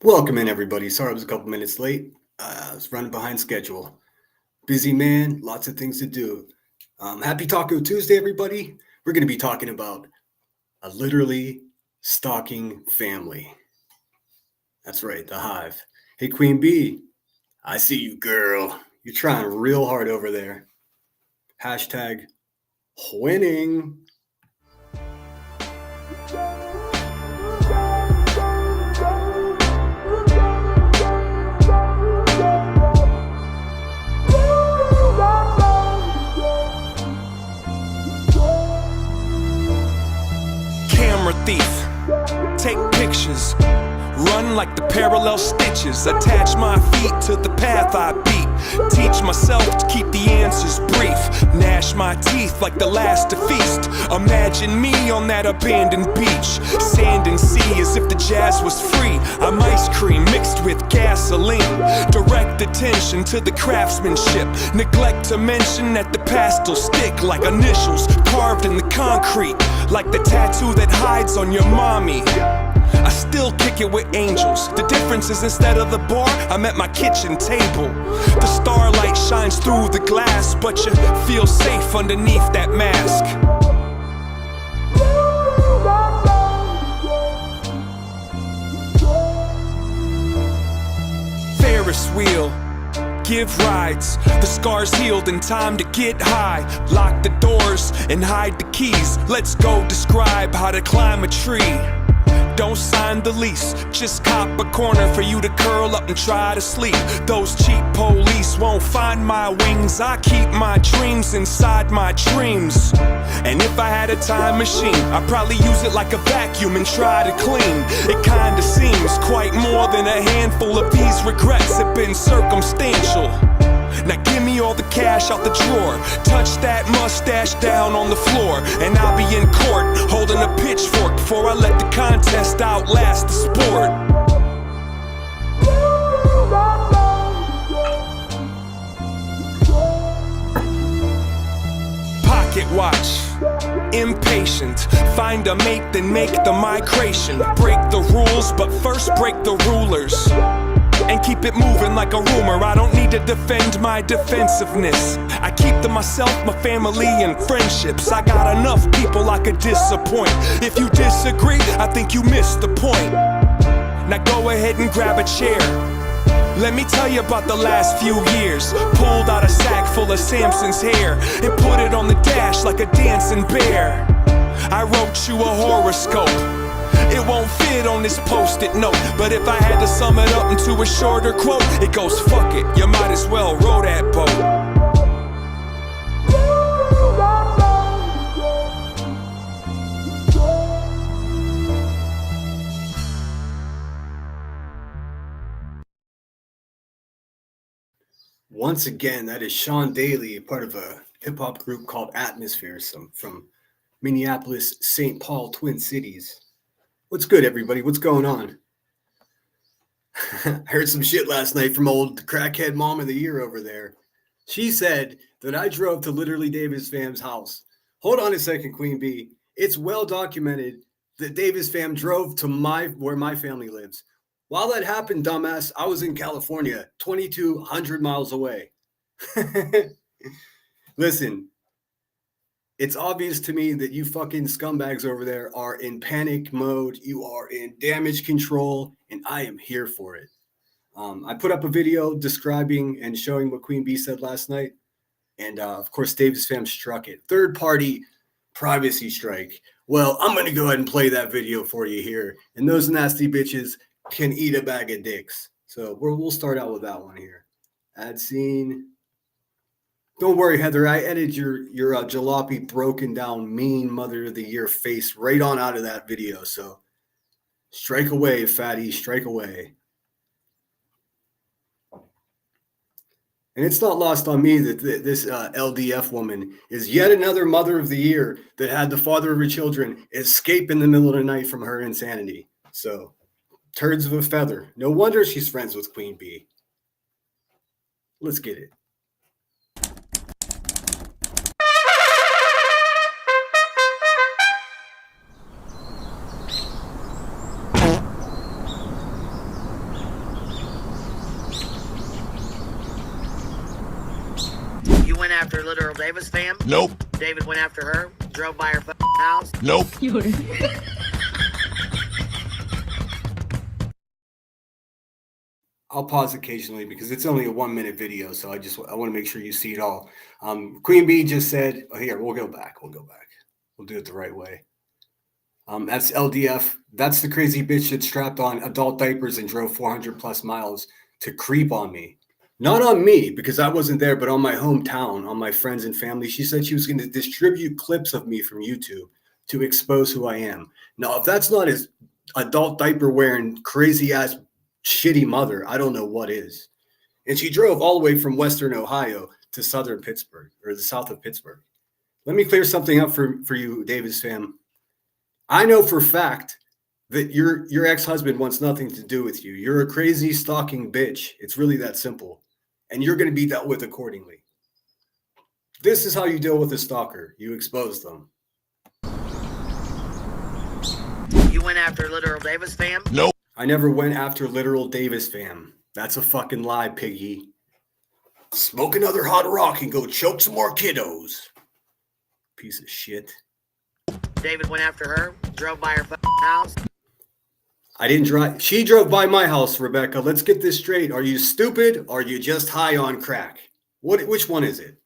Welcome in, everybody. Sorry I was a couple minutes late. I was running behind schedule. Busy man, lots of things to do. Happy Taco Tuesday, everybody. We're going to be talking about a literally stalking family. That's right, the hive. Hey, Queen Bee, I see you, girl. You're trying real hard over there. Hashtag winning. Thief, take pictures, run like the parallel stitches, attach my feet to the path I beat, teach myself to keep the answers brief, gnash my teeth like the last to feast, imagine me on that abandoned beach, sand and sea as if the jazz was free, I'm ice cream mixed with gasoline, direct attention to the craftsmanship, neglect to mention that the pastel stick like initials carved in the concrete, like the tattoo that hides on your mommy. I still kick it with angels. The difference is instead of the bar, I'm at my kitchen table. The starlight shines through the glass, but you feel safe underneath that mask. Ferris wheel, give rides, the scars healed in time to get high. Lock the doors and hide the keys. Let's go describe how to climb a tree. Don't sign the lease, just cop a corner for you to curl up and try to sleep. Those cheap police won't find my wings. I keep my dreams inside my dreams. And if I had a time machine, I'd probably use it like a vacuum and try to clean. It kinda seems quite more than a handful of these regrets have been circumstantial. Now give me all the cash out the drawer, touch that mustache down on the floor, and I'll be in court holding a pitchfork before I let the contest outlast the sport. Pocket watch, impatient, find a mate then make the migration. Break the rules but first break the rulers, and keep it moving like a rumor. I don't need to defend my defensiveness. I keep to myself, my family, and friendships. I got enough people I could disappoint. If you disagree, I think you missed the point. Now go ahead and grab a chair. Let me tell you about the last few years. Pulled out a sack full of Samson's hair and put it on the dash like a dancing bear. I wrote you a horoscope. It won't fit on this post-it note, but if I had to sum it up into a shorter quote, it goes, fuck it, you might as well row that boat. Once again, that is Sean Daly, part of a hip-hop group called Atmosphere, from Minneapolis, St. Paul, Twin Cities. What's good, everybody? What's going on? I heard some shit last night from old crackhead mom of the year over there. She said that I drove to literally Davis fam's house. Hold on a second, Queen Bee. It's well documented that Davis fam drove to where my family lives. While that happened, dumbass, I was in California, 2,200 miles away. Listen. It's obvious to me that you fucking scumbags over there are in panic mode. You are in damage control, and I am here for it. I put up a video describing and showing what Queen Bee said last night. And, of course, Davis fam struck it. Third-party privacy strike. Well, I'm going to go ahead and play that video for you here. And those nasty bitches can eat a bag of dicks. So we'll start out with that one here. Ad scene. Don't worry, Heather. I edited your jalopy broken down mean mother of the year face right on out of that video. So strike away, fatty, strike away. And it's not lost on me that this LDF woman is yet another mother of the year that had the father of her children escape in the middle of the night from her insanity. So turds of a feather. No wonder she's friends with Queen Bee. Let's get it. went after literal Davis fam? Nope. David went after her, drove by her house? Nope. I'll pause occasionally because it's only a 1-minute video, so I want to make sure you see it all. Queen Bee just said, oh, here, we'll go back. We'll do it the right way. That's LDF. That's the crazy bitch that strapped on adult diapers and drove 400 plus miles to creep on me. Not on me, because I wasn't there, but on my hometown, on my friends and family. She said she was going to distribute clips of me from YouTube to expose who I am. Now, if that's not his adult diaper wearing crazy ass shitty mother, I don't know what is. And she drove all the way from Western Ohio to Southern Pittsburgh, or the south of Pittsburgh. Let me clear something up for you, David's fam. I know for a fact that your ex-husband wants nothing to do with you. You're a crazy stalking bitch. It's really that simple. And you're going to be dealt with accordingly. This is how you deal with a stalker. You expose them. You went after literal Davis fam? Nope. I never went after literal Davis fam. That's a fucking lie, piggy. Smoke another hot rock and go choke some more kiddos. Piece of shit. David went after her, drove by her house? I didn't drive. She drove by my house, Rebecca. Let's get this straight. Are you stupid or are you just high on crack? Which one is it?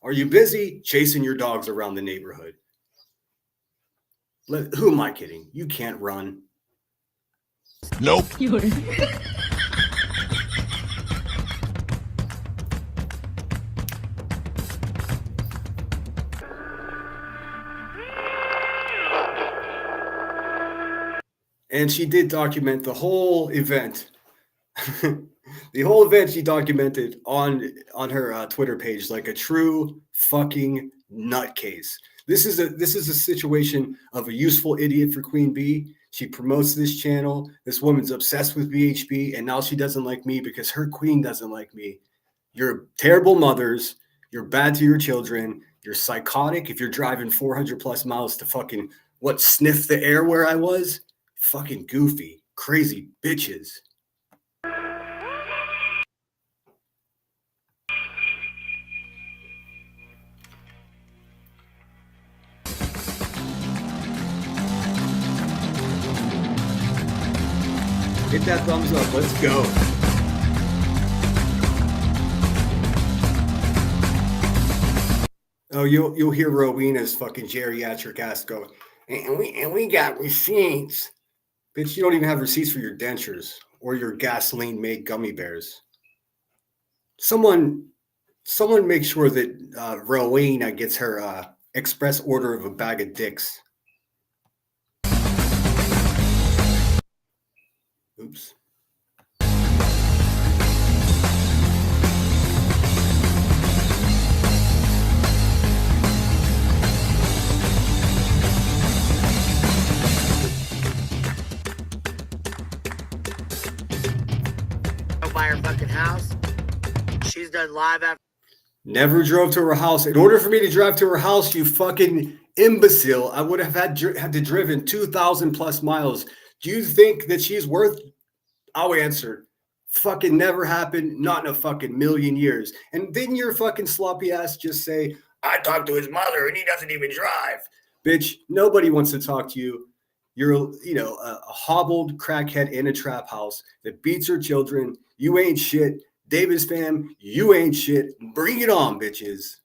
Are you busy chasing your dogs around the neighborhood? Who am I kidding? You can't run. Nope. And she did document the whole event. The whole event she documented on her Twitter page like a true fucking nutcase. This is a situation of a useful idiot for Queen Bee. She promotes this channel. This woman's obsessed with BHB, and now she doesn't like me because her queen doesn't like me. You're terrible mothers. You're bad to your children. You're psychotic if you're driving 400 plus miles to fucking sniff the air where I was. Fucking goofy, crazy bitches. Hit that thumbs up. Let's go. Oh, you'll hear Rowena's fucking geriatric ass go, and we got receipts. Bitch, you don't even have receipts for your dentures or your gasoline-made gummy bears. Someone make sure that Rowena gets her express order of a bag of dicks. Oops. By her fucking house. She's done live after. Never drove to her house. In order for me to drive to her house, you fucking imbecile, I would have had to driven 2,000 plus miles. Do you think that she's worth? I'll answer. Fucking never happened. Not in a fucking million years. And didn't your fucking sloppy ass just say, I talked to his mother and he doesn't even drive? Bitch, nobody wants to talk to you. You're, a hobbled crackhead in a trap house that beats her children. You ain't shit. Davis fam, you ain't shit. Bring it on, bitches.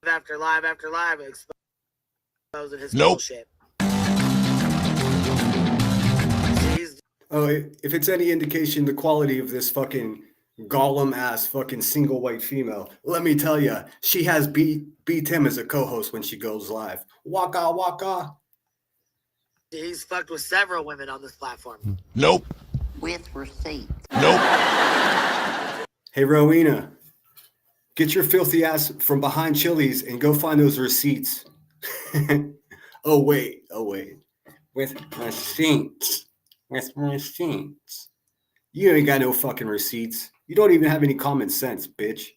After live, exposing his Nope. bullshit. Oh, if it's any indication, the quality of this fucking Gollum ass fucking single white female, let me tell you, she has beat him as a co-host when she goes live. Waka waka. He's fucked with several women on this platform. Nope. With receipts. Nope. Hey, Rowena, get your filthy ass from behind Chili's and go find those receipts. Oh, wait. With receipts. You ain't got no fucking receipts. You don't even have any common sense, bitch.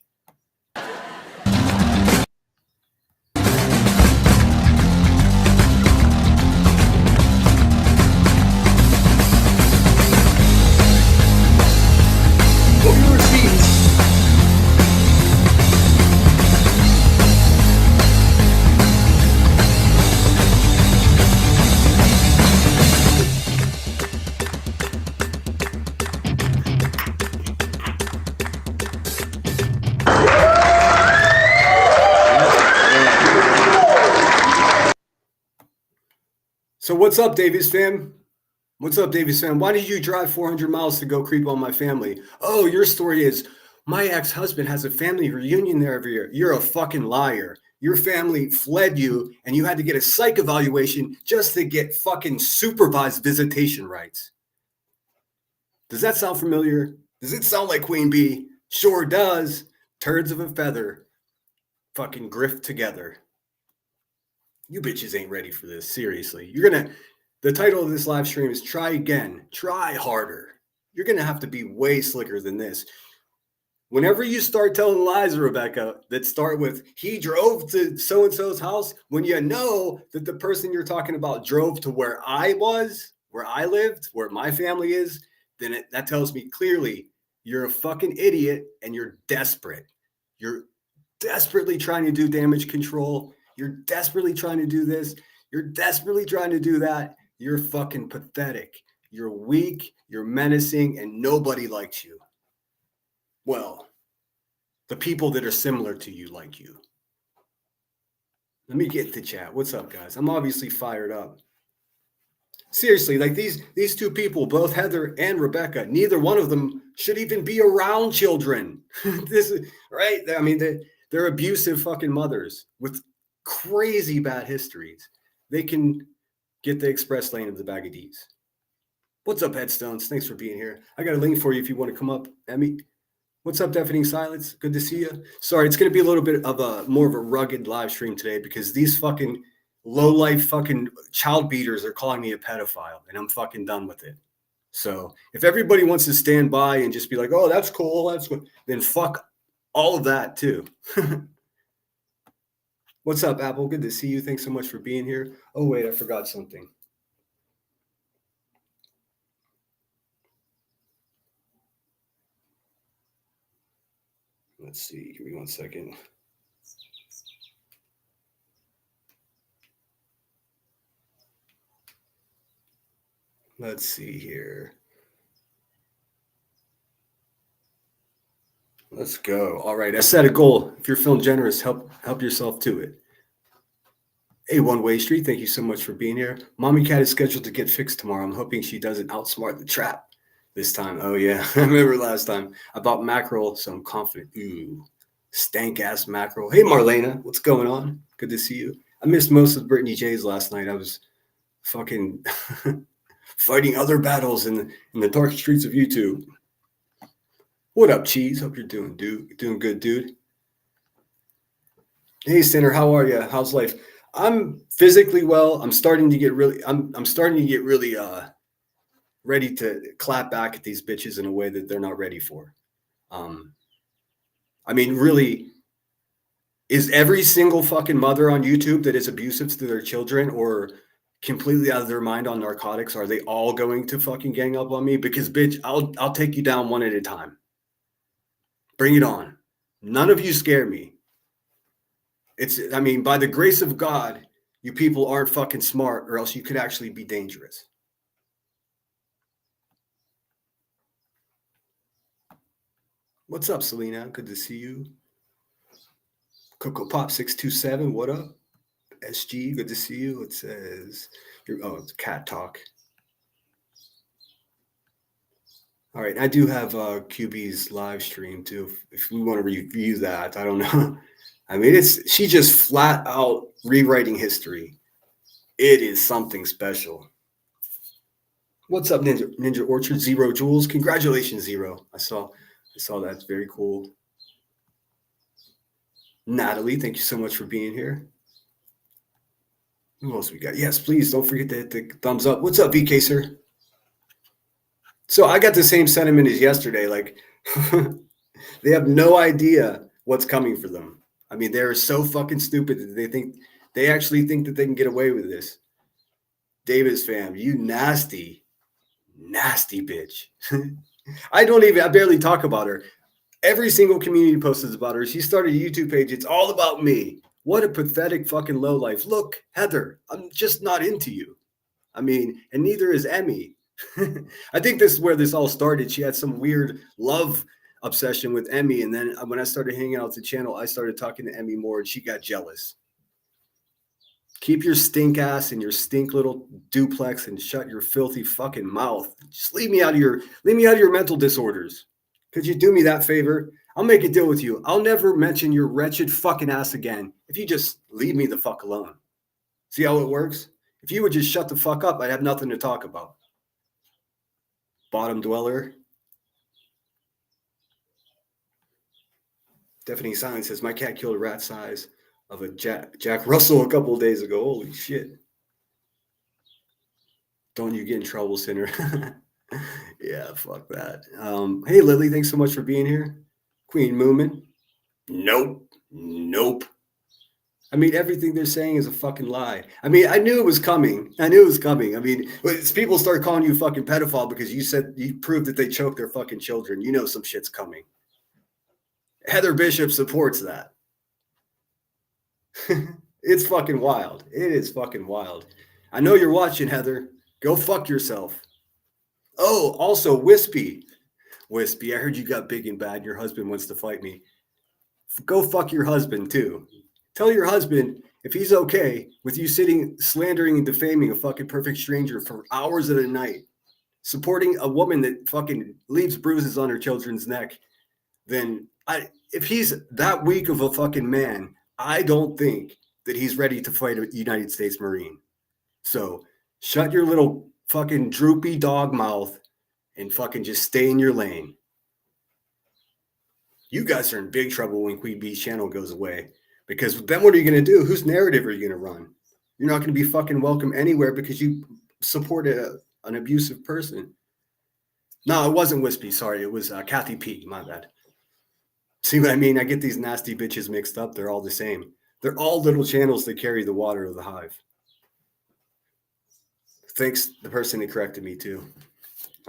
So what's up, Davis fam? What's up, Davis fam? Why did you drive 400 miles to go creep on my family? Oh, your story is my ex-husband has a family reunion there every year. You're a fucking liar. Your family fled you and you had to get a psych evaluation just to get fucking supervised visitation rights. Does that sound familiar? Does it sound like Queen Bee? Sure does. Turds of a feather fucking grift together. You bitches ain't ready for this. Seriously. The title of this live stream is Try Again. Try Harder. You're going to have to be way slicker than this. Whenever you start telling lies, Rebecca, that start with, he drove to so-and-so's house, when you know that the person you're talking about drove to where I was, where I lived, where my family is, then that tells me clearly you're a fucking idiot and you're desperate. You're desperately trying to do damage control. You're desperately trying to do this. You're desperately trying to do that. You're fucking pathetic. You're weak. You're menacing, and nobody likes you. Well, the people that are similar to you like you. Let me get to chat. What's up, guys? I'm obviously fired up. Seriously, like these two people, both Heather and Rebecca, neither one of them should even be around children. This is right. I mean, they're abusive fucking mothers with crazy bad histories. They can get the express lane of the bag of D's. What's up, Headstones? Thanks for being here. I got a link for you if you want to come up, Emmy. What's up, Deafening Silence? Good to see you. Sorry, it's going to be a little bit of a more of a rugged live stream today because these fucking low-life fucking child beaters are calling me a pedophile, and I'm fucking done with it. So if everybody wants to stand by and just be like, oh, that's cool, that's good, then fuck all of that too. What's up, Apple? Good to see you. Thanks so much for being here. Oh, wait, I forgot something. Let's see. Give me 1 second. Let's see here. Let's go. All right. I set a goal. If you're feeling generous, help yourself to it. Hey, One Way Street, thank you so much for being here. Mommy Cat is scheduled to get fixed tomorrow. I'm hoping she doesn't outsmart the trap this time. Oh, yeah. I remember last time I bought mackerel, so I'm confident. Ooh, stank ass mackerel. Hey, Marlena, what's going on? Good to see you. I missed most of Brittany J's last night. I was fucking fighting other battles in the dark streets of YouTube. What up, Cheese? Hope you're doing good, dude. Hey, Sinner, how are you? How's life? I'm physically well. I'm starting to get really ready to clap back at these bitches in a way that they're not ready for. I mean, really, is every single fucking mother on YouTube that is abusive to their children or completely out of their mind on narcotics, are they all going to fucking gang up on me? Because bitch, I'll take you down one at a time. Bring it on. None of you scare me. I mean, by the grace of God, you people aren't fucking smart, or else you could actually be dangerous. What's up, Selena? Good to see you. Coco Pop 627, what up? SG, good to see you. It says, it's Cat Talk. All right, I do have QB's live stream too. If we want to review that, I don't know. I mean, she just flat out rewriting history. It is something special. What's up, Ninja Orchard? Zero Jules. Congratulations, Zero. I saw that. It's very cool. Natalie, thank you so much for being here. Who else we got? Yes, please don't forget to hit the thumbs up. What's up, VK sir? So I got the same sentiment as yesterday. Like, they have no idea what's coming for them. I mean, they're so fucking stupid that they actually think that they can get away with this. Davis fam, you nasty bitch. I barely talk about her. Every single community post is about her. She started a YouTube page. It's all about me. What a pathetic fucking lowlife. Look, Heather, I'm just not into you. I mean, and neither is Emmy. I think this is where this all started. She had some weird love obsession with Emmy. And then when I started hanging out with the channel, I started talking to Emmy more and she got jealous. Keep your stink ass in your stink little duplex and shut your filthy fucking mouth. Just leave me out of your mental disorders. Could you do me that favor? I'll make a deal with you. I'll never mention your wretched fucking ass again if you just leave me the fuck alone. See how it works? If you would just shut the fuck up, I'd have nothing to talk about. Bottom dweller. Deafening Silence says, my cat killed a rat size of a Jack Russell a couple of days ago. Holy shit. Don't you get in trouble, sinner. Yeah, fuck that. Hey, Lily, thanks so much for being here. Queen Moomin. Nope. I mean, everything they're saying is a fucking lie. I mean, I knew it was coming. I mean, people start calling you fucking pedophile because you proved that they choked their fucking children. You know some shit's coming. Heather Bishop supports that. It's fucking wild. It is fucking wild. I know you're watching, Heather. Go fuck yourself. Oh, also, Wispy, I heard you got big and bad. Your husband wants to fight me. Go fuck your husband, too. Tell your husband if he's okay with you sitting, slandering and defaming a fucking perfect stranger for hours at a night, supporting a woman that fucking leaves bruises on her children's neck, then if he's that weak of a fucking man, I don't think that he's ready to fight a United States Marine. So shut your little fucking droopy dog mouth and fucking just stay in your lane. You guys are in big trouble when Queen Bee's channel goes away, because then what are you going to do? Whose narrative are you going to run? You're not going to be fucking welcome anywhere because you support an abusive person. No, it wasn't Wispy. Sorry, it was Kathy P. My bad. See what I mean? I get these nasty bitches mixed up. They're all the same. They're all little channels that carry the water of the hive. Thanks, the person that corrected me too.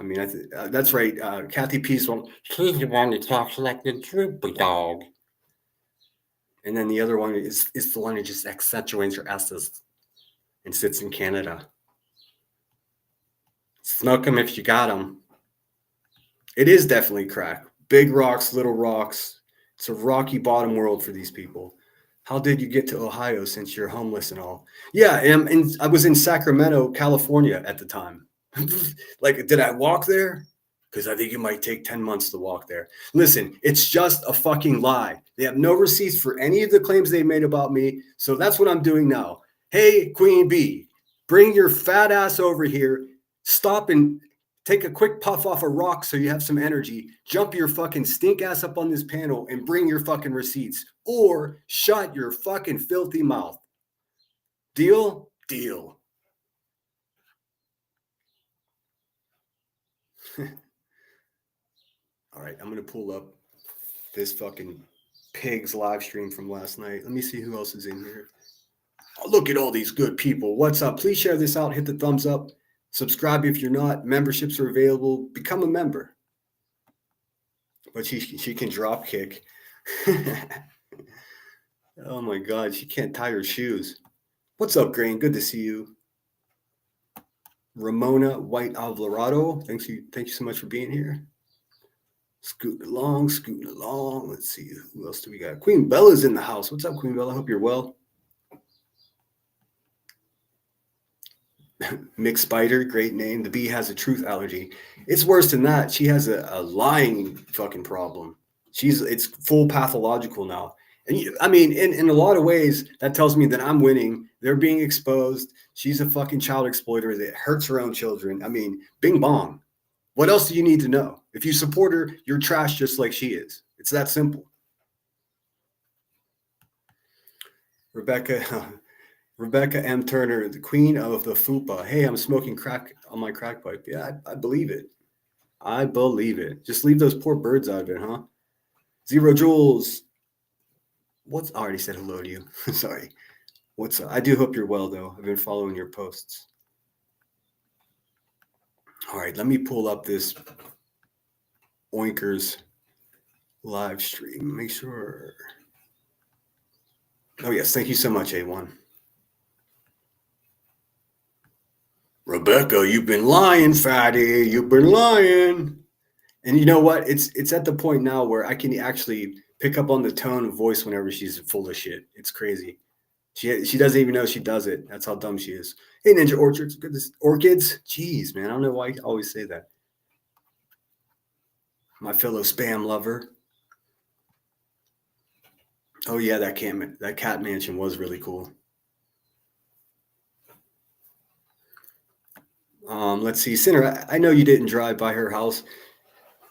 I mean, that's right. Kathy P's one. She's the one that talks like the droopy dog. And then the other one is the one that just accentuates her S's and sits in Canada. Smoke them if you got them. It is definitely crack. Big rocks, little rocks. It's a rocky bottom world for these people. How did you get to Ohio since you're homeless and all? Yeah, and I was in Sacramento, California at the time. Like, did I walk there? Because I think it might take 10 months to walk there. Listen, it's just a fucking lie. They have no receipts for any of the claims they made about me. So that's what I'm doing now. Hey, Queen Bee, bring your fat ass over here. Stop and take a quick puff off a rock so you have some energy. Jump your fucking stink ass up on this panel and bring your fucking receipts. Or shut your fucking filthy mouth. Deal? Deal. All right, I'm going to pull up this fucking pig's live stream from last night. Let me see who else is in here. Oh, look at all these good people. What's up? Please share this out. Hit the thumbs up. Subscribe if you're not. Memberships are available. Become a member. But she can drop kick. Oh my God, she can't tie her shoes. What's up, Grain? Good to see you. Ramona White Alvarado. Thank you so much for being here. Scooting along. Let's see, who else do we got? Queen Bella's in the house. What's up, Queen Bella? Hope you're well. Mick Spider, great name. The bee has a truth allergy. It's worse than that. She has a lying fucking problem. It's full pathological now. And I mean, in a lot of ways, that tells me that I'm winning. They're being exposed. She's a fucking child exploiter that hurts her own children. I mean, bing bong. What else do you need to know? If you support her, you're trash just like she is. It's that simple. Rebecca M. Turner, the queen of the fupa. Hey, I'm smoking crack on my crack pipe. Yeah, I believe it. I believe it. Just leave those poor birds out of it, huh? Zero Jules. I already said hello to you. Sorry. What's up? I do hope you're well, though. I've been following your posts. All right, let me pull up this Oinkers live stream. Make sure. Oh, yes. Thank you so much, A1. Rebecca, you've been lying, fatty. You've been lying. And you know what? It's at the point now where I can actually pick up on the tone of voice whenever she's full of shit. It's crazy. She doesn't even know she does it. That's how dumb she is. Hey, Ninja Orchards. Goodness. Orchids? Jeez, man. I don't know why I always say that. My fellow spam lover. Oh, yeah, that cat mansion was really cool. Let's see. Sinner, I know you didn't drive by her house.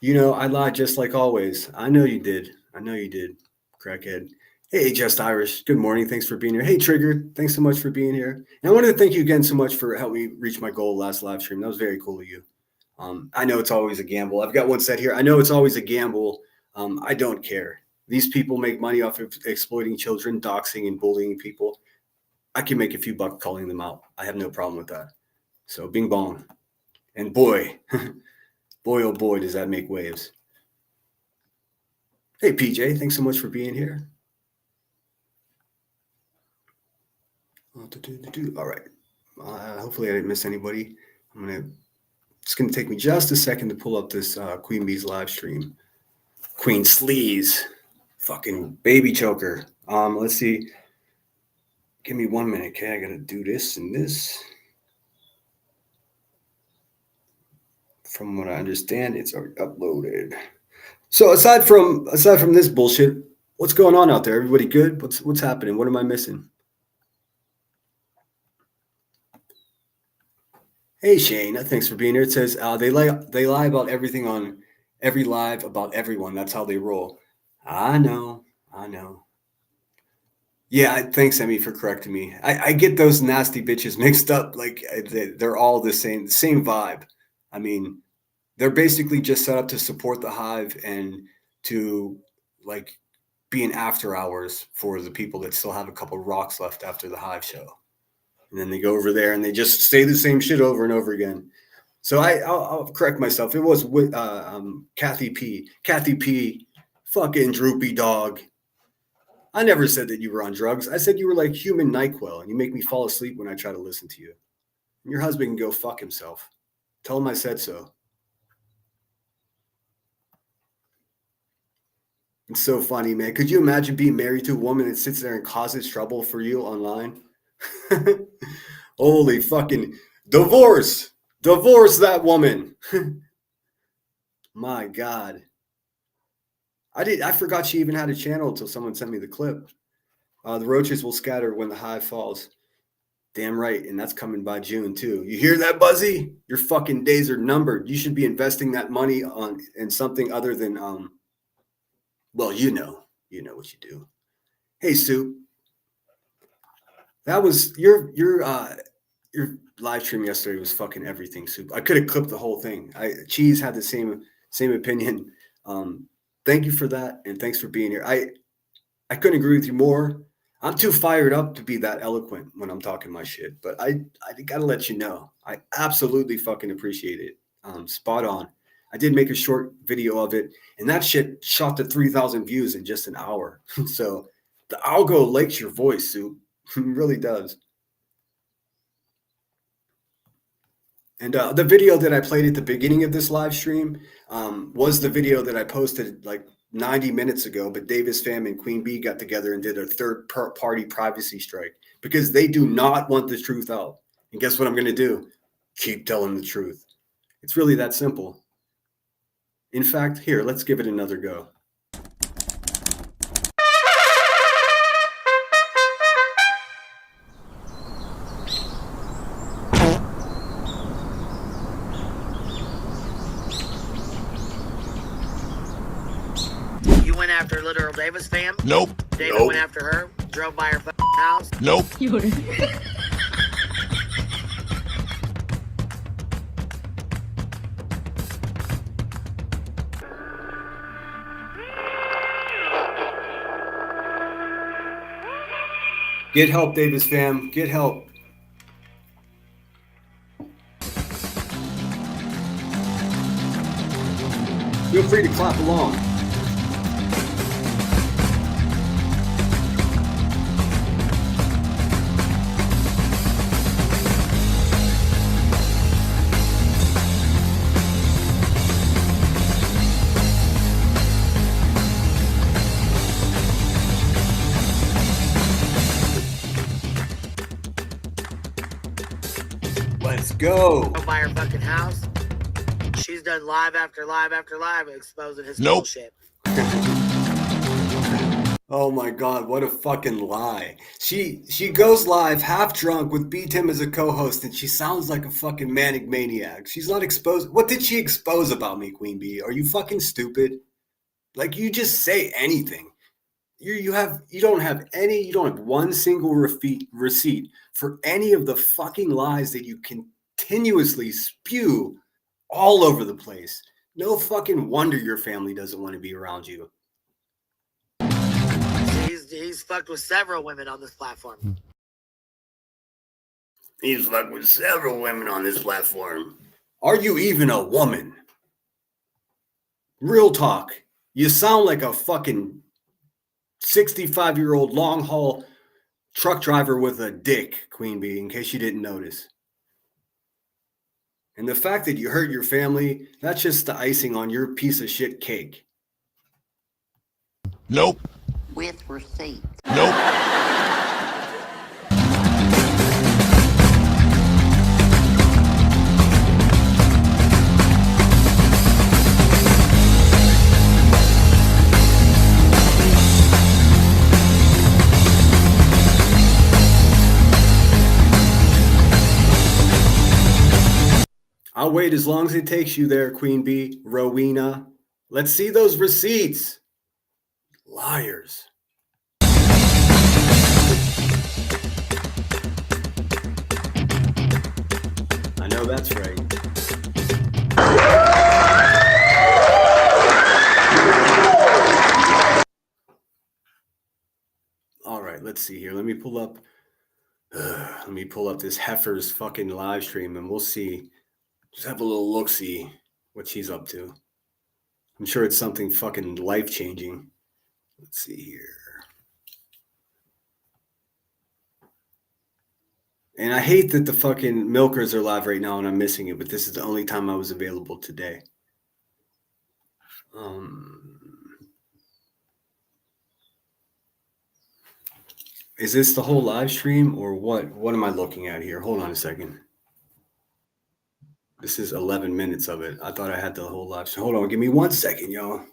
You know, I lied just like always. I know you did. Crackhead. Hey, Just Irish. Good morning. Thanks for being here. Hey, Trigger. Thanks so much for being here. And I wanted to thank you again so much for helping me reach my goal last live stream. That was very cool of you. I know it's always a gamble. I've got one set here. I know it's always a gamble. I don't care. These people make money off of exploiting children, doxing, and bullying people. I can make a few bucks calling them out. I have no problem with that. So bing bong. And boy, boy, oh boy, does that make waves. Hey, PJ, thanks so much for being here. All right. Hopefully I didn't miss anybody. It's going to take me just a second to pull up this Queen Bee's live stream. Queen Sleaze. Fucking baby choker. Let's see. Give me 1 minute, okay? I got to do this and this. From what I understand, it's already uploaded. So aside from this bullshit, what's going on out there? Everybody good? What's happening? What am I missing? Hey Shane, thanks for being here. It says they lie about everything on every live about everyone. That's how they roll. I know. Yeah, thanks, Emmy, for correcting me. I get those nasty bitches mixed up. Like they're all the same vibe. I mean, they're basically just set up to support the hive and to like be in after hours for the people that still have a couple rocks left after the hive show. And then they go over there and they just say the same shit over and over again. So I'll correct myself. It was with Kathy P. Kathy P. Fucking droopy dog. I never said that you were on drugs. I said you were like human NyQuil and you make me fall asleep when I try to listen to you. And your husband can go fuck himself. Tell him I said so. It's so funny, man. Could you imagine being married to a woman that sits there and causes trouble for you online? Holy fucking divorce that woman. My God. I forgot she even had a channel until someone sent me the clip. The roaches will scatter when the hive falls. Damn right. And that's coming by June too. You hear that, Buzzy? Your fucking days are numbered. You should be investing that money in something other than well, you know what you do. Hey, Soup. That was your live stream yesterday was fucking everything, Soup. I could have clipped the whole thing. Cheese had the same opinion. Thank you for that, and thanks for being here. I couldn't agree with you more. I'm too fired up to be that eloquent when I'm talking my shit, but I gotta let you know. I absolutely fucking appreciate it. Spot on. I did make a short video of it, and that shit shot to 3,000 views in just an hour. So the algo likes your voice, Soup. It really does. And the video that I played at the beginning of this live stream was the video that I posted like 90 minutes ago, but Davis Fam and Queen Bee got together and did a third-party privacy strike because they do not want the truth out. And guess what I'm going to do? Keep telling the truth. It's really that simple. In fact, here, let's give it another go. You went after literal Davis fam? Nope. David went after her, drove by her house? Nope. Get help, Davis Fam. Get help. Feel free to clap along. go. By her fucking house. She's done live after live after live exposing his Nope. bullshit. Oh my God, what a fucking lie. She goes live half drunk with B Tim as a co-host and she sounds like a fucking manic maniac. She's not exposed. What did she expose about me, Queen Bee? Are you fucking stupid? Like, you just say anything. You don't have one single receipt for any of the fucking lies that you continuously spew all over the place. No fucking wonder your family doesn't want to be around you. He's fucked with several women on this platform. He's fucked with several women on this platform. Are you even a woman? Real talk. You sound like a fucking 65-year-old long haul truck driver with a dick, Queen Bee, in case you didn't notice. And the fact that you hurt your family, that's just the icing on your piece of shit cake. Nope. With receipt. Nope. I'll wait as long as it takes you there, Queen Bee, Rowena. Let's see those receipts. Liars. I know that's right. All right, let's see here. Let me pull up this heifer's fucking live stream and we'll see. Just have a little look-see what she's up to. I'm sure it's something fucking life-changing. Let's see here. And I hate that the fucking milkers are live right now and I'm missing it, but this is the only time I was available today. Is this the whole live stream or what? What am I looking at here? Hold on a second. This is 11 minutes of it. I thought I had the whole live stream. Hold on, give me 1 second, y'all.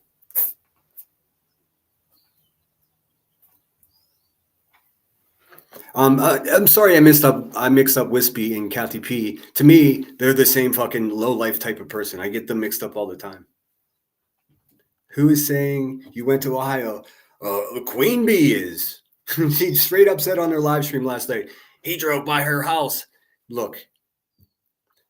I'm sorry I mixed up Wispy and Kathy P. To me, they're the same fucking low life type of person. I get them mixed up all the time. Who is saying you went to Ohio? Queen Bee is. She straight up said on her live stream last night, he drove by her house. Look,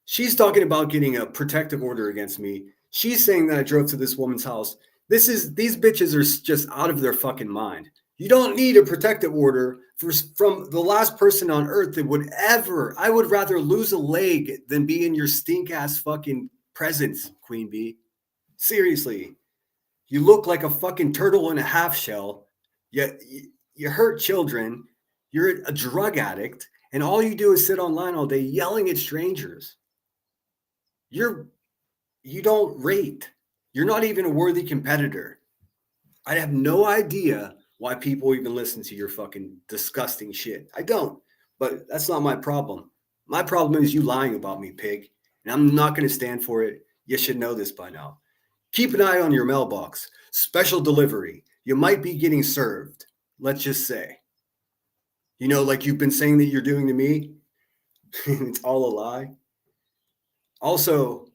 she's talking about getting a protective order against me. She's saying that I drove to this woman's house. These bitches are just out of their fucking mind. You don't need a protective order from the last person on earth that would ever. I would rather lose a leg than be in your stink ass fucking presence, Queen Bee. Seriously, you look like a fucking turtle in a half shell. You hurt children. You're a drug addict, and all you do is sit online all day yelling at strangers. You don't rate. You're not even a worthy competitor. I have no idea why people even listen to your fucking disgusting shit. I don't, but that's not my problem. My problem is you lying about me, pig, and I'm not going to stand for it. You should know this by now. Keep an eye on your mailbox. Special delivery. You might be getting served. Let's just say. You know, like you've been saying that you're doing to me. It's all a lie. Also,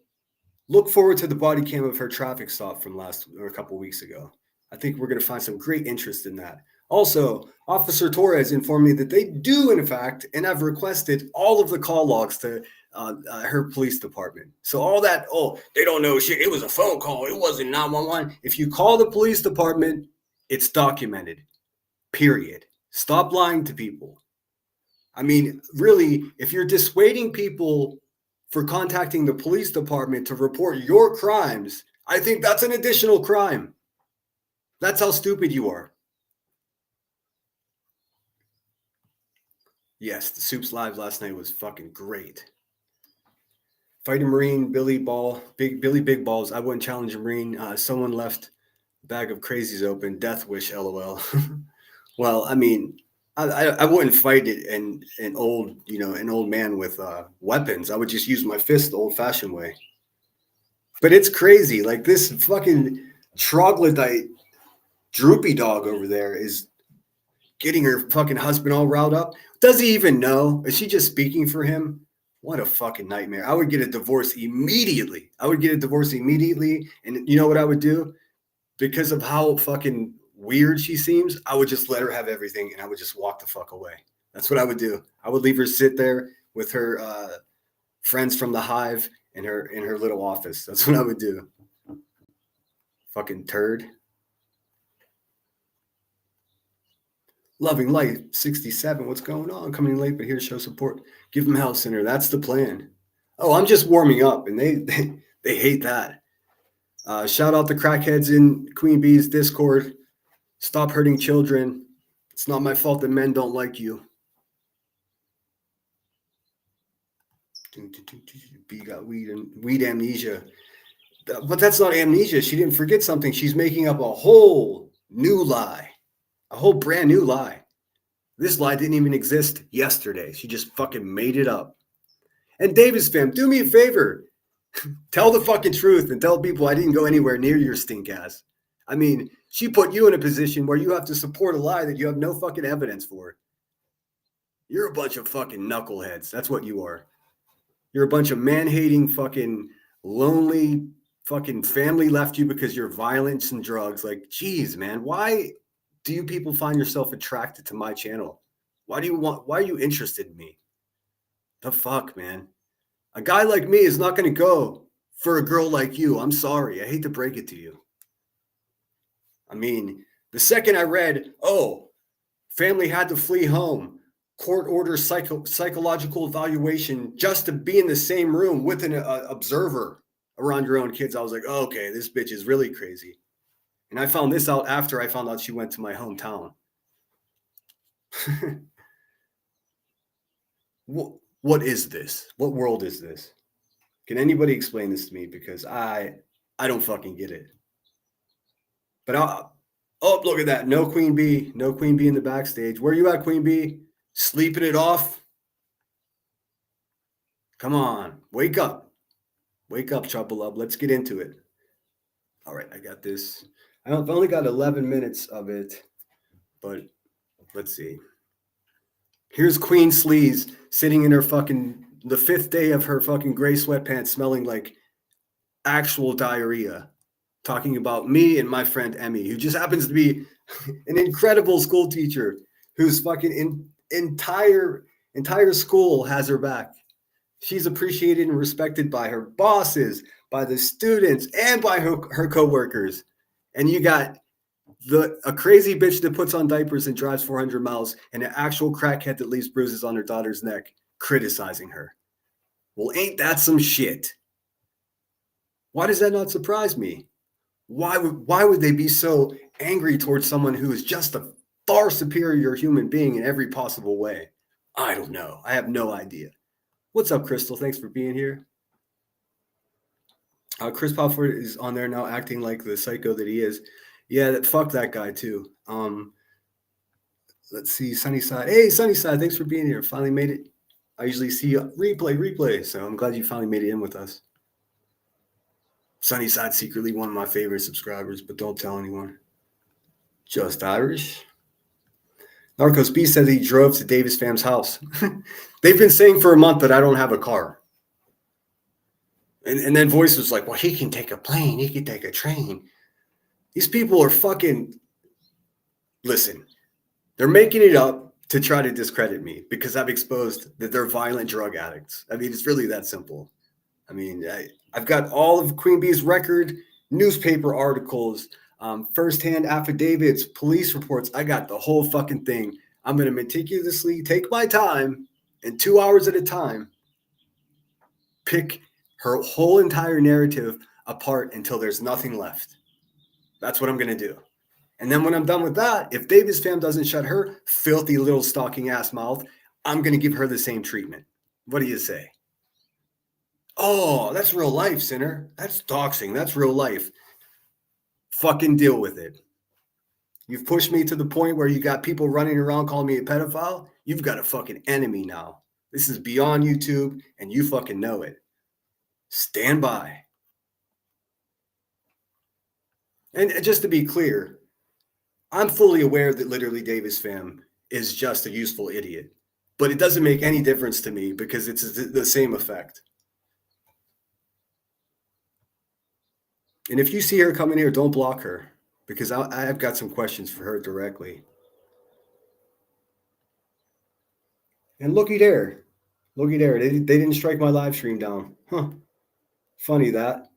look forward to the body cam of her traffic stop from a couple weeks ago. I think we're going to find some great interest in that. Also, Officer Torres informed me that they do, in fact, and I've requested all of the call logs to her police department. So all that, they don't know shit. It was a phone call. It wasn't 911. If you call the police department, it's documented. Period. Stop lying to people. I mean, really, if you're dissuading people for contacting the police department to report your crimes, I think that's an additional crime. That's how stupid you are. Yes, the Soup's live last night was fucking great. Fighting Marine, Billy Big Balls. I wouldn't challenge a Marine. Someone left a bag of crazies open. Death wish, LOL. Well, I mean, I wouldn't fight it an old man with weapons. I would just use my fist the old fashioned way. But it's crazy. Like this fucking troglodyte droopy dog over there is getting her fucking husband all riled up. Does he even know? Is she just speaking for him? What a fucking nightmare. I would get a divorce immediately. And you know what I would do? Because of how fucking weird she seems, I would just let her have everything and I would just walk the fuck away. That's what I would do. I would leave her sit there with her friends from the hive in her little office. That's what I would do. Fucking turd. Loving Life 67. What's going on? Coming late, but here to show support. Give them hell, Sinner. That's the plan. Oh, I'm just warming up, and they hate that. Shout out the crackheads in Queen Bee's Discord. Stop hurting children. It's not my fault that men don't like you. B got weed amnesia. But that's not amnesia. She didn't forget something. She's making up a whole new lie. A whole brand new lie. This lie didn't even exist yesterday. She just fucking made it up. And Davis fam, do me a favor. Tell the fucking truth and tell people I didn't go anywhere near your stink ass. I mean, she put you in a position where you have to support a lie that you have no fucking evidence for. You're a bunch of fucking knuckleheads. That's what you are. You're a bunch of man-hating fucking lonely fucking family left you because you're violence and drugs. Like, geez, man, why do you people find yourself attracted to my channel? Why are you interested in me? The fuck, man? A guy like me is not going to go for a girl like you. I'm sorry. I hate to break it to you. I mean, the second I read, oh, family had to flee home, court orders psychological evaluation just to be in the same room with an observer around your own kids, I was like, oh, okay, this bitch is really crazy. And I found this out after I found out she went to my hometown. What is this? What world is this? Can anybody explain this to me? Because I don't fucking get it. But oh, look at that. No Queen Bee. No Queen Bee in the backstage. Where you at, Queen Bee? Sleeping it off? Come on. Wake up. Wake up, Trouble Up. Let's get into it. All right, I got this. I've only got 11 minutes of it, but let's see. Here's Queen Sleaze sitting in her the fifth day of her fucking gray sweatpants smelling like actual diarrhea, talking about me and my friend Emmy, who just happens to be an incredible school teacher whose fucking entire school has her back. She's appreciated and respected by her bosses, by the students, and by her coworkers. And you got a crazy bitch that puts on diapers and drives 400 miles and an actual crackhead that leaves bruises on her daughter's neck criticizing her. Well, ain't that some shit? Why does that not surprise me? Why would they be so angry towards someone who is just a far superior human being in every possible way? I don't know. I have no idea. What's up, Crystal? Thanks for being here. Chris Popford is on there now acting like the psycho that he is. Yeah, fuck that guy too. Let's see, Sunnyside. Hey, Sunnyside, thanks for being here. Finally made it. I usually see replay. So I'm glad you finally made it in with us. Sunnyside, secretly one of my favorite subscribers, but don't tell anyone. Just Irish. Narcos B said he drove to Davis fam's house. They've been saying for a month that I don't have a car. And then Voice was like, well, he can take a plane. He can take a train. These people are fucking... Listen, they're making it up to try to discredit me because I've exposed that they're violent drug addicts. I mean, it's really that simple. I mean, I've got all of Queen Bee's record, newspaper articles, firsthand affidavits, police reports. I got the whole fucking thing. I'm going to meticulously take my time and 2 hours at a time, pick her whole entire narrative apart until there's nothing left. That's what I'm going to do. And then when I'm done with that, if Davis fam doesn't shut her filthy little stalking ass mouth, I'm going to give her the same treatment. What do you say? Oh, that's real life, Sinner. That's doxing. That's real life. Fucking deal with it. You've pushed me to the point where you got people running around calling me a pedophile. You've got a fucking enemy now. This is beyond YouTube, and you fucking know it. Stand by. And just to be clear, I'm fully aware that literally Davis fam is just a useful idiot. But it doesn't make any difference to me because it's the same effect. And if you see her coming here, don't block her because I've got some questions for her directly. And looky there. Looky there. They didn't strike my live stream down. Huh. Funny that.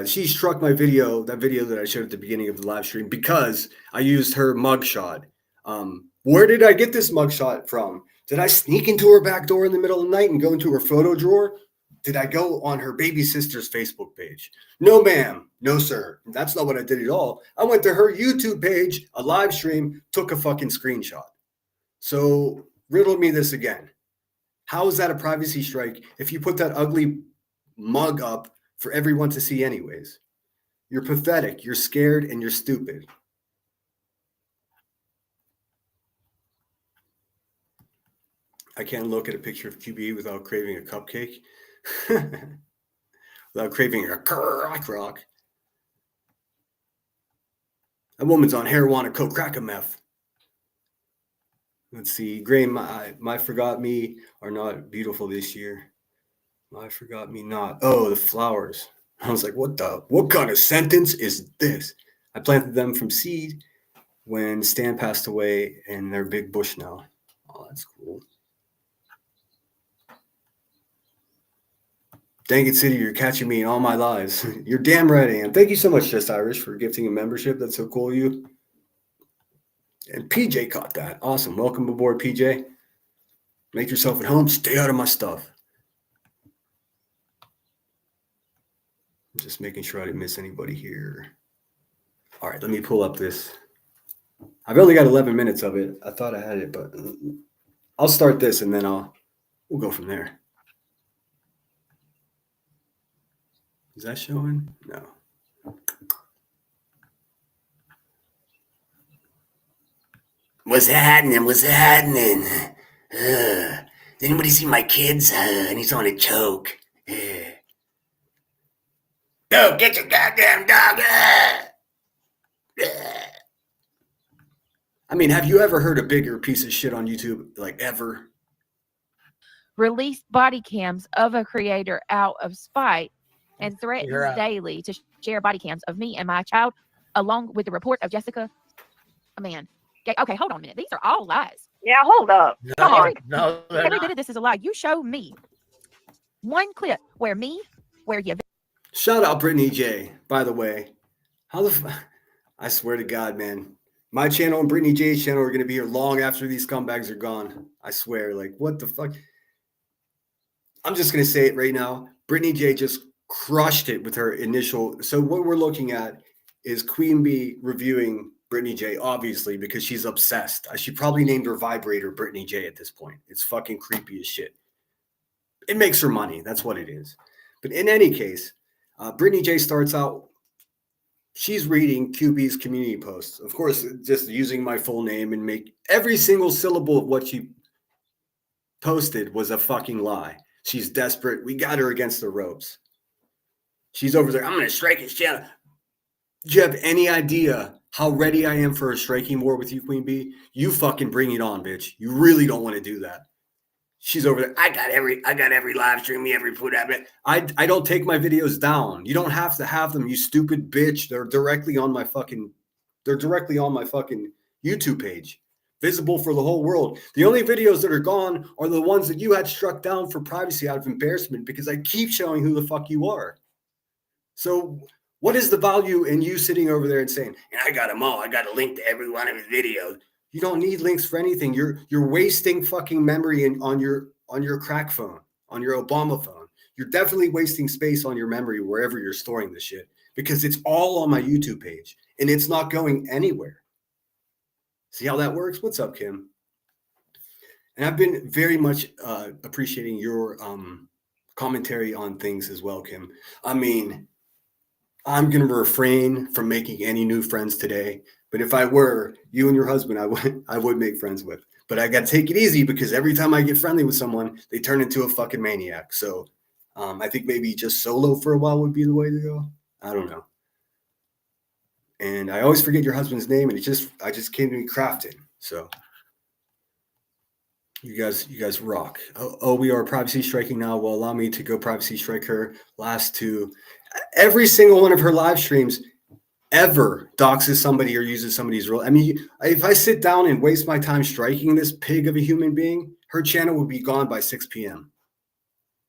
She struck my video, that video that I showed at the beginning of the live stream, because I used her mugshot. Where did I get this mugshot from? Did I sneak into her back door in the middle of the night and go into her photo drawer? Did I go on her baby sister's Facebook page? No, ma'am. No, sir. That's not what I did at all. I went to her YouTube page, a live stream, took a fucking screenshot. So riddle me this again. How is that a privacy strike if you put that ugly mug up for everyone to see anyways? You're pathetic, you're scared, and you're stupid. I can't look at a picture of QB without craving a cupcake. Without craving a crack rock. That woman's on heroin and coke, crack a meth. Let's see. Gray, my forgot me are not beautiful this year. My forgot me not. Oh, the flowers. I was like, what kind of sentence is this? I planted them from seed when Stan passed away, and they're big bush now. Oh, that's cool. Dang it, City, you're catching me in all my lies. You're damn right I am. Thank you so much, Just Irish, for gifting a membership. That's so cool of you. And PJ caught that. Awesome. Welcome aboard, PJ. Make yourself at home. Stay out of my stuff. I'm just making sure I didn't miss anybody here. All right, let me pull up this. I've only got 11 minutes of it. I thought I had it, but I'll start this and then we'll go from there. Is that showing? No. What's happening? What's happening? Did anybody see my kids? I need someone to choke. Go, get your goddamn dog. I mean, have you ever heard a bigger piece of shit on YouTube, like ever? Released body cams of a creator out of spite and threatens daily to share body cams of me and my child, along with the report of Jessica. Man, okay, hold on a minute. These are all lies. Yeah, hold up. Come on. No, Every bit of this is a lie. You show me one clip where you. Shout out Brittany J, by the way. I swear to God, man. My channel and Brittany J's channel are going to be here long after these scumbags are gone. I swear. Like, what the fuck? I'm just going to say it right now. Brittany J just crushed it with her initial. So what we're looking at is Queen Bee reviewing Brittany J, obviously, because she's obsessed. She probably named her vibrator Brittany J at this point. It's fucking creepy as shit. It makes her money. That's what it is. But in any case, Brittany J starts out, she's reading QB's community posts. Of course, just using my full name and make every single syllable of what she posted was a fucking lie. She's desperate. We got her against the ropes. She's over there. I'm going to strike his channel. Do you have any idea how ready I am for a striking war with you, Queen Bee? You fucking bring it on, bitch. You really don't want to do that. She's over there. I got every live stream you ever put out. I don't take my videos down. You don't have to have them, you stupid bitch. They're directly on my fucking YouTube page. Visible for the whole world. The only videos that are gone are the ones that you had struck down for privacy out of embarrassment because I keep showing who the fuck you are. So what is the value in you sitting over there and saying, and I got them all. I got a link to every one of his videos. You don't need links for anything. You're wasting fucking memory on your crack phone, on your Obama phone. You're definitely wasting space on your memory wherever you're storing this shit because it's all on my YouTube page and it's not going anywhere. See how that works? What's up, Kim? And I've been very much appreciating your commentary on things as well, Kim. I mean, I'm going to refrain from making any new friends today. But if I were, you and your husband, I would make friends with. But I got to take it easy because every time I get friendly with someone, they turn into a fucking maniac. So I think maybe just solo for a while would be the way to go. I don't know. And I always forget your husband's name, and I just came to me crafting. So you guys rock. Oh, we are privacy striking now. Well, allow me to go privacy strike her. Last two. Every single one of her live streams ever doxes somebody or uses somebody's role. I mean, if I sit down and waste my time striking this pig of a human being, her channel would be gone by 6 p.m.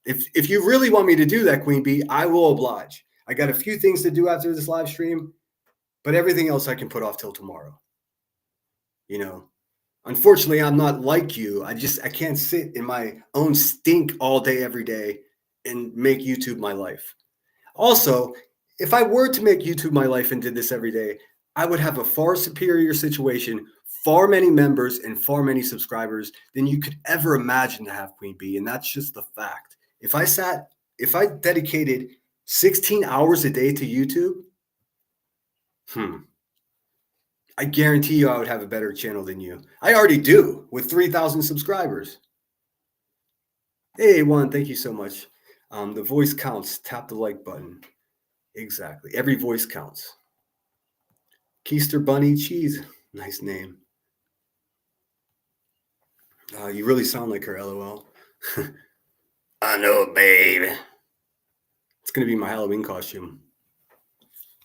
If you really want me to do that, Queen Bee, I will oblige. I got a few things to do after this live stream, but everything else I can put off till tomorrow. You know, unfortunately, I'm not like you. I can't sit in my own stink all day, every day and make YouTube my life. Also, if I were to make YouTube my life and did this every day, I would have a far superior situation, far many members and far many subscribers than you could ever imagine to have, Queen Bee. And that's just the fact. If I dedicated 16 hours a day to YouTube, I guarantee you I would have a better channel than you. I already do with 3,000 subscribers. Hey, Juan, thank you so much. The voice counts. Tap the like button. Exactly. Every voice counts. Keister Bunny Cheese. Nice name. You really sound like her, LOL. I know, babe. It's going to be my Halloween costume.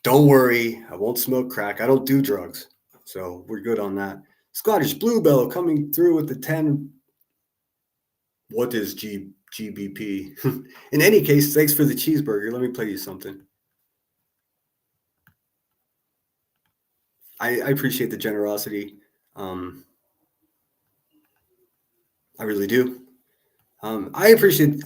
Don't worry. I won't smoke crack. I don't do drugs. So we're good on that. Scottish Bluebell coming through with the 10. What is GBP? In any case, thanks for the cheeseburger. Let me play you something. I appreciate the generosity. I really do. I appreciate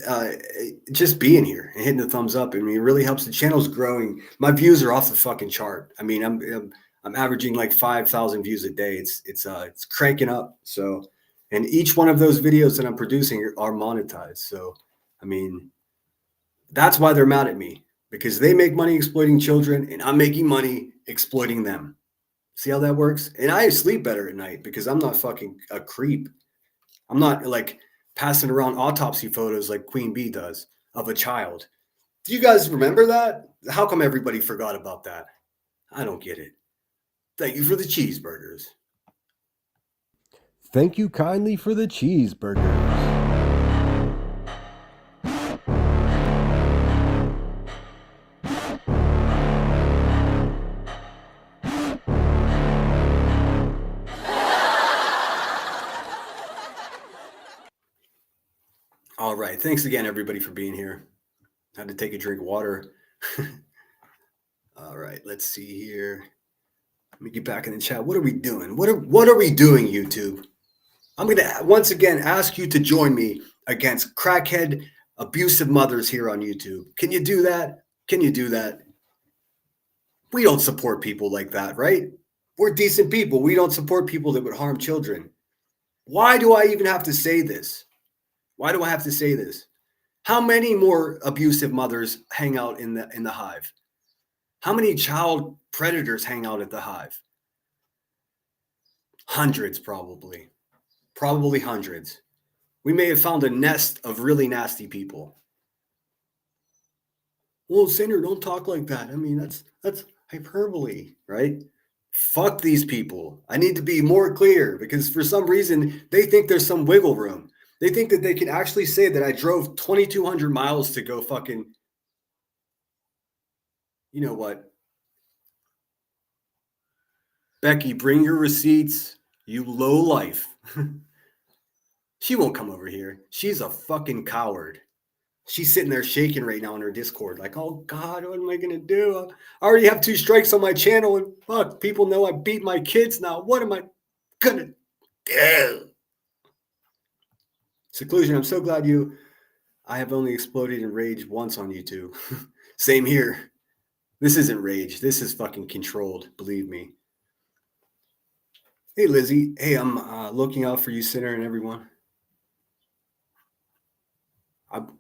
just being here and hitting the thumbs up. I mean, it really helps. The channel's growing. My views are off the fucking chart. I mean, I'm averaging like 5,000 views a day. It's cranking up. So, and each one of those videos that I'm producing are monetized. So, I mean, that's why they're mad at me, because they make money exploiting children and I'm making money exploiting them. See how that works? And I sleep better at night because I'm not fucking a creep. I'm not like passing around autopsy photos like Queen Bee does of a child. Do you guys remember that? How come everybody forgot about that? I don't get it. Thank you for the cheeseburgers. Thank you kindly for the cheeseburgers. All right. Thanks again, everybody, for being here. Had to take a drink of water. All right. Let's see here. Let me get back in the chat. What are we doing? What are we doing, YouTube? I'm going to once again ask you to join me against crackhead abusive mothers here on YouTube. Can you do that? Can you do that? We don't support people like that, right? We're decent people. We don't support people that would harm children. Why do I even have to say this? Why do I have to say this? How many more abusive mothers hang out in the hive? How many child predators hang out at the hive? Hundreds, probably. Probably hundreds. We may have found a nest of really nasty people. Well, Senator, don't talk like that. I mean, that's hyperbole, right? Fuck these people. I need to be more clear because for some reason they think there's some wiggle room. They think that they can actually say that I drove 2,200 miles to go fucking, you know what? Becky, bring your receipts, you low life. She won't come over here. She's a fucking coward. She's sitting there shaking right now in her Discord like, oh God, what am I going to do? I already have 2 strikes on my channel and fuck, people know I beat my kids now. What am I going to do? Seclusion, I'm so glad I have only exploded in rage once on YouTube. Same here. This isn't rage. This is fucking controlled. Believe me. Hey, Lizzie. Hey, I'm looking out for you, Sinner, and everyone.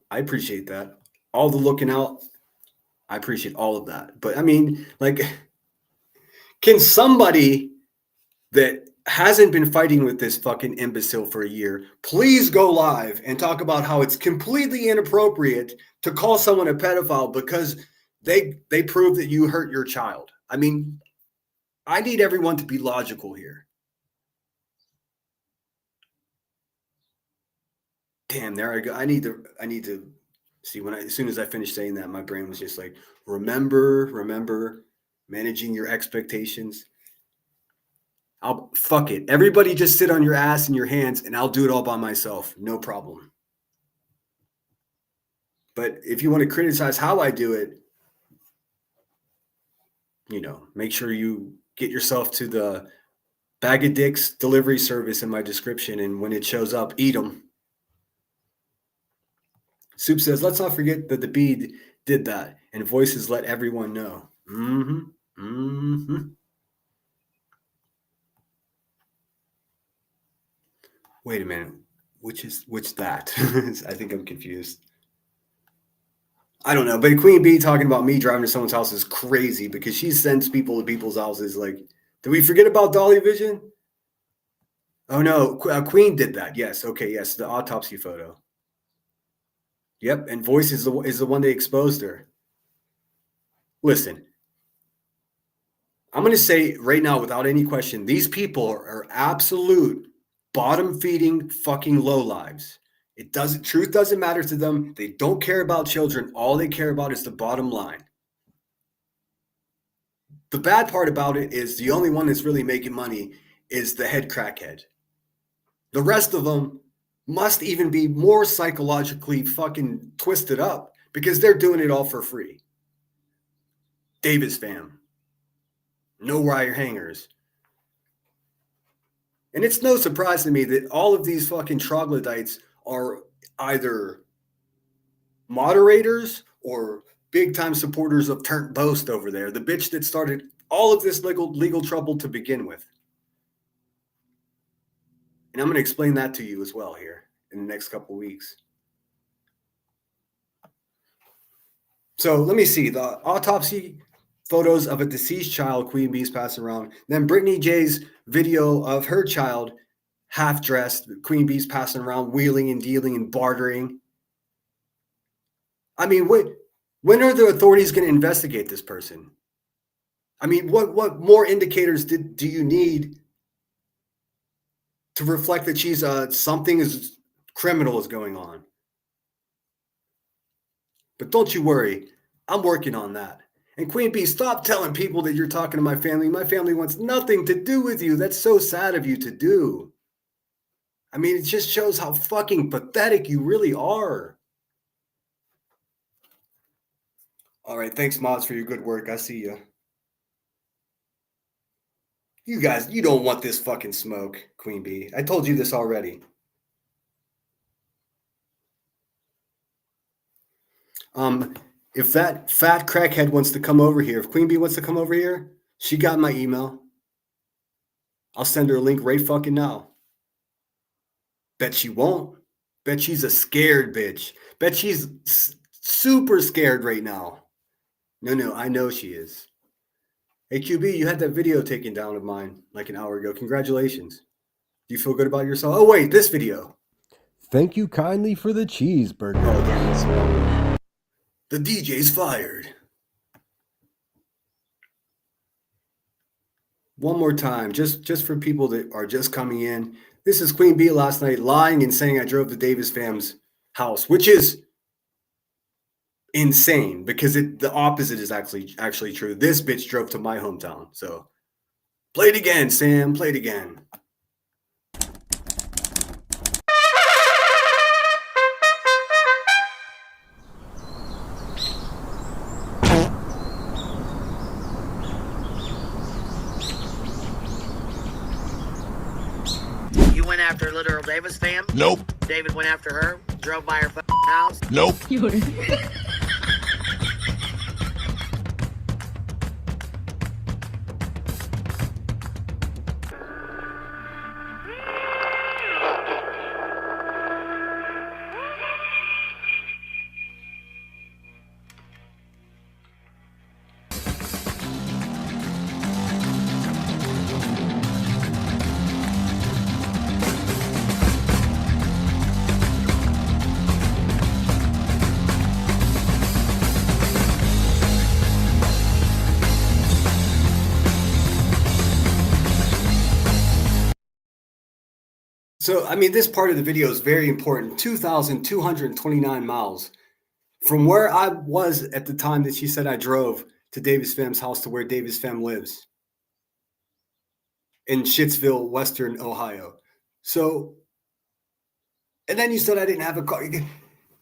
I appreciate that. All the looking out. I appreciate all of that. But I mean, like, can somebody that hasn't been fighting with this fucking imbecile for a year please go live and talk about how it's completely inappropriate to call someone a pedophile because they prove that you hurt your child? I mean, I need everyone to be logical here. Damn, there I go. I need to see as soon as I finished saying that, my brain was just like, remember managing your expectations. Fuck it. Everybody just sit on your ass and your hands and I'll do it all by myself. No problem. But if you want to criticize how I do it, make sure you get yourself to the Bag of Dicks delivery service in my description. And when it shows up, eat them. Soup says, let's not forget that the bead did that. And voices let everyone know. Wait a minute. Which that? I think I'm confused. I don't know. But Queen Bee talking about me driving to someone's house is crazy because she sends people to people's houses. Like, did we forget about Dolly Vision? Oh, no. Queen did that. Yes. Okay. Yes. The autopsy photo. Yep. And Voice is the one that exposed her. Listen. I'm going to say right now, without any question, these people are absolute bottom-feeding fucking lowlives. Truth doesn't matter to them. They don't care about children. All they care about is the bottom line. The bad part about it is the only one that's really making money is the head crackhead. The rest of them must even be more psychologically fucking twisted up because they're doing it all for free. Davis fam. No wire hangers. And it's no surprise to me that all of these fucking troglodytes are either moderators or big-time supporters of Turnt Boast over there, the bitch that started all of this legal trouble to begin with. And I'm going to explain that to you as well here in the next couple of weeks. So let me see. The autopsy photos of a deceased child, Queen Bee's passing around. Then Brittany J's video of her child half-dressed, Queen Bee's passing around, wheeling and dealing and bartering. I mean, when are the authorities going to investigate this person? I mean, what more indicators do you need to reflect that she's something is criminal is going on? But don't you worry, I'm working on that. And Queen Bee, stop telling people that you're talking to my family. My family wants nothing to do with you. That's so sad of you to do. I mean, it just shows how fucking pathetic you really are. All right, thanks, mods, for your good work. I see you. You guys, you don't want this fucking smoke, Queen Bee. I told you this already. If that fat crackhead wants to come over here, if Queen Bee wants to come over here, she got my email. I'll send her a link right fucking now. Bet she won't. Bet she's a scared bitch. Bet she's super scared right now. No, I know she is. Hey, QB, you had that video taken down of mine like an hour ago. Congratulations. Do you feel good about yourself? Oh, wait, this video. Thank you kindly for the cheeseburger. Oh, damn. The DJ's fired. One more time, just for people that are just coming in. This is Queen Bee last night lying and saying I drove to Davis fam's house, which is insane because the opposite is actually true. This bitch drove to my hometown. So play it again, Sam. Play it again. You went after literal Davis fam? Nope. David went after her, drove by her house? Nope. So, I mean, this part of the video is very important. 2,229 miles from where I was at the time that she said I drove to Davis Fem's house to where Davis Fem lives in Shittsville, Western Ohio. So, and then you said I didn't have a car.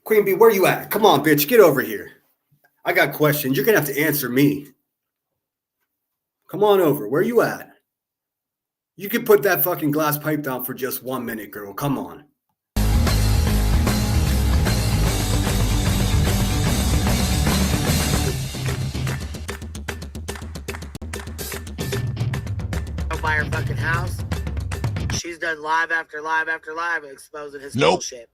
Queen Bee, where you at? Come on, bitch, get over here. I got questions. You're going to have to answer me. Come on over. Where you at? You can put that fucking glass pipe down for just 1 minute, girl. Come on. By her fucking house. She's done live after live after live exposing his bullshit.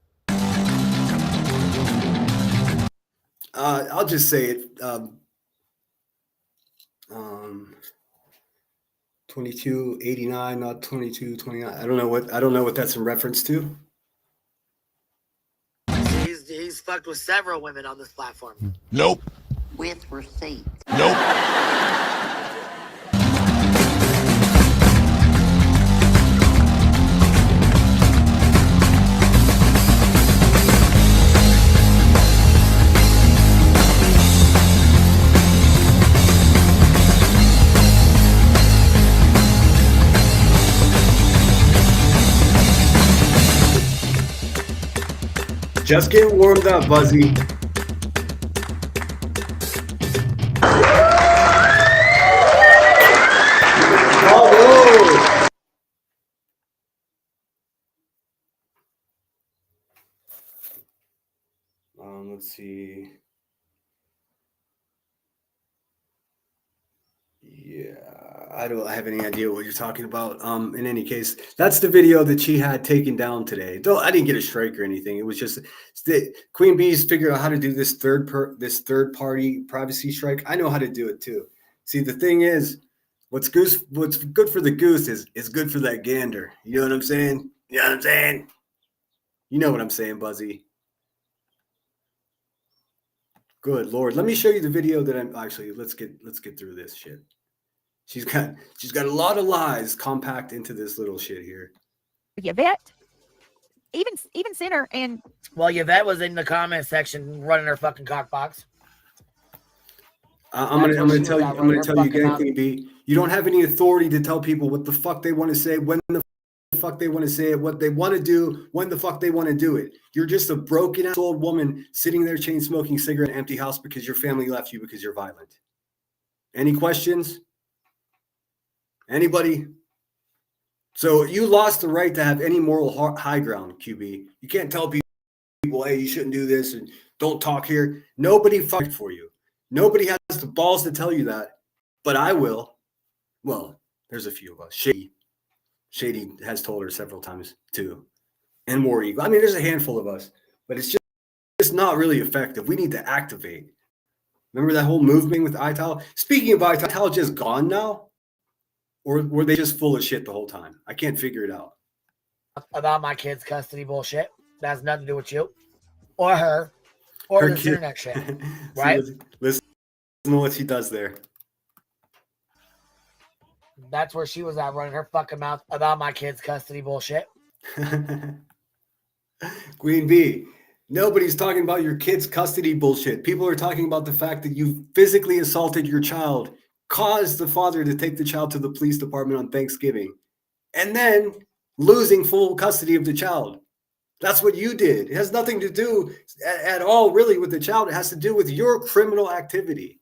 I'll just say it. 2289, not 2229. I don't know what that's in reference to. He's fucked with several women on this platform. Nope. With receipts. Nope. Just getting warmed up, Buzzy. Oh, let's see. Yeah, I don't have any idea what you're talking about. In any case, that's the video that she had taken down today. Though I didn't get a strike or anything. It was just the Queen Bee's figured out how to do this third party privacy strike. I know how to do it too. See, the thing is, what's good for the goose is good for that gander. You know what I'm saying? You know what I'm saying? You know what I'm saying, Buzzy. Good Lord. Let me show you the video that I'm actually let's get through this shit. She's got a lot of lies compact into this little shit here. Yvette, even Sinner, and Well, Yvette was in the comment section running her fucking cockbox. I'm gonna tell you again, Queen Bee. You don't have any authority to tell people what the fuck they want to say, when the fuck they want to say it, what they want to do, when the fuck they want to do it. You're just a broken ass old woman sitting there chain smoking cigarette in an empty house because your family left you because you're violent. Any questions? Anybody? So you lost the right to have any moral high ground, QB. You can't tell people, hey, you shouldn't do this and don't talk here. Nobody fucked for you. Nobody has the balls to tell you that, but I will. Well, there's a few of us. Shady has told her several times too. And War Eagle. I mean, there's a handful of us, but it's just not really effective. We need to activate. Remember that whole movement with ITAL? Speaking of ITAL, just gone now? Or were they just full of shit the whole time? I can't figure it out. About my kids' custody bullshit. That has nothing to do with you. Or her. Or this internet shit. Right? Listen to what she does there. That's where she was at, running her fucking mouth about my kids' custody bullshit. Queen Bee, nobody's talking about your kids' custody bullshit. People are talking about the fact that you physically assaulted your child, caused the father to take the child to the police department on Thanksgiving, and then losing full custody of the child. That's what you did. It has nothing to do at all really with the child. It has to do with your criminal activity.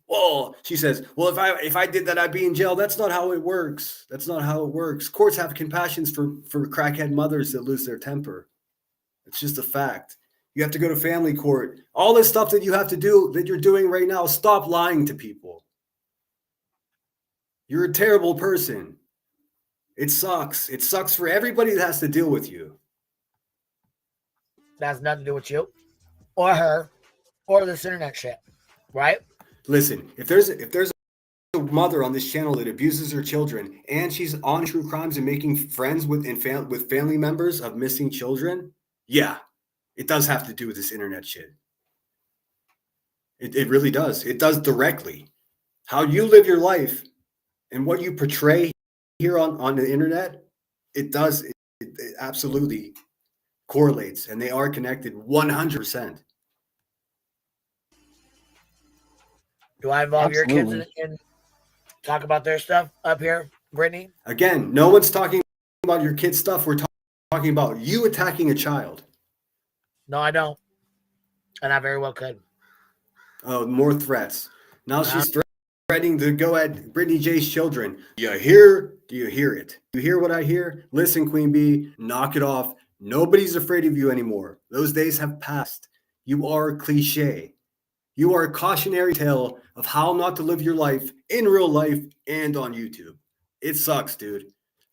Well, she says, well, if I did that, I'd be in jail. That's not how it works. That's not how it works. Courts have compassions for crackhead mothers that lose their temper. It's just a fact. You have to go to family court. All this stuff that you have to do, that you're doing right now, stop lying to people. You're a terrible person. It sucks. It sucks for everybody that has to deal with you. That has nothing to do with you. Or her. Or this internet shit. Right? Listen, if there's a mother on this channel that abuses her children and she's on true crimes and making friends with family members of missing children, yeah, it does have to do with this internet shit. It really does. It does directly. How you live your life and what you portray here on the internet it does. It absolutely correlates, and they are connected 100%. Do I involve your kids Absolutely. in talk about their stuff up here, Brittany? Again, no one's talking about your kid stuff. We're talking about you attacking a child. No, I don't. And I very well could. Oh, more threats. Now she's threatening to go at Brittany J's children. Do you hear it? Do you hear what I hear? Listen, Queen Bee, knock it off. Nobody's afraid of you anymore. Those days have passed. You are a cliche. You are a cautionary tale of how not to live your life in real life and on YouTube. It sucks, dude.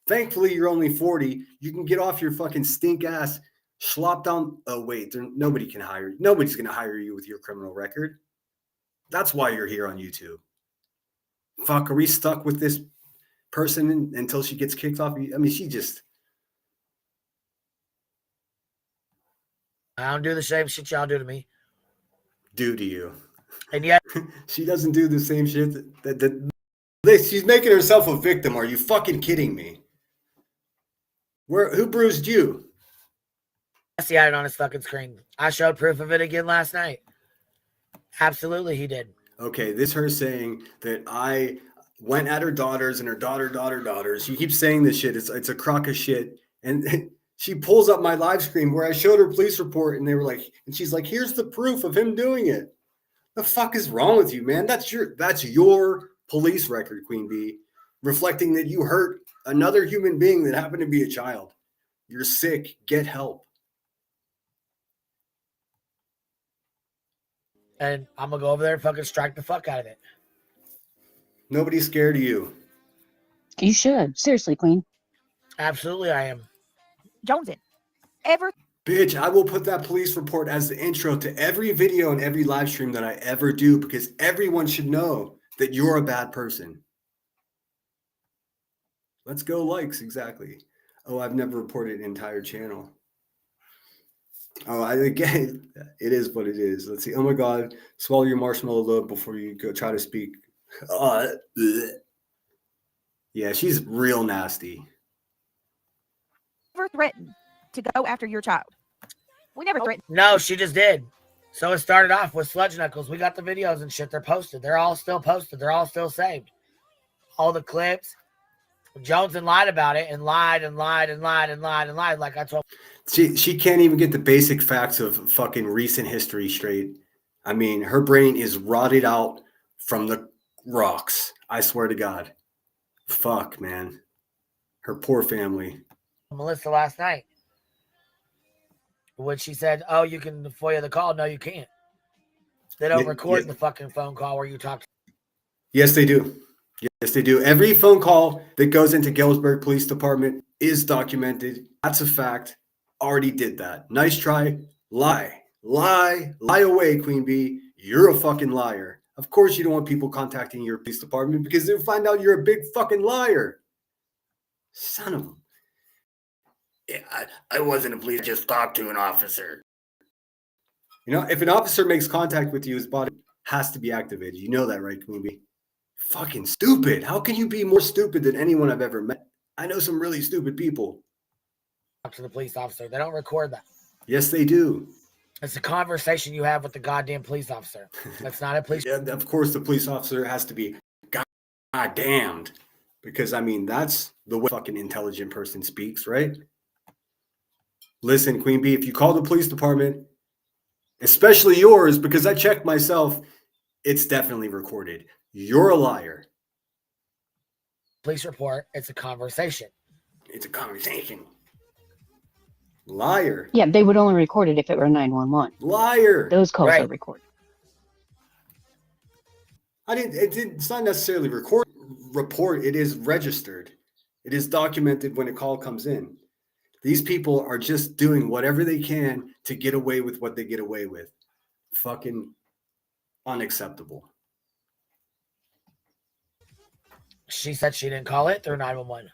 Thankfully, you're only 40. You can get off your fucking stink ass, slop down. Oh, wait, nobody can hire you. Nobody's going to hire you with your criminal record. That's why you're here on YouTube. Fuck, are we stuck with this person until she gets kicked off? I mean, she just. I don't do the same shit y'all do to me. Do to you. And yet she doesn't do the same shit that she's making herself a victim. Are you fucking kidding me? Who bruised you? Jesse had it on his fucking screen. I showed proof of it again last night. Absolutely, he did. Okay, this her saying that I went at her daughters and her daughters. She keeps saying this shit. It's a crock of shit. And she pulls up my live stream where I showed her police report, and they were like, and she's like, here's the proof of him doing it. The fuck is wrong with you, man? That's your police record, Queen Bee, reflecting that you hurt another human being that happened to be a child. You're sick. Get help. And I'm going to go over there and fucking strike the fuck out of it. Nobody's scared of you. You should. Seriously, Queen. Absolutely, I am. Jonesin, ever Bitch, I will put that police report as the intro to every video and every live stream that I ever do, because everyone should know that you're a bad person. Let's go likes, exactly. Oh, I've never reported an entire channel. Oh, again, it is what it is. Let's see. Oh my God, swallow your marshmallow load before you go try to speak. Yeah, she's real nasty. ever threatened to go after your child? We never threatened. No, she just did. So it started off with Sludge Knuckles. We got the videos and shit. They're posted. They're all still posted. They're all still saved. All the clips. Joneson lied about it and lied. Like I told. She can't even get the basic facts of fucking recent history straight. I mean, her brain is rotted out from the rocks. I swear to God. Fuck, man. Her poor family. Melissa last night. When she said, oh, you can FOIA the call. No, you can't. They don't record the fucking phone call where you talk. Yes, they do. Yes, they do. Every phone call that goes into Galesburg Police Department is documented. That's a fact. Already did that. Nice try. Lie away, Queen Bee. You're a fucking liar. Of course you don't want people contacting your police department because they'll find out you're a big fucking liar. Son of a... Yeah, I wasn't a police. I just talked to an officer. You know, if an officer makes contact with you, his body has to be activated. You know that, right, Queen Bee? Fucking stupid. How can you be more stupid than anyone I've ever met? I know some really stupid people. To the police officer. They don't record that. Yes, they do. It's a conversation you have with the goddamn police officer. That's not a police. Yeah, of course, the police officer has to be goddamned. Because, I mean, that's the way a fucking intelligent person speaks, right? Listen, Queen Bee, if you call the police department, especially yours, because I checked myself, it's definitely recorded. You're a liar. Police report. It's a conversation. It's a conversation. Liar. Yeah, they would only record it if it were 911. Liar. Those calls Right. are recorded. It's not necessarily report. It is registered. It is documented when a call comes in. These people are just doing whatever they can to get away with what they get away with. Fucking unacceptable. She said she didn't call it through 911.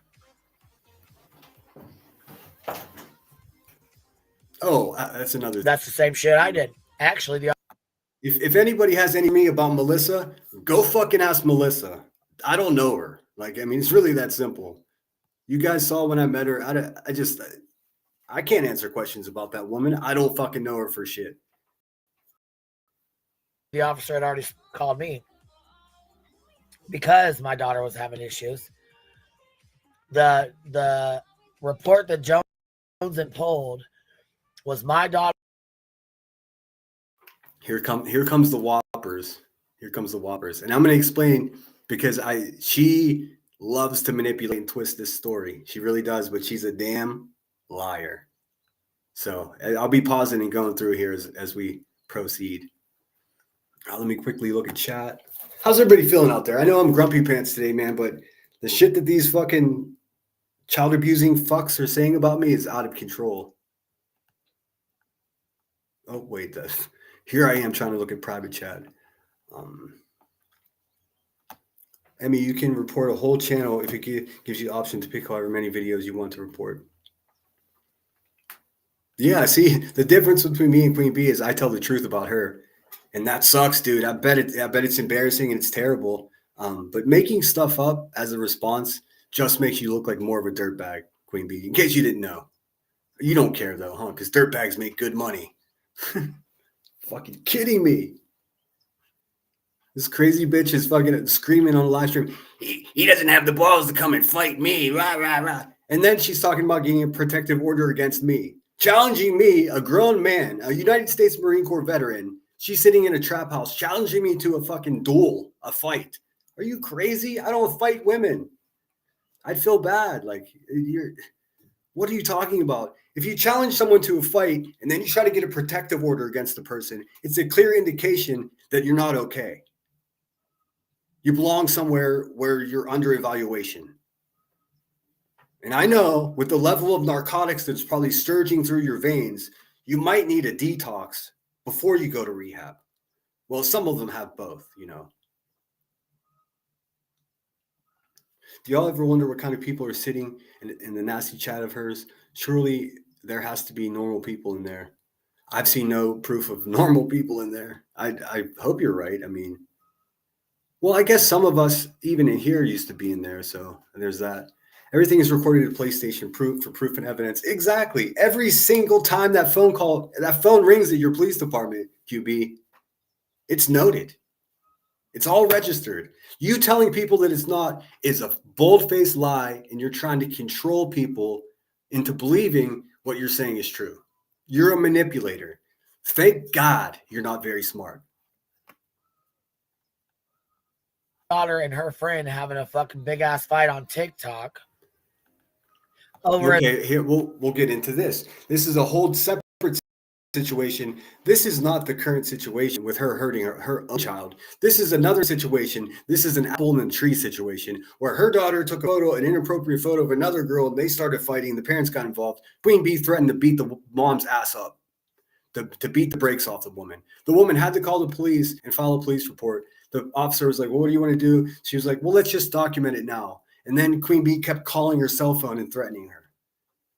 Oh, that's another. That's the same shit I did. Actually, If anybody has any me about Melissa, go fucking ask Melissa. I don't know her. Like, I mean, it's really that simple. You guys saw when I met her. I can't answer questions about that woman. I don't fucking know her for shit. The officer had already called me because my daughter was having issues. The report that Jones and pulled was my daughter. Here comes the whoppers. Here comes the whoppers. And I'm going to explain because she loves to manipulate and twist this story. She really does, but she's a damn liar. So I'll be pausing and going through here as we proceed. Let me quickly look at chat. How's everybody feeling out there? I know I'm grumpy pants today, man, but the shit that these fucking child abusing fucks are saying about me is out of control. Oh, wait. Here I am trying to look at private chat. Emmy, you can report a whole channel if it gives you the option to pick however many videos you want to report. Yeah, see, the difference between me and Queen Bee is I tell the truth about her. And that sucks, dude. I bet it's embarrassing and it's terrible. But making stuff up as a response just makes you look like more of a dirtbag, Queen Bee. In case you didn't know. You don't care though, huh? Because dirtbags make good money. Fucking kidding me. This crazy bitch is fucking screaming on the live stream. He doesn't have the balls to come and fight me. Rah, rah, rah. And then she's talking about getting a protective order against me. Challenging me, a grown man, a United States Marine Corps veteran. She's sitting in a trap house challenging me to a fucking duel, a fight. Are you crazy? I don't fight women. I'd feel bad. Like, what are you talking about? If you challenge someone to a fight and then you try to get a protective order against the person, it's a clear indication that you're not okay. You belong somewhere where you're under evaluation. And I know with the level of narcotics that's probably surging through your veins, you might need a detox before you go to rehab. Well, some of them have both, you know. Do y'all ever wonder what kind of people are sitting in the nasty chat of hers? Surely there has to be normal people in there. I've seen no proof of normal people in there. I hope you're right. I mean, well, I guess some of us, even in here, used to be in there. So there's that. Everything is recorded at PlayStation for proof and evidence. Exactly. Every single time that phone rings at your police department, QB, it's noted. It's all registered. You telling people that it's not is a bold-faced lie, and you're trying to control people into believing what you're saying is true. You're a manipulator. Thank God you're not very smart. Daughter and her friend having a fucking big ass fight on TikTok. Here we'll get into this. This is a whole separate situation. This is not the current situation with her hurting her own child. This is another situation. This is an apple in the tree situation where her daughter took a photo, an inappropriate photo of another girl, and they started fighting. The parents got involved. Queen Bee threatened to beat the mom's ass up, to beat the brakes off the woman. The woman had to call the police and file a police report. The officer was like, well, what do you want to do? She was like, well, let's just document it now. And then Queen Bee kept calling her cell phone and threatening her.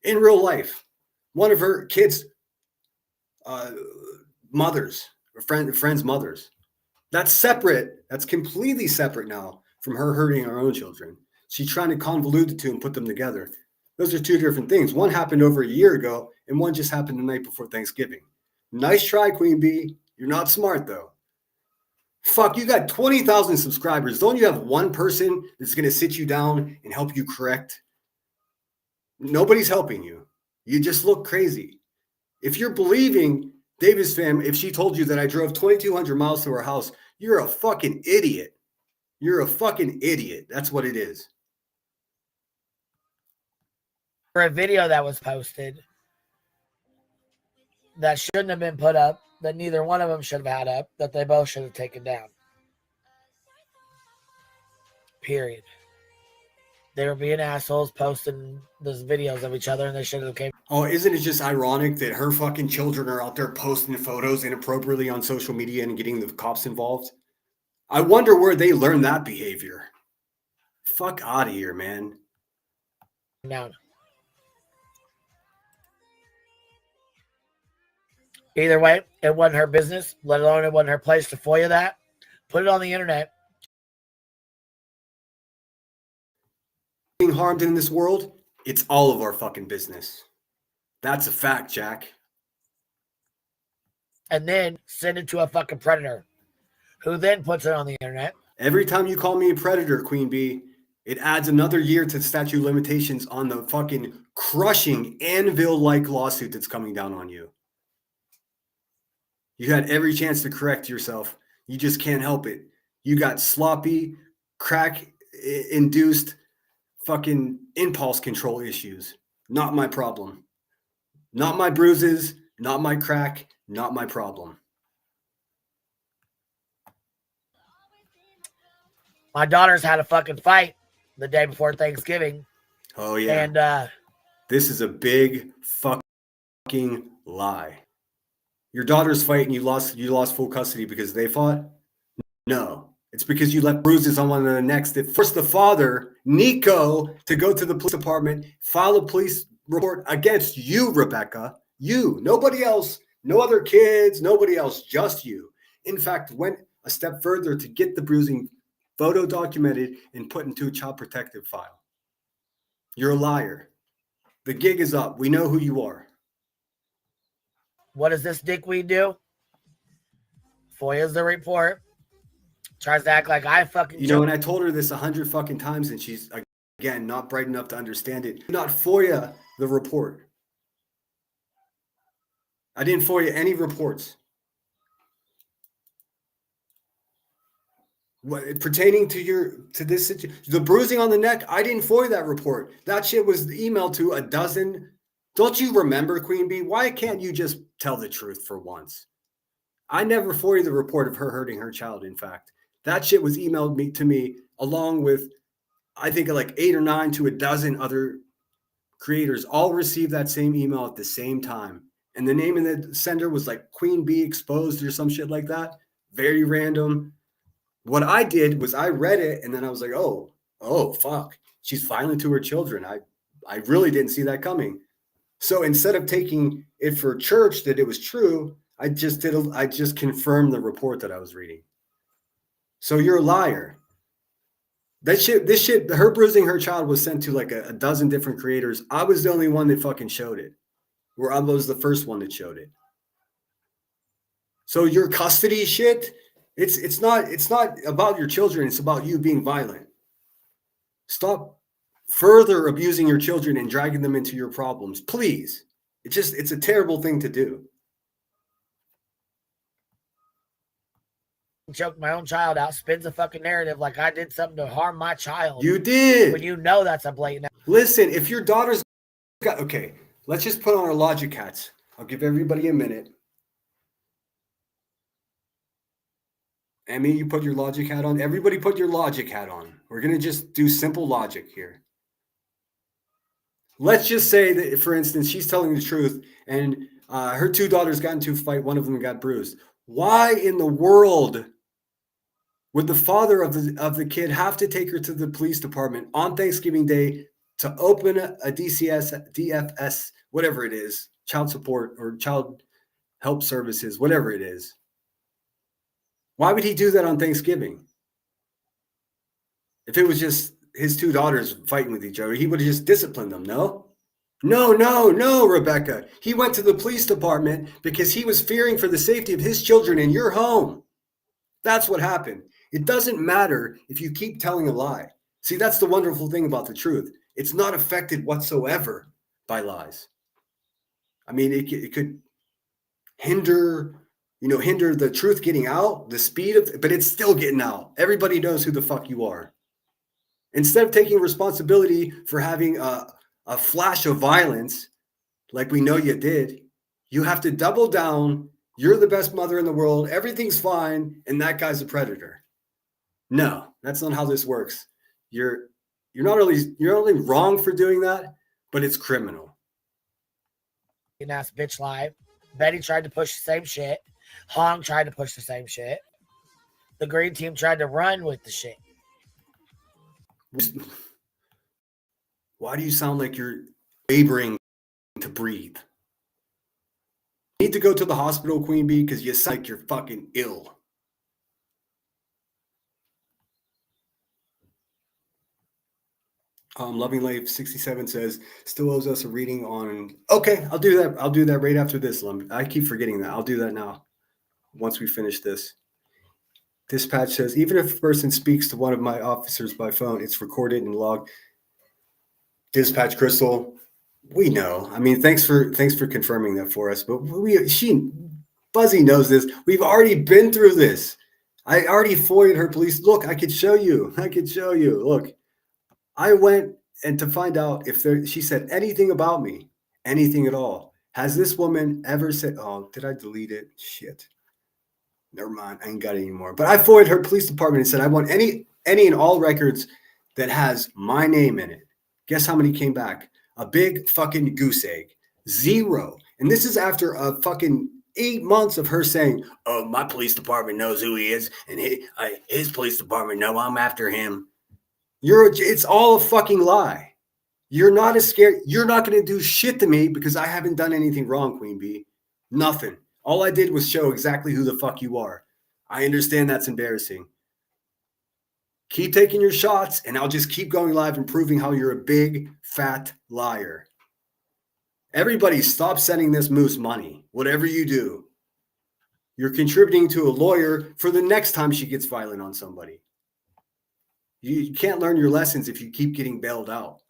In real life, one of her kids' mothers, friends' mothers. That's separate. That's completely separate now from her hurting her own children. She's trying to convolute the two and put them together. Those are two different things. One happened over a year ago, and one just happened the night before Thanksgiving. Nice try, Queen Bee. You're not smart, though. Fuck, you got 20,000 subscribers. Don't you have one person that's going to sit you down and help you correct? Nobody's helping you. You just look crazy. If you're believing David's fam, if she told you that I drove 2,200 miles to her house, you're a fucking idiot. You're a fucking idiot. That's what it is. For a video that was posted that shouldn't have been put up, that neither one of them should have had up, that they both should have taken down. Period. They were being assholes posting those videos of each other, and they should have came. Oh, isn't it just ironic that her fucking children are out there posting photos inappropriately on social media and getting the cops involved? I wonder where they learned that behavior. Fuck out of here, man. Down. Either way, it wasn't her business, let alone it wasn't her place to FOIA that. Put it on the internet. Being harmed in this world, It's all of our fucking business. That's a fact, Jack. And then send it to a fucking predator who then puts it on the internet. Every time you call me a predator, Queen Bee, it adds another year to the statute of limitations on the fucking crushing anvil-like lawsuit that's coming down on you. You had every chance to correct yourself. You just can't help it. You got sloppy, crack-induced fucking impulse control issues. Not my problem. Not my bruises, not my crack, not my problem. My daughters had a fucking fight the day before Thanksgiving. Oh, yeah. And this is a big fucking lie. Your daughter's fighting, you lost full custody because they fought? No. It's because you left bruises on one of the necks that forced the father, Nico, to go to the police department, file a police report against you, Rebecca. You. Nobody else. No other kids. Nobody else. Just you. In fact, went a step further to get the bruising photo documented and put into a child protective file. You're a liar. The gig is up. We know who you are. what does this dickweed do? FOIA's the report. Tries to act like I fucking. You know, and I told her this 100 fucking times, and she's, again, not bright enough to understand it. Not FOIA the report. I didn't FOIA any reports. What, pertaining to this situation, the bruising on the neck, I didn't FOIA that report. That shit was emailed to a dozen. Don't you remember, Queen Bee? Why can't you just tell the truth for once? I never FOIA the report of her hurting her child, in fact. That shit was emailed to me along with, I think, like 8 or 9 to a dozen other creators, all received that same email at the same time. And the name of the sender was like Queen Bee Exposed or some shit like that. Very random. What I did was I read it and then I was like, oh, fuck. She's violent to her children. I really didn't see that coming. So instead of taking it for church that it was true, I just confirmed the report that I was reading. So you're a liar. This shit, her bruising her child was sent to like a dozen different creators. I was the only one that fucking showed it. Where I was the first one that showed it. So your custody shit, it's not about your children, it's about you being violent. Stop further abusing your children and dragging them into your problems. Please. It's a terrible thing to do. Choke my own child out, spins a fucking narrative like I did something to harm my child. You did. When you know that's a blatant. Listen, if your daughter's got, okay, let's just put on our logic hats. I'll give everybody a minute. Emmy, you put your logic hat on. Everybody put your logic hat on. We're going to just do simple logic here. Let's just say that, for instance, she's telling the truth and her 2 daughters got into a fight. One of them got bruised. Why in the world would the father of the kid have to take her to the police department on Thanksgiving Day to open a DFS, whatever it is, child support or child help services, whatever it is? Why would he do that on Thanksgiving? If it was just his 2 daughters fighting with each other, he would have just disciplined them, no? No, Rebecca. He went to the police department because he was fearing for the safety of his children in your home. That's what happened. It doesn't matter if you keep telling a lie. See, that's the wonderful thing about the truth. It's not affected whatsoever by lies. I mean, it could hinder the truth getting out, the speed of, but it's still getting out. Everybody knows who the fuck you are. Instead of taking responsibility for having a flash of violence, like we know you did, you have to double down. You're the best mother in the world. Everything's fine. And that guy's a predator. No, that's not how this works. You're not only wrong for doing that, but it's criminal. Ass bitch live. Betty tried to push the same shit. Hong tried to push the same shit. The green team tried to run with the shit. Why do you sound like you're laboring to breathe? You need to go to the hospital, Queen Bee, because you sound like you're fucking ill. Loving Life 67 says, still owes us a reading on. Okay, I'll do that. I'll do that right after this. I keep forgetting that. I'll do that now once we finish this. Dispatch says, even if a person speaks to one of my officers by phone, it's recorded and logged. Dispatch Crystal, we know. I mean, thanks for confirming that for us. But Buzzy knows this. We've already been through this. I already FOIA'd her police. Look, I could show you. Look, I went and to find out if she said anything about me, anything at all. Has this woman ever said, oh, did I delete it? Shit. Never mind. I ain't got it anymore. But I FOIA'd her police department and said, I want any and all records that has my name in it. Guess how many came back? A big fucking goose egg. 0. And this is after a fucking 8 months of her saying, oh, my police department knows who he is. And his police department know I'm after him. It's all a fucking lie. You're not as scared. You're not going to do shit to me because I haven't done anything wrong, Queen Bee. Nothing. All I did was show exactly who the fuck you are. I understand that's embarrassing. Keep taking your shots, and I'll just keep going live and proving how you're a big, fat liar. Everybody stop sending this moose money. Whatever you do, you're contributing to a lawyer for the next time she gets violent on somebody. You can't learn your lessons if you keep getting bailed out.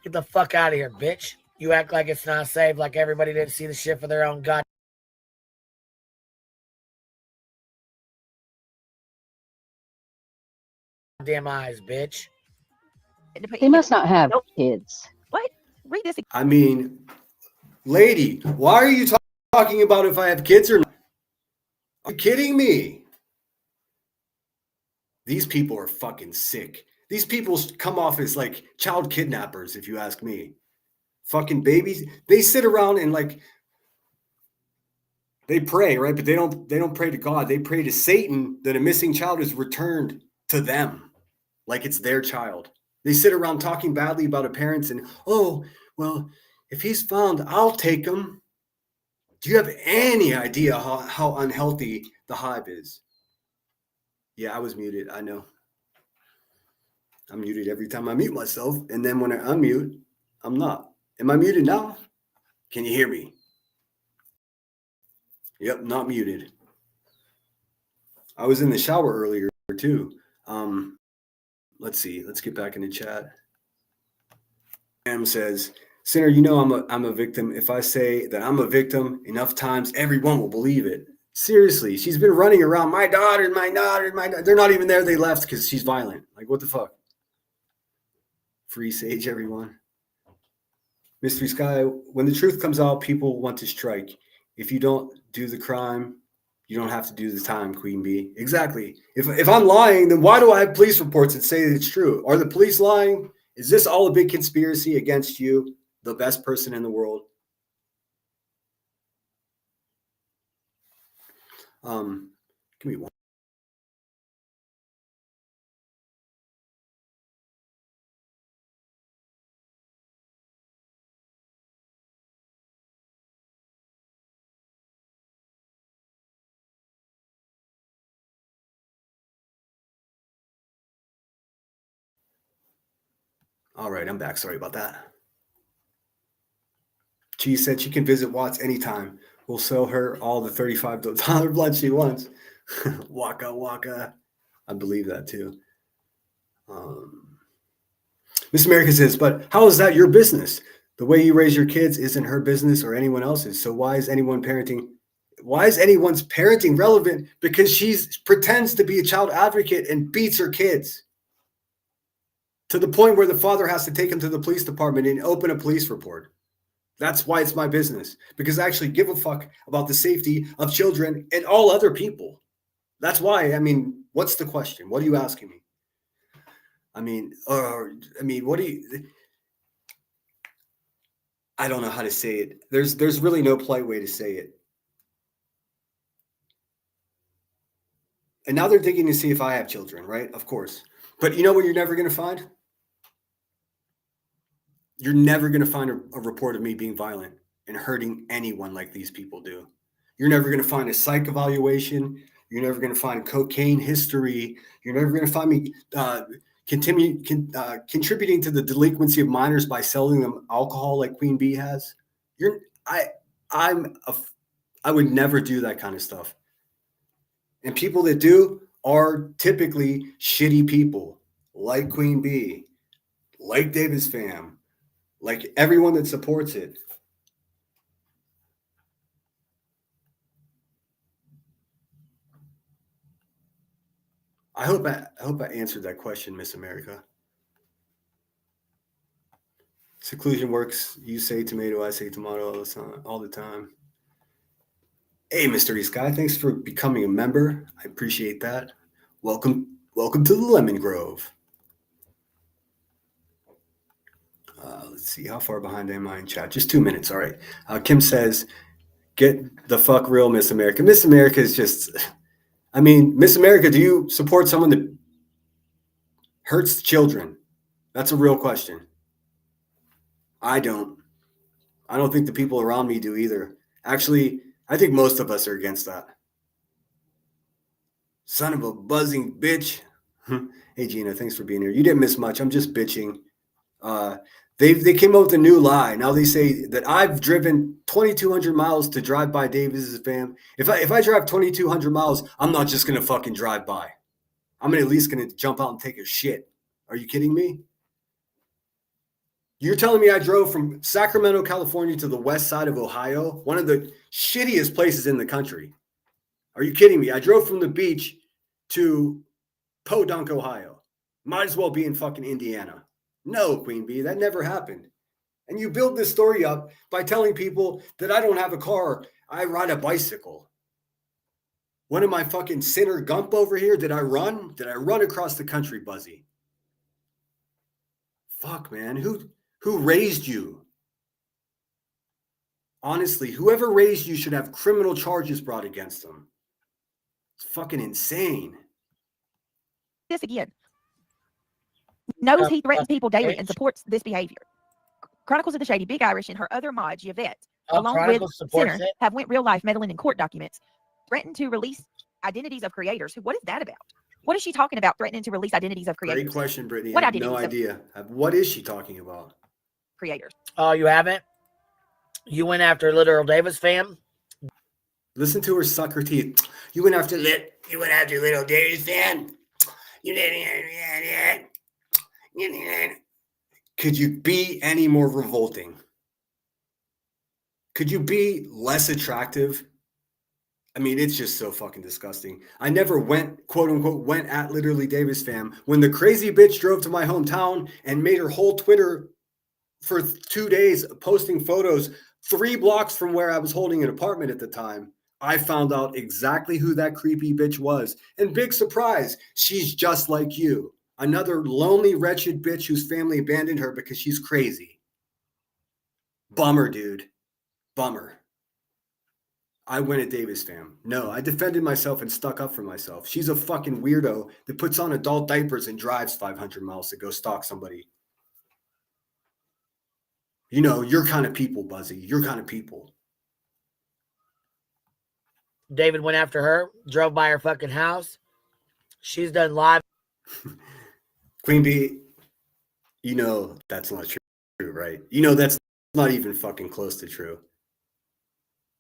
Get the fuck out of here, bitch. You act like it's not safe, like everybody didn't see the shit for their own goddamn eyes, bitch. They must not have kids. What? Read this. I mean, lady, why are you talking about if I have kids or not? Are you kidding me? These people are fucking sick. These people come off as like child kidnappers, if you ask me. Fucking babies. They sit around and like they pray, right? But they don't pray to God. They pray to Satan that a missing child is returned to them, like it's their child. They sit around talking badly about a parent and, oh, well, if he's found, I'll take him. Do you have any idea how unhealthy the hive is? Yeah, I was muted. I know. I'm muted every time I mute myself. And then when I unmute, I'm not. Am I muted now? Can you hear me? Yep, not muted. I was in the shower earlier too. Let's see. Let's get back in the chat. Sam says, Sinner, you know I'm a victim. If I say that I'm a victim enough times, everyone will believe it. Seriously, she's been running around. My daughter. They're not even there. They left because she's violent. Like, what the fuck? Free Sage, everyone. Mystery Sky, when the truth comes out, people want to strike. If you don't do the crime, you don't have to do the time, Queen Bee. Exactly. If I'm lying, then why do I have police reports that say that it's true? Are the police lying? Is this all a big conspiracy against you, the best person in the world? Give me one. All right, I'm back. Sorry about that. She said she can visit Watts anytime. We'll sell her all the $35 blood she wants. Waka waka. I believe that too. Miss America says, but how is that your business? The way you raise your kids isn't her business or anyone else's. So why is anyone's parenting relevant? Because she pretends to be a child advocate and beats her kids to the point where the father has to take him to the police department and open a police report. That's why it's my business, because I actually give a fuck about the safety of children and all other people. That's why. I mean, what's the question? What are you asking me? I mean, what do you? I don't know how to say it. There's really no polite way to say it. And now they're digging to see if I have children, right? Of course. But you know what you're never going to find? You're never going to find a report of me being violent and hurting anyone like these people do. You're never going to find a psych evaluation. You're never going to find cocaine history. You're never going to find me contributing to the delinquency of minors by selling them alcohol like Queen Bee has. I would never do that kind of stuff. And people that do are typically shitty people, like Queen Bee, like David's fam, like everyone that supports it. I hope I answered that question, Miss America. Seclusion works. You say tomato, I say tomato all the time. Hey, Mr. East Guy, thanks for becoming a member. I appreciate that. Welcome to the Lemon Grove. Let's see, how far behind am I in chat? Just 2 minutes. All right. Kim says, get the fuck real, Miss America. Miss America is just, I mean, Miss America, do you support someone that hurts children? That's a real question. I don't think the people around me do either. Actually, I think most of us are against that. Son of a buzzing bitch. Hey, Gina, thanks for being here. You didn't miss much. I'm just bitching. They came up with a new lie. Now they say that I've driven 2,200 miles to drive by Davis's fam. If I drive 2,200 miles, I'm not just going to fucking drive by. I'm at least going to jump out and take a shit. Are you kidding me? You're telling me I drove from Sacramento, California to the west side of Ohio, one of the shittiest places in the country. Are you kidding me? I drove from the beach to Podunk, Ohio. Might as well be in fucking Indiana. No, Queen Bee, that never happened. And you build this story up by telling people that I don't have a car, I ride a bicycle. What am I, fucking Sinner Gump over here? Did I run? Did I run across the country, Buzzy? Fuck, man. Who raised you? Honestly, whoever raised you should have criminal charges brought against them. It's fucking insane. This again. Knows he threatens people daily and supports this behavior. Chronicles of the Shady, Big Irish, and her other mod, Yvette, along with Sinner, have went real life meddling in court documents, threatened to release identities of creators. What is that about? What is she talking about, threatening to release identities of creators? Great question, Brittany. What I have no idea. What is she talking about? Creators. Oh, you haven't? You went after literal Davis fam? Listen to her suck her teeth. You went after little Davis fam? You didn't. Could you be any more revolting? Could you be less attractive? I mean, it's just so fucking disgusting. I never went, quote unquote, went at literally Davis fam. When the crazy bitch drove to my hometown and made her whole Twitter for 2 days posting photos 3 blocks from where I was holding an apartment at the time, I found out exactly who that creepy bitch was. And big surprise, she's just like you. Another lonely, wretched bitch whose family abandoned her because she's crazy. Bummer, dude. Bummer. I went at Davis fam. No, I defended myself and stuck up for myself. She's a fucking weirdo that puts on adult diapers and drives 500 miles to go stalk somebody. You know, your kind of people, Buzzy. Your kind of people. David went after her, drove by her fucking house. She's done live. Queen Bee, you know that's not true, right? You know that's not even fucking close to true.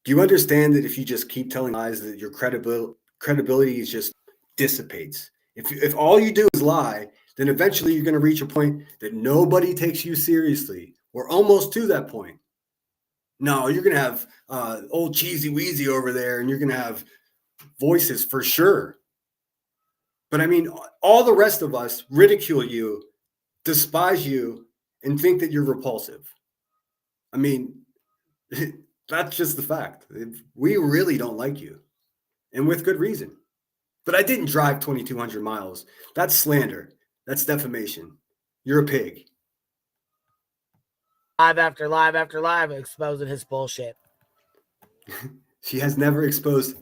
Do you understand that if you just keep telling lies that your credibility is just dissipates? If all you do is lie, then eventually you're going to reach a point that nobody takes you seriously. We're almost to that point. No, you're going to have old Cheesy Weezy over there, and you're going to have voices for sure. But I mean, all the rest of us ridicule you, despise you, and think that you're repulsive. I mean, that's just the fact. We really don't like you, and with good reason. But I didn't drive 2,200 miles. That's slander. That's defamation. You're a pig. Live after live after live exposing his bullshit. She has never exposed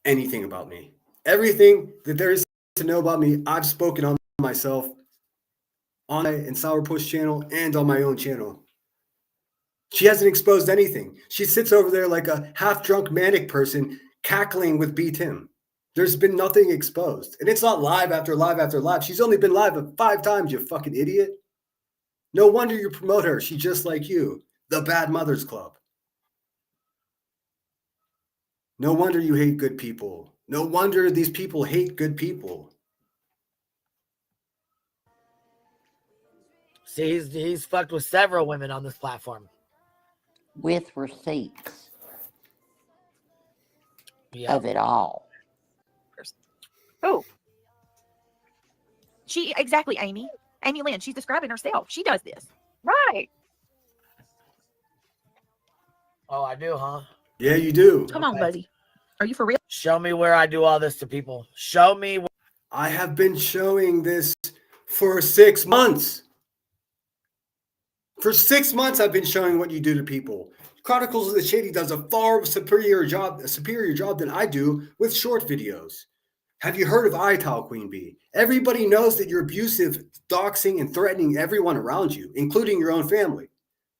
anything about me. Everything that there is to know about me, I've spoken on myself on my and Sourpuss channel and on my own channel. She hasn't exposed anything. She sits over there like a half-drunk manic person cackling with B. Tim. There's been nothing exposed. And it's not live after live after live. She's only been live 5 times, you fucking idiot. No wonder you promote her. She's just like you, the Bad Mothers Club. No wonder you hate good people. No wonder these people hate good people. See, he's fucked with several women on this platform. With receipts Yeah. of it all. Oh. Exactly, Amy. Amy Lynn, she's describing herself. She does this. Right. Oh, I do, huh? Yeah, you do. Come on, buddy. Are you for real? Show me where I do all this to people. Show me. I have been showing this for 6 months. For 6 months, I've been showing what you do to people. Chronicles of the Shady does a far superior job than I do with short videos. Have you heard of iTile, Queen Bee? Everybody knows that you're abusive, doxing, and threatening everyone around you, including your own family.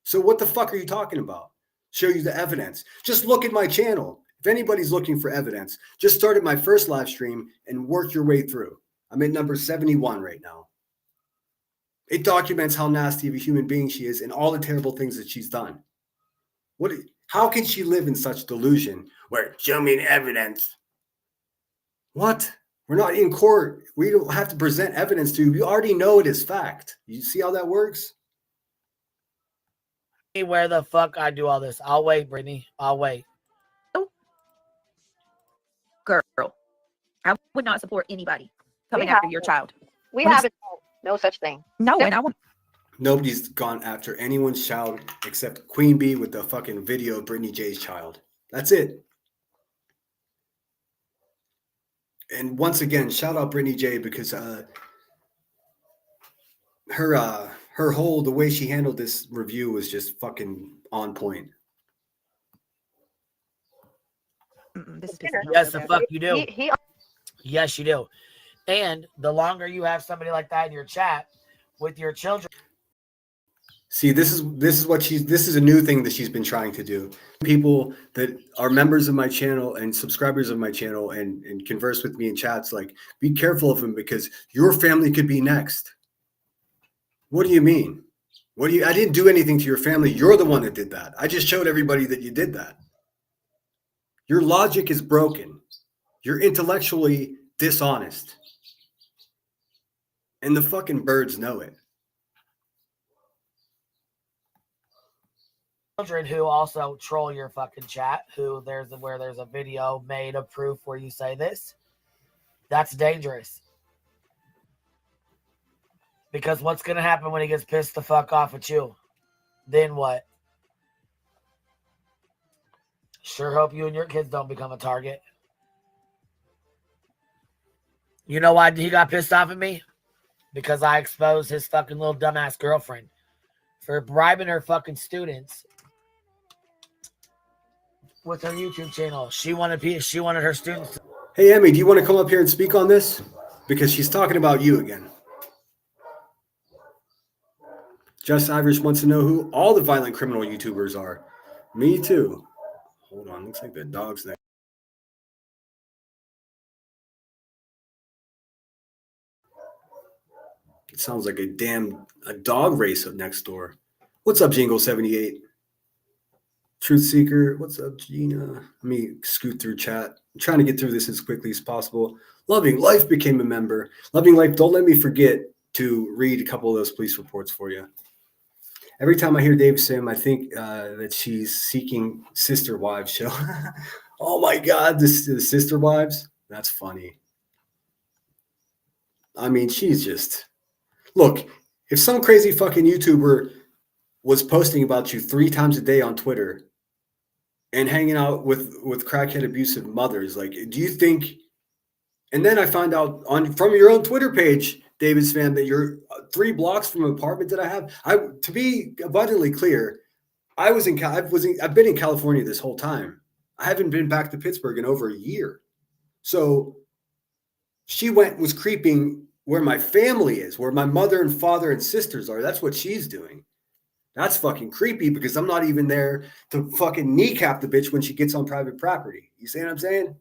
So what the fuck are you talking about? Show you the evidence. Just look at my channel. If anybody's looking for evidence, just start at my first live stream and work your way through. I'm at number 71 right now. It documents how nasty of a human being she is and all the terrible things that she's done. How can she live in such delusion where show me the evidence? What? We're not in court. We don't have to present evidence to you. We already know it is fact. You see how that works? Where the fuck I do all this? I'll wait, Brittany. I'll wait. Oh. Girl, I would not support anybody coming after your child. We haven't no such thing. No, and I won't. Nobody's gone after anyone's child except Queen Bee with the fucking video of Brittany J's child. That's it. And once again, shout out Brittany J because her the way she handled this review was just fucking on point. Yes, the fuck you do. Yes, you do. And the longer you have somebody like that in your chat with your children. See, this is a new thing that she's been trying to do. People that are members of my channel and subscribers of my channel and converse with me in chats, like, be careful of him because your family could be next. What do you mean? I didn't do anything to your family. You're the one that did that. I just showed everybody that you did that. Your logic is broken. You're intellectually dishonest. And the fucking birds know it. Children who also troll your fucking chat, where there's a video made of proof where you say this, that's dangerous. Because what's going to happen when he gets pissed the fuck off at you? Then what? Sure hope you and your kids don't become a target. You know why he got pissed off at me? Because I exposed his fucking little dumbass girlfriend for bribing her fucking students with her YouTube channel. She wanted her students to... Hey, Emmy, do you want to come up here and speak on this? Because she's talking about you again. Just Irish wants to know who all the violent criminal YouTubers are. Me too. Hold on, looks like the dog's next. It sounds like a dog race up next door. What's up, Jingle78? Truth Seeker, what's up, Gina? Let me scoot through chat. I'm trying to get through this as quickly as possible. Loving Life became a member. Loving Life, don't let me forget to read a couple of those police reports for you. Every time I hear Dave Sim, I think that she's seeking sister wives show. Oh my God, the sister wives? That's funny. I mean, she's just... Look, if some crazy fucking YouTuber was posting about you 3 times a day on Twitter and hanging out with crackhead abusive mothers, like, do you think... And then I find out from your own Twitter page, David's fan, that you're 3 blocks from an apartment that I have. To be abundantly clear, I've been in California this whole time. I haven't been back to Pittsburgh in over a year. So she was creeping where my family is, where my mother and father and sisters are. That's what she's doing. That's fucking creepy because I'm not even there to fucking kneecap the bitch when she gets on private property. You see what I'm saying?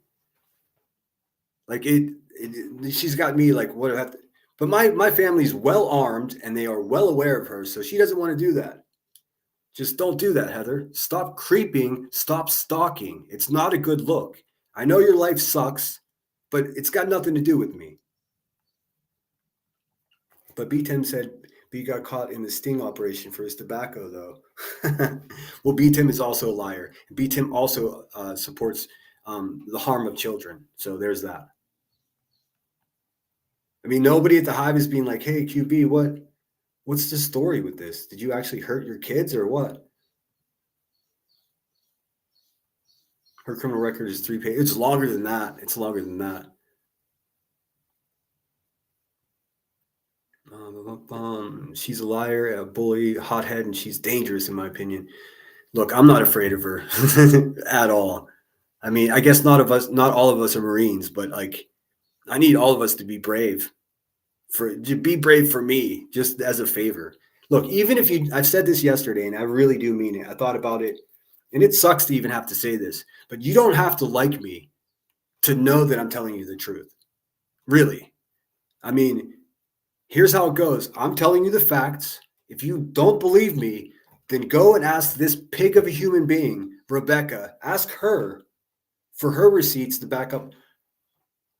Like she's got me like, what? But my family's well armed and they are well aware of her. So she doesn't want to do that. Just don't do that, Heather. Stop creeping. Stop stalking. It's not a good look. I know your life sucks, but it's got nothing to do with me. But B-Tim said B got caught in the sting operation for his tobacco, though. Well, B-Tim is also a liar. B-Tim also supports the harm of children. So there's that. I mean, nobody at the Hive is being like, hey, QB, what's the story with this? Did you actually hurt your kids or what? Her criminal record is 3 pages. It's longer than that. It's longer than that. She's a liar, a bully, a hothead, and she's dangerous in my opinion. Look, I'm not afraid of her at all. I mean, I guess not all of us are Marines, but like, I need all of us to be brave. Be brave for me, just as a favor. Look, even if I've said this yesterday, and I really do mean it. I thought about it, and it sucks to even have to say this, but you don't have to like me to know that I'm telling you the truth. Really. I mean, here's how it goes. I'm telling you the facts. If you don't believe me, then go and ask this pig of a human being, Rebecca. Ask her for her receipts to back up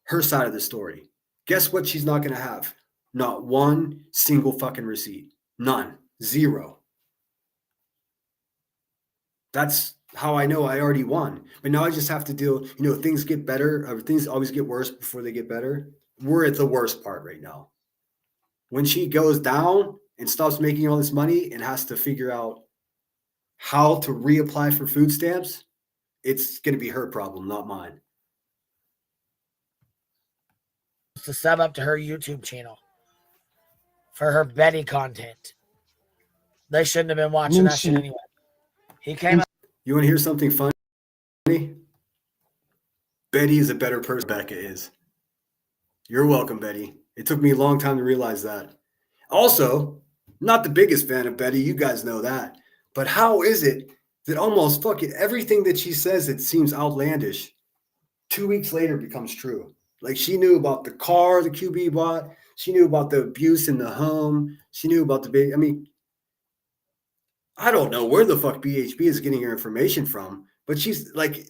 her side of the story. Guess what she's not going to have? Not one single fucking receipt. None. Zero. That's how I know I already won. But now I just have to deal, things get better, or things always get worse before they get better. We're at the worst part right now. When she goes down and stops making all this money and has to figure out how to reapply for food stamps, it's going to be her problem, not mine. To sub up to her YouTube channel for her Betty content. They shouldn't have been watching that shit anyway. He came up. You want to hear something funny? Betty is a better person than Becca is. You're welcome, Betty. It took me a long time to realize that. Also, not the biggest fan of Betty. You guys know that. But how is it that almost fucking everything that she says that seems outlandish 2 weeks later becomes true? Like she knew about the car the QB bought. She knew about the abuse in the home. She knew about the baby. I mean, I don't know where the fuck BHB is getting her information from, but she's like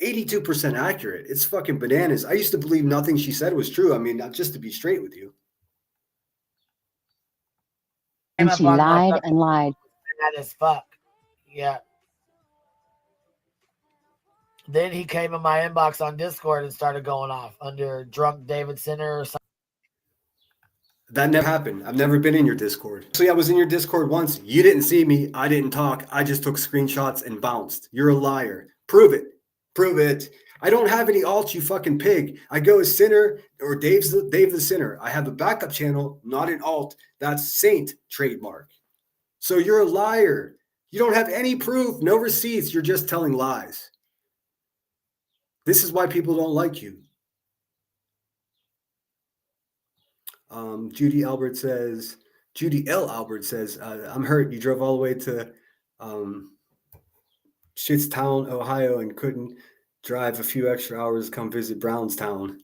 82% accurate. It's fucking bananas. I used to believe nothing she said was true. I mean, not just to be straight with you. And she lied and lied. Mad as fuck. Yeah. Then he came in my inbox on Discord and started going off under drunk David Center or something. That never happened. I've never been in your Discord. Actually, I was in your Discord once. You didn't see me. I didn't talk. I just took screenshots and bounced. You're a liar. Prove it. Prove it. I don't have any alt, you fucking pig. I go as Sinner or Dave the Sinner. I have a backup channel, not an alt. That's Saint trademark. So you're a liar. You don't have any proof, no receipts. You're just telling lies. This is why people don't like you. Judy L. Albert says, I'm hurt. You drove all the way to Shitstown, Ohio, and couldn't drive a few extra hours to come visit Brownstown.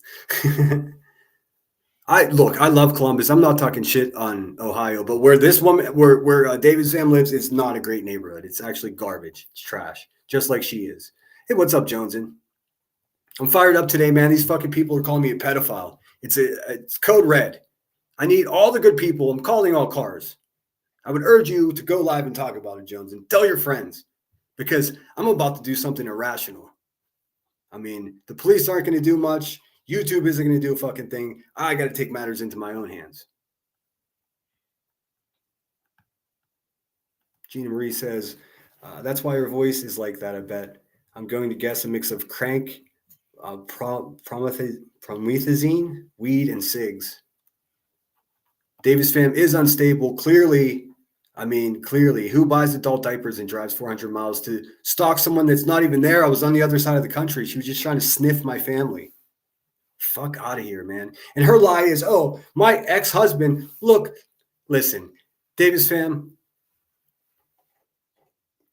I love Columbus. I'm not talking shit on Ohio, but where this woman, where David Sam lives, it's not a great neighborhood. It's actually garbage. It's trash, just like she is. Hey, what's up, Joneson? I'm fired up today, man. These fucking people are calling me a pedophile. It's code red. I need all the good people. I'm calling all cars. I would urge you to go live and talk about it, Jones, and tell your friends, because I'm about to do something irrational. I mean, the police aren't going to do much. YouTube isn't going to do a fucking thing. I got to take matters into my own hands. Gina Marie says, that's why her voice is like that, I bet. I'm going to guess a mix of crank, promethazine, weed, and cigs. Davis fam is unstable. Clearly, who buys adult diapers and drives 400 miles to stalk someone that's not even there? I was on the other side of the country. She was just trying to sniff my family. Fuck out of here, man. And her lie is, oh, my ex-husband. Look, listen, Davis fam.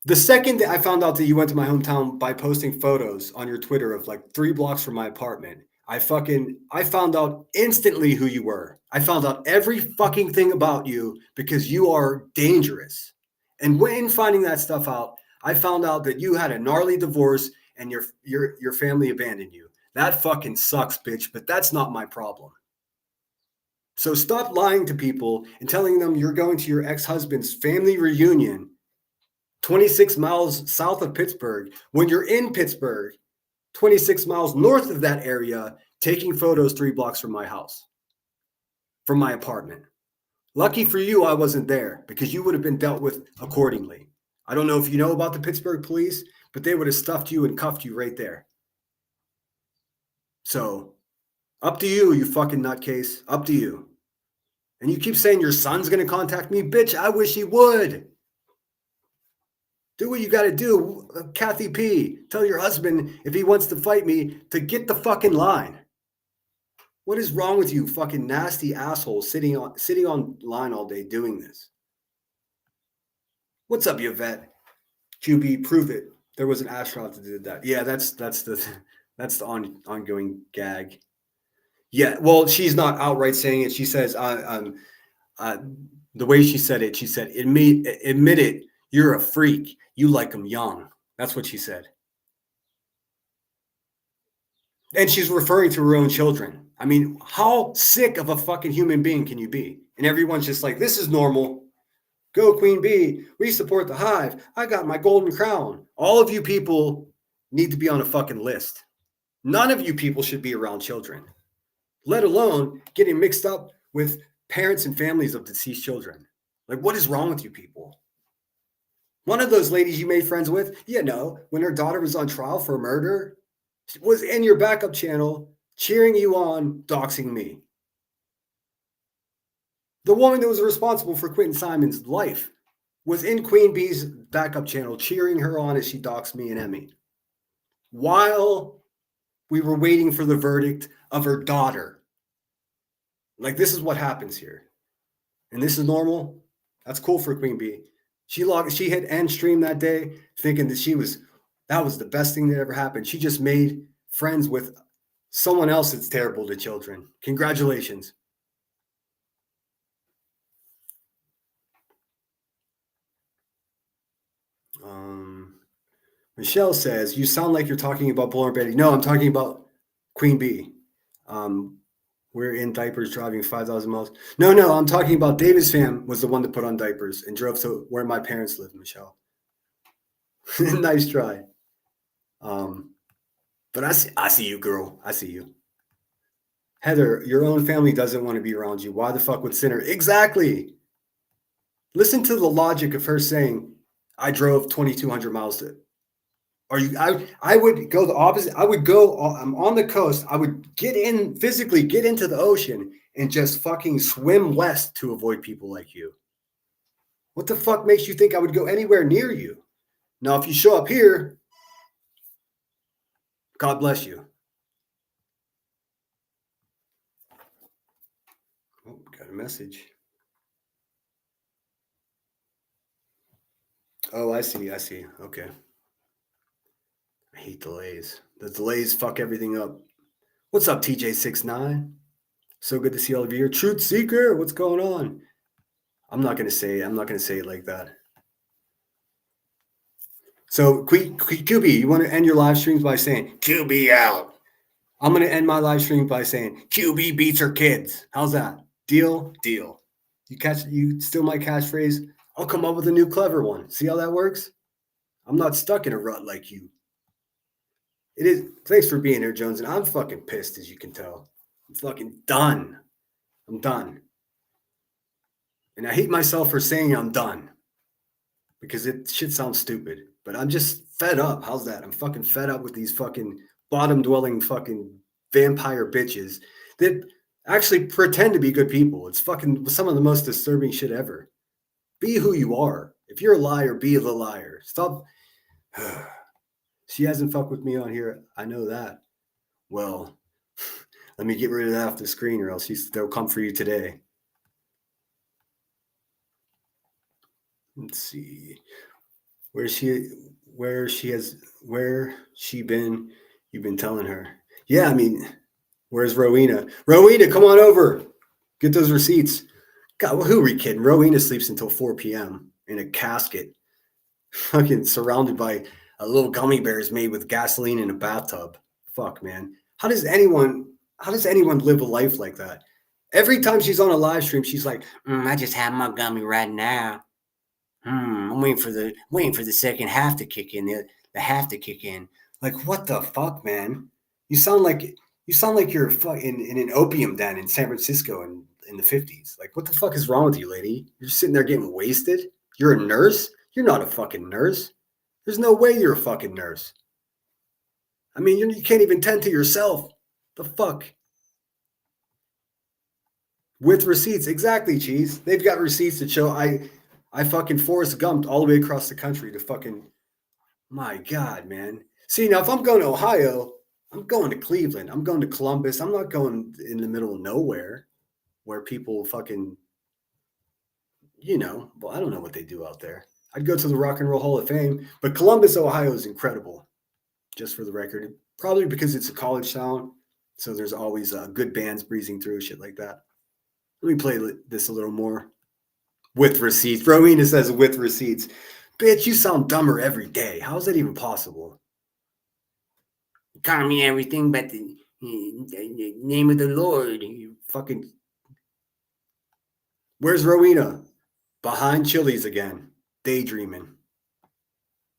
The second that I found out that you went to my hometown by posting photos on your Twitter of like 3 blocks from my apartment, I found out instantly who you were. I found out every fucking thing about you because you are dangerous. And when finding that stuff out, I found out that you had a gnarly divorce and your family abandoned you. That fucking sucks, bitch, but that's not my problem. So stop lying to people and telling them you're going to your ex-husband's family reunion 26 miles south of Pittsburgh when you're in Pittsburgh, 26 miles north of that area, taking photos 3 blocks from my house, from my apartment. Lucky for you, I wasn't there because you would have been dealt with accordingly. I don't know if you know about the Pittsburgh police, but they would have stuffed you and cuffed you right there. So, up to you, you fucking nutcase. Up to you. And you keep saying your son's going to contact me. Bitch, I wish he would. Do what you got to do. Kathy P, tell your husband if he wants to fight me to get the fucking line. What is wrong with you fucking nasty assholes sitting on line all day doing this? What's up, Yvette? QB, prove it. There was an astronaut that did that. Yeah, that's the ongoing gag. Yeah, well, she's not outright saying it. She says, the way she said it, admit it, you're a freak. You like them young. That's what she said. And she's referring to her own children. I mean, how sick of a fucking human being can you be? And everyone's just like, this is normal. Go Queen Bee. We support the hive. I got my golden crown. All of you people need to be on a fucking list. None of you people should be around children, let alone getting mixed up with parents and families of deceased children. Like, what is wrong with you people? One of those ladies you made friends with, when her daughter was on trial for murder, was in your backup channel cheering you on, doxing me. The woman that was responsible for Quentin Simon's life was in Queen Bee's backup channel cheering her on as she doxed me and Emmy, while we were waiting for the verdict of her daughter. Like, this is what happens here. And this is normal. That's cool for Queen Bee. She hit end stream that day thinking that that was the best thing that ever happened. She just made friends with someone else that's terrible to children. Congratulations. Michelle says, you sound like you're talking about Bull and Betty. No, I'm talking about Queen Bee. We're in diapers driving 5,000 miles. No, I'm talking about David's fam was the one that put on diapers and drove to where my parents live, Michelle. Nice try. But I see you, girl. I see you. Heather, your own family doesn't want to be around you. Why the fuck would Sinner? Exactly. Listen to the logic of her saying, I drove 2,200 miles to. I would go the opposite. I'm on the coast. I would physically get into the ocean and just fucking swim west to avoid people like you. What the fuck makes you think I would go anywhere near you? Now, if you show up here, God bless you. Oh, got a message. Oh, I see. Okay. I hate delays. The delays fuck everything up. What's up, TJ69? So good to see all of you here. Truth Seeker, what's going on? I'm not gonna say it like that. So, QB, you want to end your live streams by saying QB out? I'm gonna end my live stream by saying QB beats her kids. How's that? Deal? Deal. You steal my catchphrase? I'll come up with a new clever one. See how that works? I'm not stuck in a rut like you. It is. Thanks for being here, Jones. And I'm fucking pissed, as you can tell. I'm fucking done. I'm done. And I hate myself for saying I'm done. Because it shit sounds stupid. But I'm just fed up. How's that? I'm fucking fed up with these fucking bottom-dwelling fucking vampire bitches that actually pretend to be good people. It's fucking some of the most disturbing shit ever. Be who you are. If you're a liar, be the liar. Stop. She hasn't fucked with me on here. I know that. Well, let me get rid of that off the screen or else they'll come for you today. Let's see. Where she been? You've been telling her. Yeah, I mean, Where's Rowena? Rowena, come on over. Get those receipts. God, who are we kidding? Rowena sleeps until 4 p.m. in a casket, fucking surrounded by a little gummy bears made with gasoline in a bathtub. Fuck, man. How does anyone live a life like that? Every time she's on a live stream, she's like, I just had my gummy right now. I'm waiting for the second half to kick in, the half to kick in. Like, what the fuck, man? You sound like you're in an opium den in San Francisco in the 50s. Like, what the fuck is wrong with you, lady? You're sitting there getting wasted? You're a nurse? You're not a fucking nurse. There's no way you're a fucking nurse. I mean, you can't even tend to yourself. The fuck? With receipts. Exactly, Cheese. They've got receipts that show I fucking Forrest Gumped all the way across the country to fucking, my God, man. See, now if I'm going to Ohio, I'm going to Cleveland. I'm going to Columbus. I'm not going in the middle of nowhere where people fucking, well, I don't know what they do out there. I'd go to the Rock and Roll Hall of Fame, but Columbus, Ohio is incredible, just for the record. Probably because it's a college town, so there's always good bands breezing through, shit like that. Let me play this a little more. With receipts. Rowena says with receipts. Bitch, you sound dumber every day. How is that even possible? Call me everything but the name of the Lord. You fucking. Where's Rowena? Behind Chili's again. Daydreaming.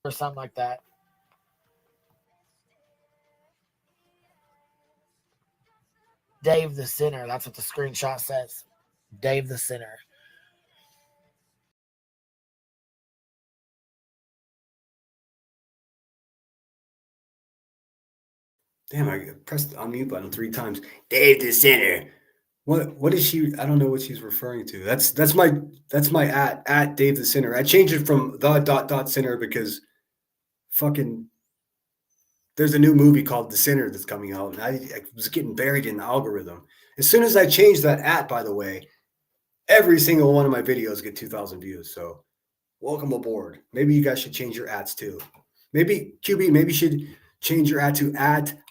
Or something like that. Dave the Sinner. That's what the screenshot says. Dave the Sinner. Damn, I pressed the unmute button 3 times. Dave the Sinner. What is she? I don't know what she's referring to. That's my at Dave the Sinner. I changed it from the ... Sinner because fucking there's a new movie called The Sinner that's coming out, and I was getting buried in the algorithm. As soon as I changed that at, by the way, every single one of my videos get 2,000 views. So welcome aboard. Maybe you guys should change your ads too. Maybe QB, maybe you should change your ad to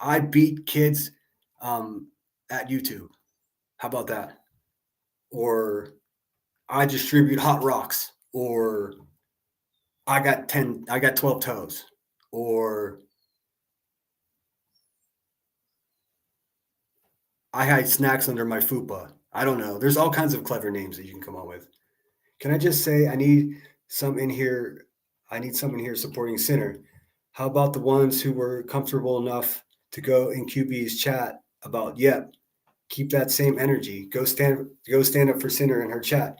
I beat kids at YouTube. How about that? Or I distribute hot rocks, or I got 12 toes, or I hide snacks under my fupa. I don't know. There's all kinds of clever names that you can come up with. Can I just say I need some in here supporting Sinner. How about the ones who were comfortable enough to go in QB's chat about, keep that same energy. Go stand up for Sinner in her chat.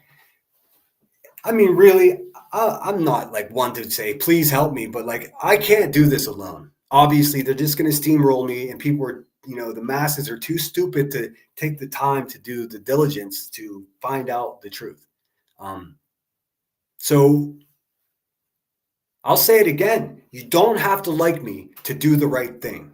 I mean, really, I'm not like one to say, please help me, but like, I can't do this alone. Obviously, they're just going to steamroll me, and people are, the masses are too stupid to take the time to do the diligence to find out the truth. So I'll say it again. You don't have to like me to do the right thing.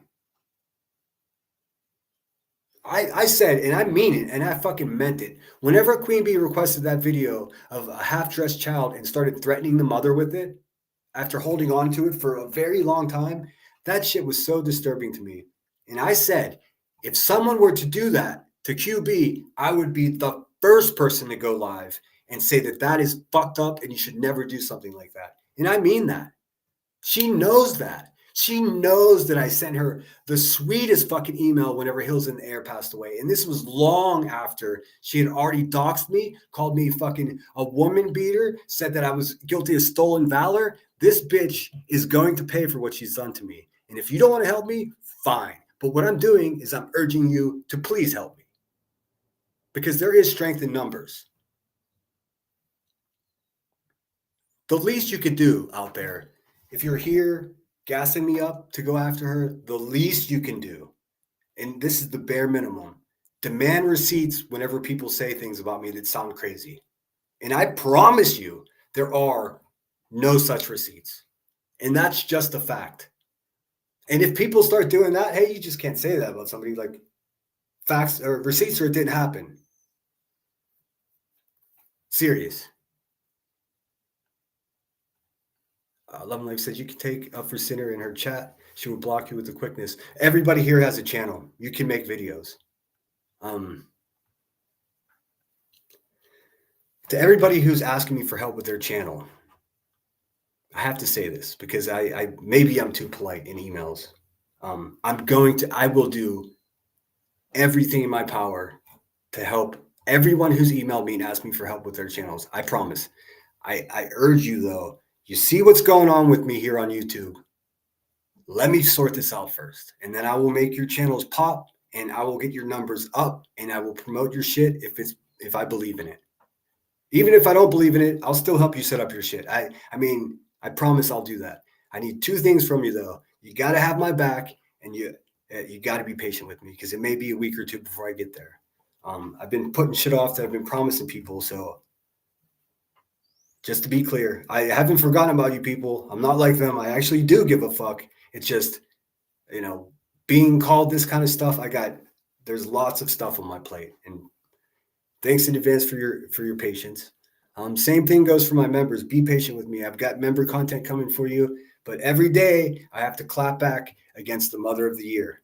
I said, and I mean it, and I fucking meant it. Whenever Queen Bee requested that video of a half-dressed child and started threatening the mother with it, after holding on to it for a very long time, that shit was so disturbing to me. And I said, if someone were to do that to QB, I would be the first person to go live and say that is fucked up and you should never do something like that. And I mean that. She knows that. She knows that I sent her the sweetest fucking email whenever Hills in the Air passed away. And this was long after she had already doxed me, called me fucking a woman beater, said that I was guilty of stolen valor. This bitch is going to pay for what she's done to me. And if you don't want to help me, fine. But what I'm doing is I'm urging you to please help me. Because there is strength in numbers. The least you could do out there, if you're here gassing me up to go after her, the least you can do, and this is the bare minimum, demand receipts whenever people say things about me that sound crazy. And I promise you, there are no such receipts. And that's just a fact. And if people start doing that, hey, you just can't say that about somebody. Like, facts or receipts, or it didn't happen. Serious. Love and Life says you can take up for Sinner in her chat. She will block you with the quickness. Everybody here has a channel. You can make videos. To everybody who's asking me for help with their channel, I have to say this because I maybe I'm too polite in emails. I will do everything in my power to help everyone who's emailed me and asked me for help with their channels. I promise. I urge you though, you see what's going on with me here on YouTube. Let me sort this out first, and then I will make your channels pop, and I will get your numbers up, and I will promote your shit if I believe in it. Even if I don't believe in it, I'll still help you set up your shit. I mean, I promise I'll do that. I need two things from you though. You got to have my back, and you got to be patient with me because it may be a week or two before I get there. I've been putting shit off that I've been promising people, so just to be clear, I haven't forgotten about you people. I'm not like them. I actually do give a fuck. It's just, being called this kind of stuff, there's lots of stuff on my plate, and thanks in advance for your patience. Same thing goes for my members. Be patient with me. I've got member content coming for you, but every day I have to clap back against the mother of the year.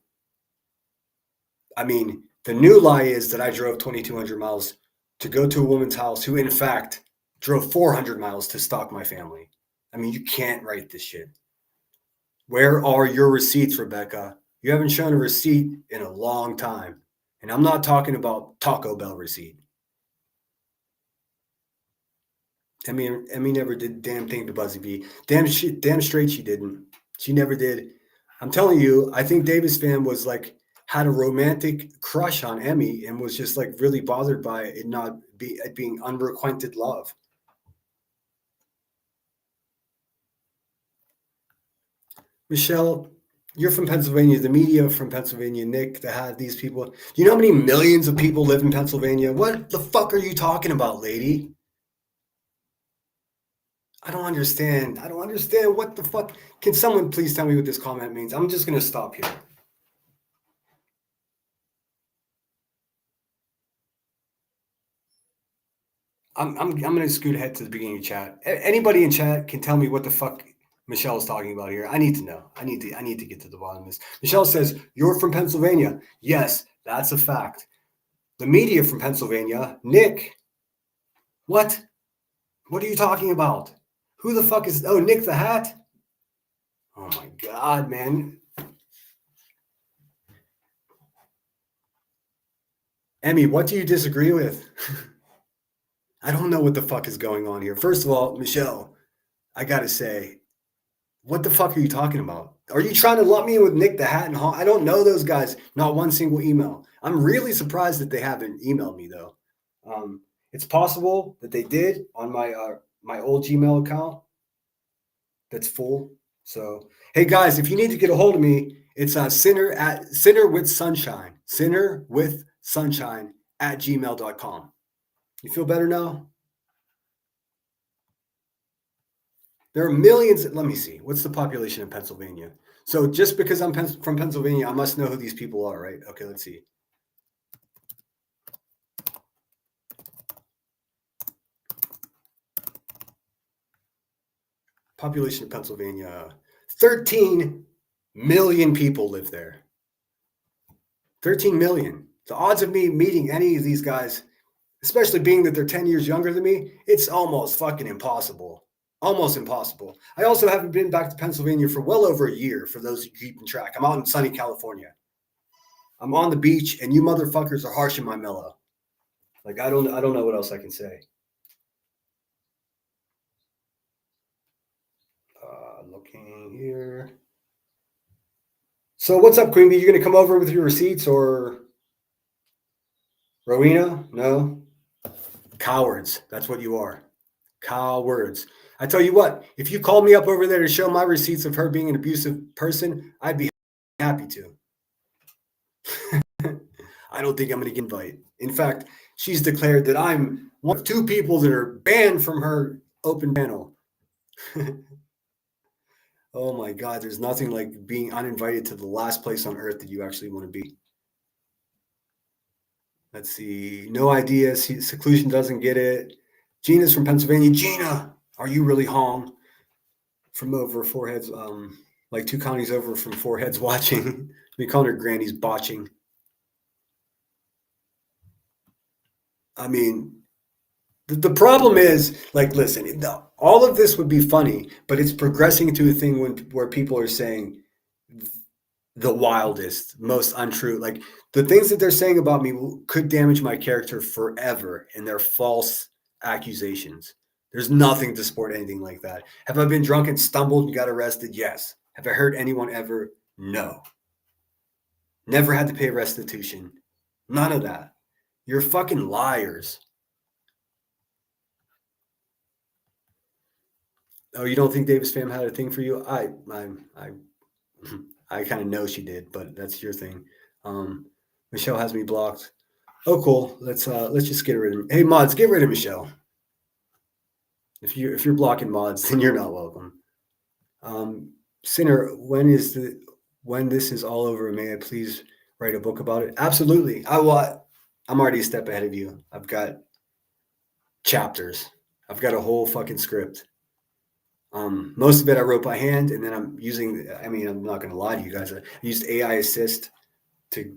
I mean, the new lie is that I drove 2,200 miles to go to a woman's house who, in fact, drove 400 miles to stalk my family. I mean, you can't write this shit. Where are your receipts, Rebecca? You haven't shown a receipt in a long time. And I'm not talking about Taco Bell receipt. Emmy never did damn thing to Buzzy B. Damn straight she didn't. She never did. I'm telling you, I think Davis fan was like had a romantic crush on Emmy and was just like really bothered by it being unrequited love. Michelle, you're from Pennsylvania. The media from Pennsylvania, Nick, to have these people. Do you know how many millions of people live in Pennsylvania? What the fuck are you talking about, lady? I don't understand. What the fuck. Can someone please tell me what this comment means? I'm just going to stop here. I'm going to scoot ahead to the beginning of chat. Anybody in chat can tell me what the fuck Michelle is talking about here. I need to know. I need to get to the bottom of this. Michelle says, you're from Pennsylvania. Yes, that's a fact. The media from Pennsylvania, Nick. What? What are you talking about? Who the fuck is, Nick the Hat? Oh my God, man. Emmy, what do you disagree with? I don't know what the fuck is going on here. First of all, Michelle, I got to say, what the fuck are you talking about? Are you trying to lump me in with Nick the Hat and I don't know those guys. Not one single email. I'm really surprised that they haven't emailed me though. It's possible that they did on my old Gmail account. That's full. So, hey guys, if you need to get a hold of me, it's Sinner with Sunshine at gmail.com. You feel better now? There are millions. Let me see. What's the population of Pennsylvania? So just because I'm from Pennsylvania, I must know who these people are, right? Okay, let's see. Population of Pennsylvania, 13 million people live there. 13 million. The odds of me meeting any of these guys, especially being that they're 10 years younger than me, it's almost fucking impossible. Almost impossible. I also haven't been back to Pennsylvania for well over a year, for those who keep in track. I'm out in sunny California. I'm on the beach, and you motherfuckers are harsh in my mellow. Like, I don't know what else I can say. Looking here. So what's up, Queen Bee? You going to come over with your receipts or Rowena? No? Cowards. That's what you are. Cowards. I tell you what, if you called me up over there to show my receipts of her being an abusive person, I'd be happy to. I don't think I'm going to get invited. In fact, she's declared that I'm one of two people that are banned from her open panel. Oh my God, there's nothing like being uninvited to the last place on earth that you actually want to be. Let's see. No idea. Seclusion doesn't get it. Gina's from Pennsylvania. Gina, are you really home? From over Four Heads, like 2 counties over from Four Heads watching. We call her Granny's botching. I mean, the problem is, like, listen, all of this would be funny, but it's progressing to a thing where people are saying the wildest, most untrue. Like, the things that they're saying about me could damage my character forever, and they're false accusations. There's nothing to support anything like that. Have I been drunk and stumbled and got arrested? Yes. Have I hurt anyone ever? No. Never had to pay restitution. None of that. You're fucking liars. Oh, you don't think Davis fam had a thing for you? I kind of know she did, but that's your thing. Michelle has me blocked. Oh, cool. Let's just get rid of. Hey, mods, get rid of Michelle. If you're blocking mods, then you're not welcome. Sinner, when this is all over, may I please write a book about it? Absolutely. I'm already a step ahead of you. I've got chapters. I've got a whole fucking script. Most of it I wrote by hand, and then I'm using. I mean, I'm not going to lie to you guys. I used AI assist to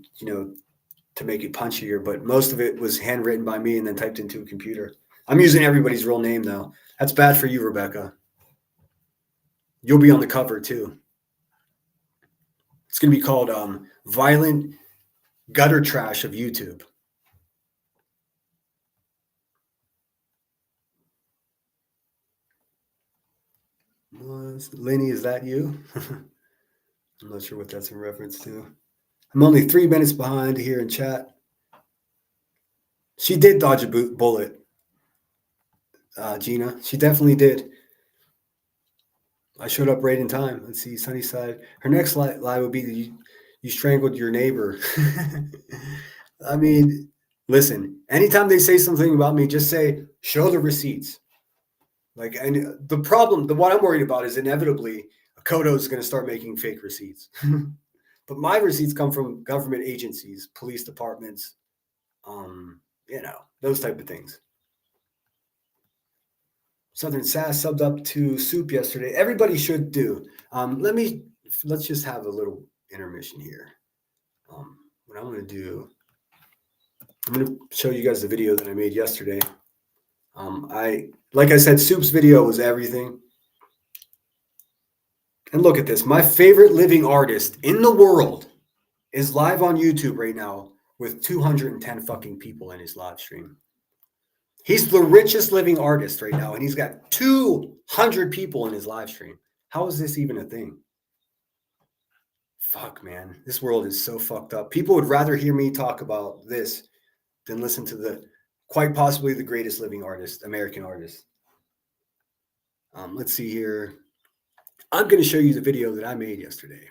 make it punchier, but most of it was handwritten by me and then typed into a computer. I'm using everybody's real name though. That's bad for you, Rebecca. You'll be on the cover too. It's going to be called Violent Gutter Trash of YouTube. Lenny, is that you? I'm not sure what that's in reference to. I'm only 3 minutes behind here in chat. She did dodge a bullet, Gina. She definitely did. I showed up right in time. Let's see, Sunnyside. Her next lie would be that you strangled your neighbor. I mean, listen, anytime they say something about me, just say, show the receipts. Like, and the problem, what I'm worried about is inevitably Kodo is going to start making fake receipts. But my receipts come from government agencies, police departments, those type of things. Southern Sass subbed up to Soup yesterday. Everybody should do. Let's just have a little intermission here. What I'm going to do, I'm going to show you guys the video that I made yesterday. Like I said, Soup's video was everything. And look at this. My favorite living artist in the world is live on YouTube right now with 210 fucking people in his live stream. He's the richest living artist right now, and he's got 200 people in his live stream. How is this even a thing? Fuck, man. This world is so fucked up. People would rather hear me talk about this than listen to quite possibly the greatest living artist, American artist. Let's see here. I'm going to show you the video that I made yesterday.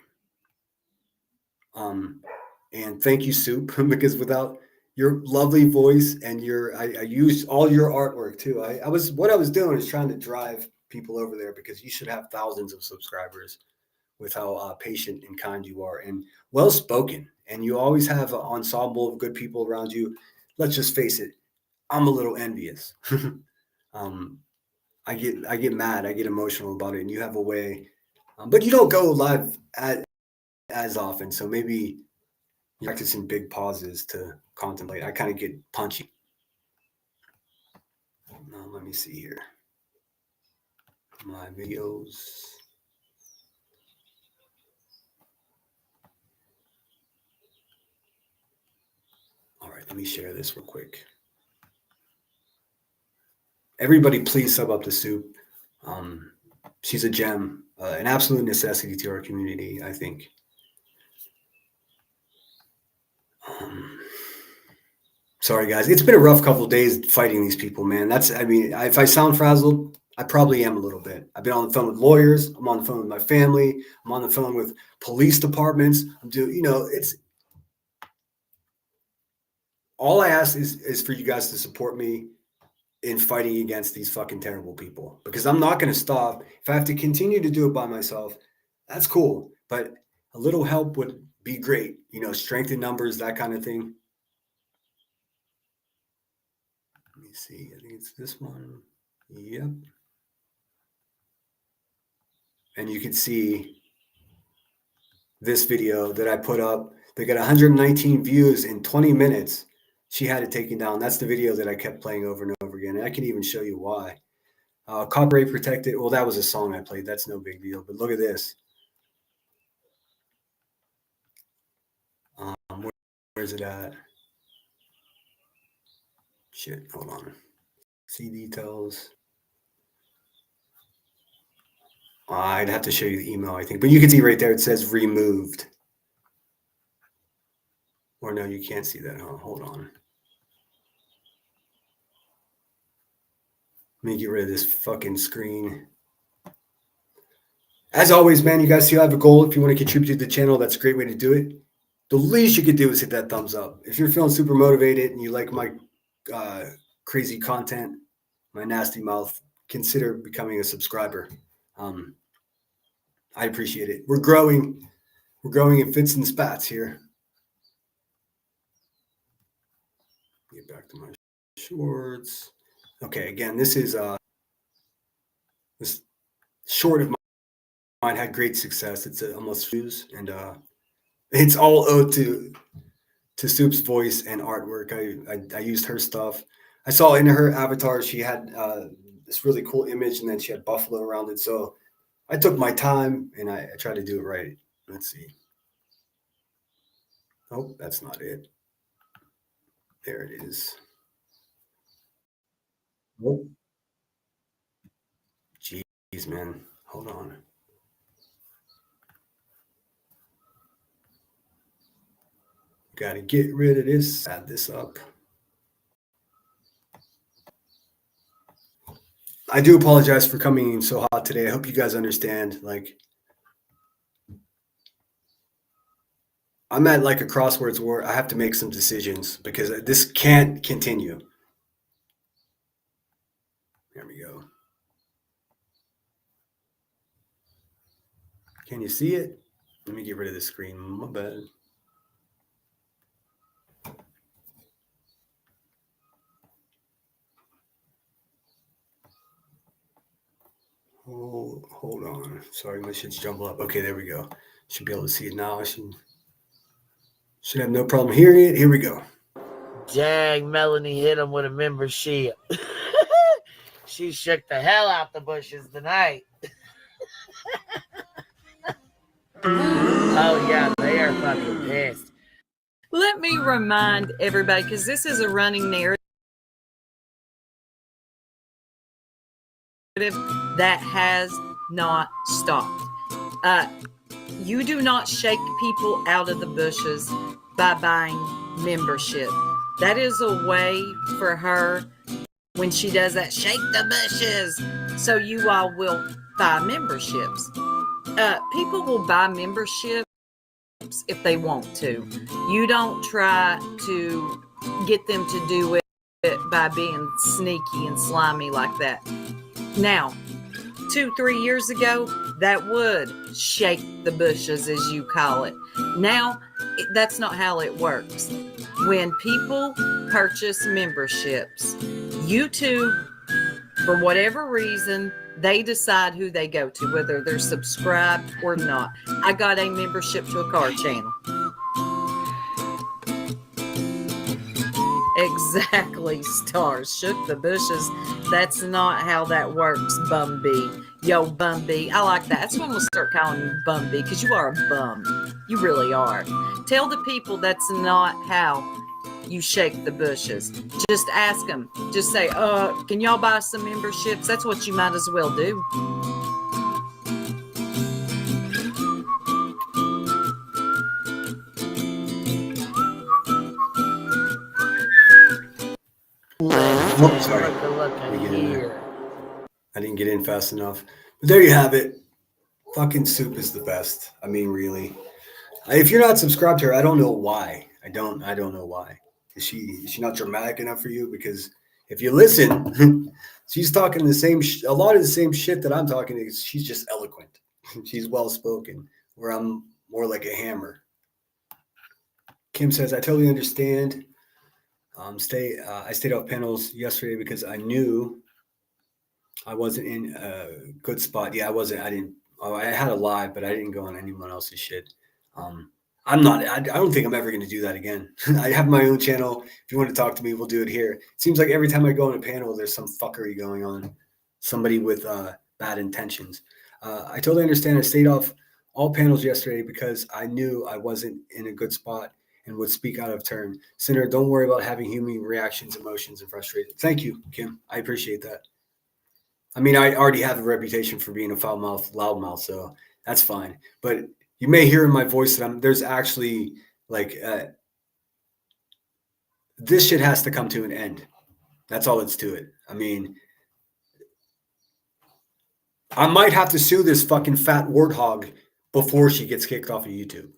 And thank you, Soup, because without your lovely voice and I used all your artwork too. What I was doing is trying to drive people over there because you should have thousands of subscribers with how patient and kind you are and well-spoken. And you always have an ensemble of good people around you. Let's just face it. I'm a little envious. I get mad. I get emotional about it. And you have a way, but you don't go live as often. So maybe you practice in big pauses to contemplate. I kind of get punchy. Now, let me see here. My videos. All right, let me share this real quick. Everybody, please sub up to Soup. She's a gem, an absolute necessity to our community, I think. Sorry, guys. It's been a rough couple of days fighting these people, man. If I sound frazzled, I probably am a little bit. I've been on the phone with lawyers. I'm on the phone with my family. I'm on the phone with police departments. It's all I ask is for you guys to support me in fighting against these fucking terrible people, because I'm not going to stop. If I have to continue to do it by myself, that's cool. But a little help would be great. Strength in numbers, that kind of thing. Let me see. I think it's this one. Yep. And you can see this video that I put up. They got 119 views in 20 minutes. she had it taken down. That's the video that I kept playing over and over again. And I can even show you why. Copyright protected. Well, that was a song I played. That's no big deal. But look at this. Where's it at? Shit, hold on. See details. I'd have to show you the email, I think. But you can see right there, it says removed. Or no, you can't see that. Huh? Hold on. Let me get rid of this fucking screen. As always, man, you guys still have a goal. If you want to contribute to the channel, that's a great way to do it. The least you could do is hit that thumbs up. If you're feeling super motivated and you like my crazy content, my nasty mouth, consider becoming a subscriber. I appreciate it. We're growing. We're growing in fits and spats here. Get back to my shorts. Okay, again, this is this short of mine had great success. It's almost views, and it's all owed to Soup's voice and artwork. I used her stuff. I saw in her avatar she had this really cool image, and then she had buffalo around it. So I took my time and I tried to do it right. Let's see. Oh, that's not it. There it is. Oh. Jeez, man. Hold on. Got to get rid of this. Add this up. I do apologize for coming in so hot today. I hope you guys understand. Like, I'm at like a crossroads where I have to make some decisions because this can't continue. There we go. Can you see it? Let me get rid of the screen. My bad. Oh, hold on. Sorry, my shit's jumbled up. Okay, there we go. Should be able to see it now. I should have no problem hearing it. Here we go. Dang, Melanie hit him with a membership. She shook the hell out the bushes tonight. Oh, yeah, they are fucking pissed. Let me remind everybody, because this is a running narrative that has not stopped. You do not shake people out of the bushes by buying membership. That is a way for her when she does that, shake the bushes. So you all will buy memberships. People will buy memberships if they want to. You don't try to get them to do it by being sneaky and slimy like that. Now, 2-3 years ago, that would shake the bushes, as you call it. Now, that's not how it works. When people purchase memberships, YouTube, for whatever reason, they decide who they go to, whether they're subscribed or not. I got a membership to a car channel. Exactly, Stars. Shook the bushes. That's not how that works, Bumby. Yo, Bumby. I like that. That's when we'll start calling you Bumby, because you are a bum. You really are. Tell the people that's not how you shake the bushes. Just ask them. Just say, can y'all buy some memberships? That's what you might as well do. Oh, sorry. I didn't get in fast enough. But there you have it. Fucking Soup is the best. I mean, really. If you're not subscribed to her, I don't know why. I don't know why. Is she not dramatic enough for you? Because if you listen, she's talking a lot of the same shit that I'm talking. She's just eloquent. She's well spoken. Where I'm more like a hammer. Kim says, I totally understand. I stayed off panels yesterday because I knew I wasn't in a good spot. Yeah, I wasn't. I had a live, but I didn't go on anyone else's shit. I'm not, I don't think I'm ever going to do that again. I have my own channel. If you want to talk to me, we'll do it here. It seems like every time I go on a panel, there's some fuckery going on. Somebody with bad intentions. I totally understand. I stayed off all panels yesterday because I knew I wasn't in a good spot and would speak out of turn. Sinner, don't worry about having human reactions, emotions, and frustration. Thank you, Kim. I appreciate that. I mean, I already have a reputation for being a foul-mouthed, loudmouth, so that's fine. But you may hear in my voice that there's actually like this shit has to come to an end. That's all it's to it. I mean, I might have to sue this fucking fat warthog before she gets kicked off of YouTube.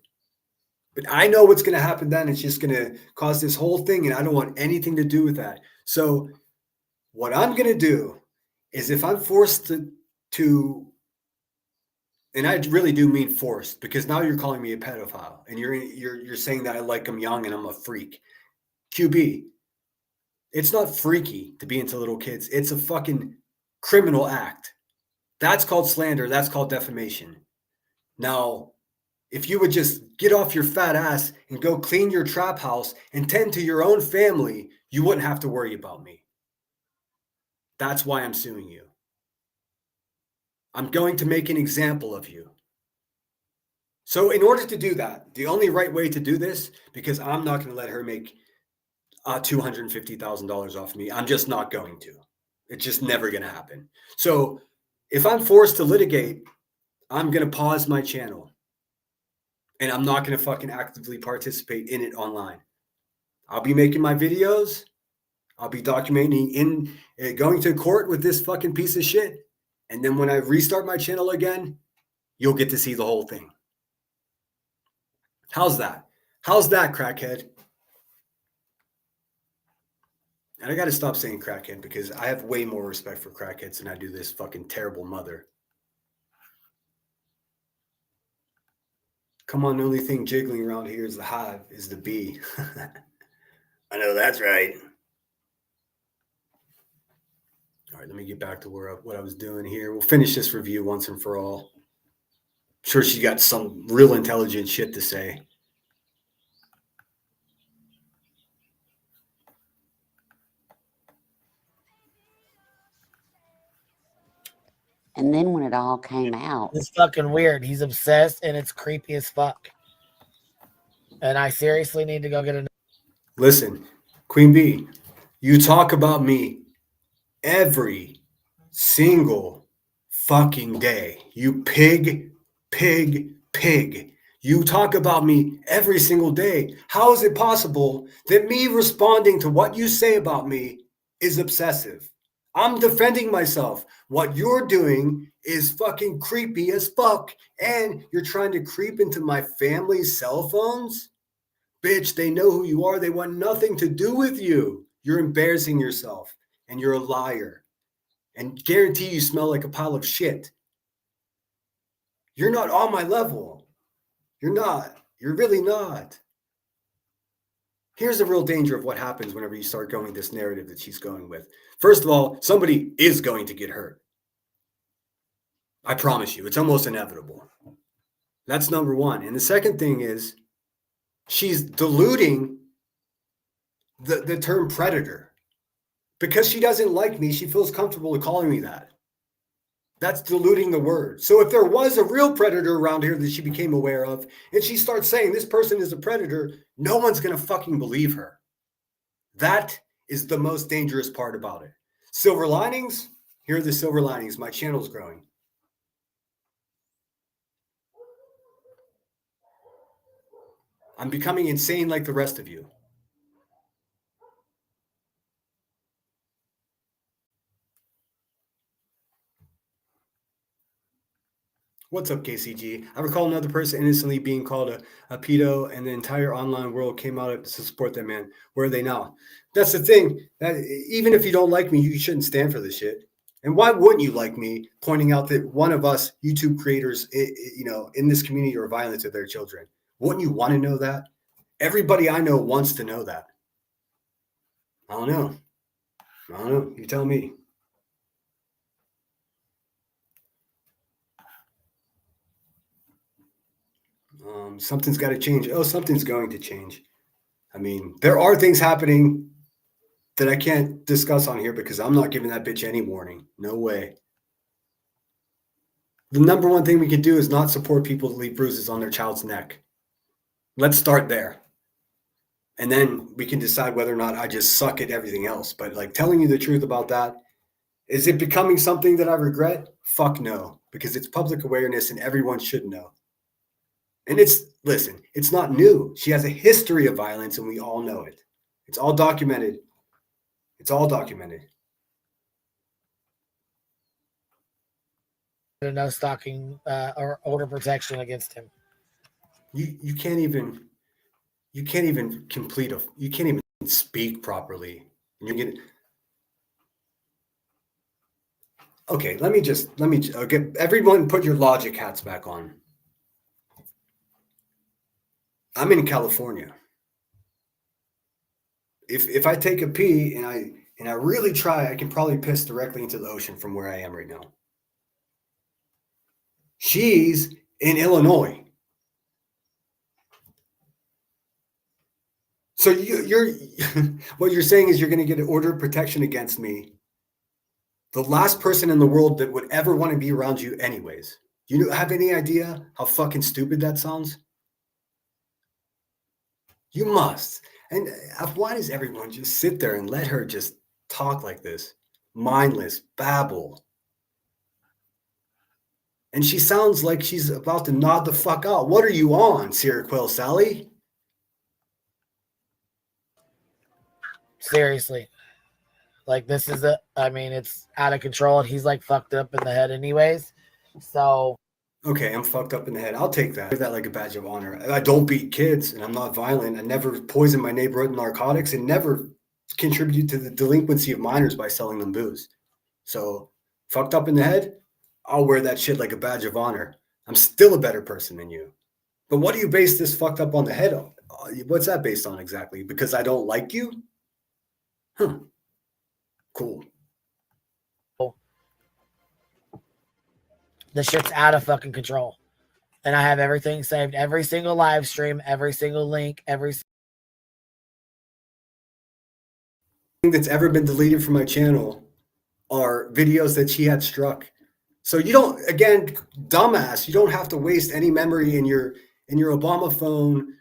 But I know what's going to happen then. It's just going to cause this whole thing, and I don't want anything to do with that. So what I'm going to do is if I'm forced to, and I really do mean forced, because now you're calling me a pedophile, and you're saying that I like them young and I'm a freak. QB, it's not freaky to be into little kids. It's a fucking criminal act. That's called slander. That's called defamation. Now, if you would just get off your fat ass and go clean your trap house and tend to your own family, you wouldn't have to worry about me. That's why I'm suing you. I'm going to make an example of you. So in order to do that, the only right way to do this, because I'm not going to let her make $250,000 off me. I'm just not going to. It's just never going to happen. So if I'm forced to litigate, I'm going to pause my channel. And I'm not going to fucking actively participate in it online. I'll be making my videos. I'll be documenting going to court with this fucking piece of shit. And then when I restart my channel again, you'll get to see the whole thing. How's that? How's that, crackhead? And I got to stop saying crackhead because I have way more respect for crackheads than I do this fucking terrible mother. Come on, the only thing jiggling around here is the hive, is the bee. I know that's right. All right, let me get back to what I was doing here. We'll finish this review once and for all. I'm sure she got some real intelligent shit to say. And then when it all came out, it's fucking weird. He's obsessed and it's creepy as fuck. And I seriously need to go get a. Listen, Queen Bee, you talk about me every single fucking day. You pig. You talk about me every single day. How is it possible that me responding to what you say about me is obsessive? I'm defending myself. What you're doing is fucking creepy as fuck. And you're trying to creep into my family's cell phones? Bitch, they know who you are. They want nothing to do with you. You're embarrassing yourself. And you're a liar. And guarantee you smell like a pile of shit. You're not on my level. You're not. You're really not. Here's the real danger of what happens whenever you start going this narrative that she's going with. First of all, somebody is going to get hurt. I promise you, it's almost inevitable. That's number one. And the second thing is she's diluting the term predator. Because she doesn't like me, she feels comfortable calling me that. That's diluting the word. So if there was a real predator around here that she became aware of, and she starts saying this person is a predator, no one's going to fucking believe her. That is the most dangerous part about it. Silver linings? Here are the silver linings. My channel's growing. I'm becoming insane like the rest of you. What's up, KCG? I recall another person innocently being called a pedo, and the entire online world came out to support that man. Where are they now? That's the thing. That even if you don't like me, you shouldn't stand for this shit. And why wouldn't you like me pointing out that one of us YouTube creators, in this community are violent to their children? Wouldn't you want to know that? Everybody I know wants to know that. I don't know. You tell me. Something's got to change. Oh, something's going to change. I mean, there are things happening that I can't discuss on here because I'm not giving that bitch any warning. No way. The number one thing we can do is not support people to leave bruises on their child's neck. Let's start there. And then we can decide whether or not I just suck at everything else. But like telling you the truth about that, is it becoming something that I regret? Fuck no, because it's public awareness and everyone should know. And listen, it's not new. She has a history of violence and we all know it. It's all documented. It's all documented. No stalking or order protection against him. You can't even speak properly. And you're getting okay. Let me okay, everyone put your logic hats back on. I'm in California. If I take a pee and I really try, I can probably piss directly into the ocean from where I am right now. She's in Illinois. So you're what you're saying is you're going to get an order of protection against me. The last person in the world that would ever want to be around you anyways. You have any idea how fucking stupid that sounds? You must. And why does everyone just sit there and let her just talk like this? Mindless babble. And she sounds like she's about to nod the fuck out. What are you on, Sierra Quail Sally? Seriously. Like this is it's out of control and he's like fucked up in the head anyways. So okay, I'm fucked up in the head. I'll take that. I wear that like a badge of honor. I don't beat kids and I'm not violent. I never poison my neighborhood with narcotics and never contribute to the delinquency of minors by selling them booze. So fucked up in the head, I'll wear that shit like a badge of honor. I'm still a better person than you. But what do you base this fucked up on the head on? What's that based on exactly? Because I don't like you? Huh. Cool. The shit's out of fucking control. And I have everything saved. Every single live stream, every single link, every thing that's ever been deleted from my channel are videos that she had struck. So you don't, again, dumbass, you don't have to waste any memory in your Obama phone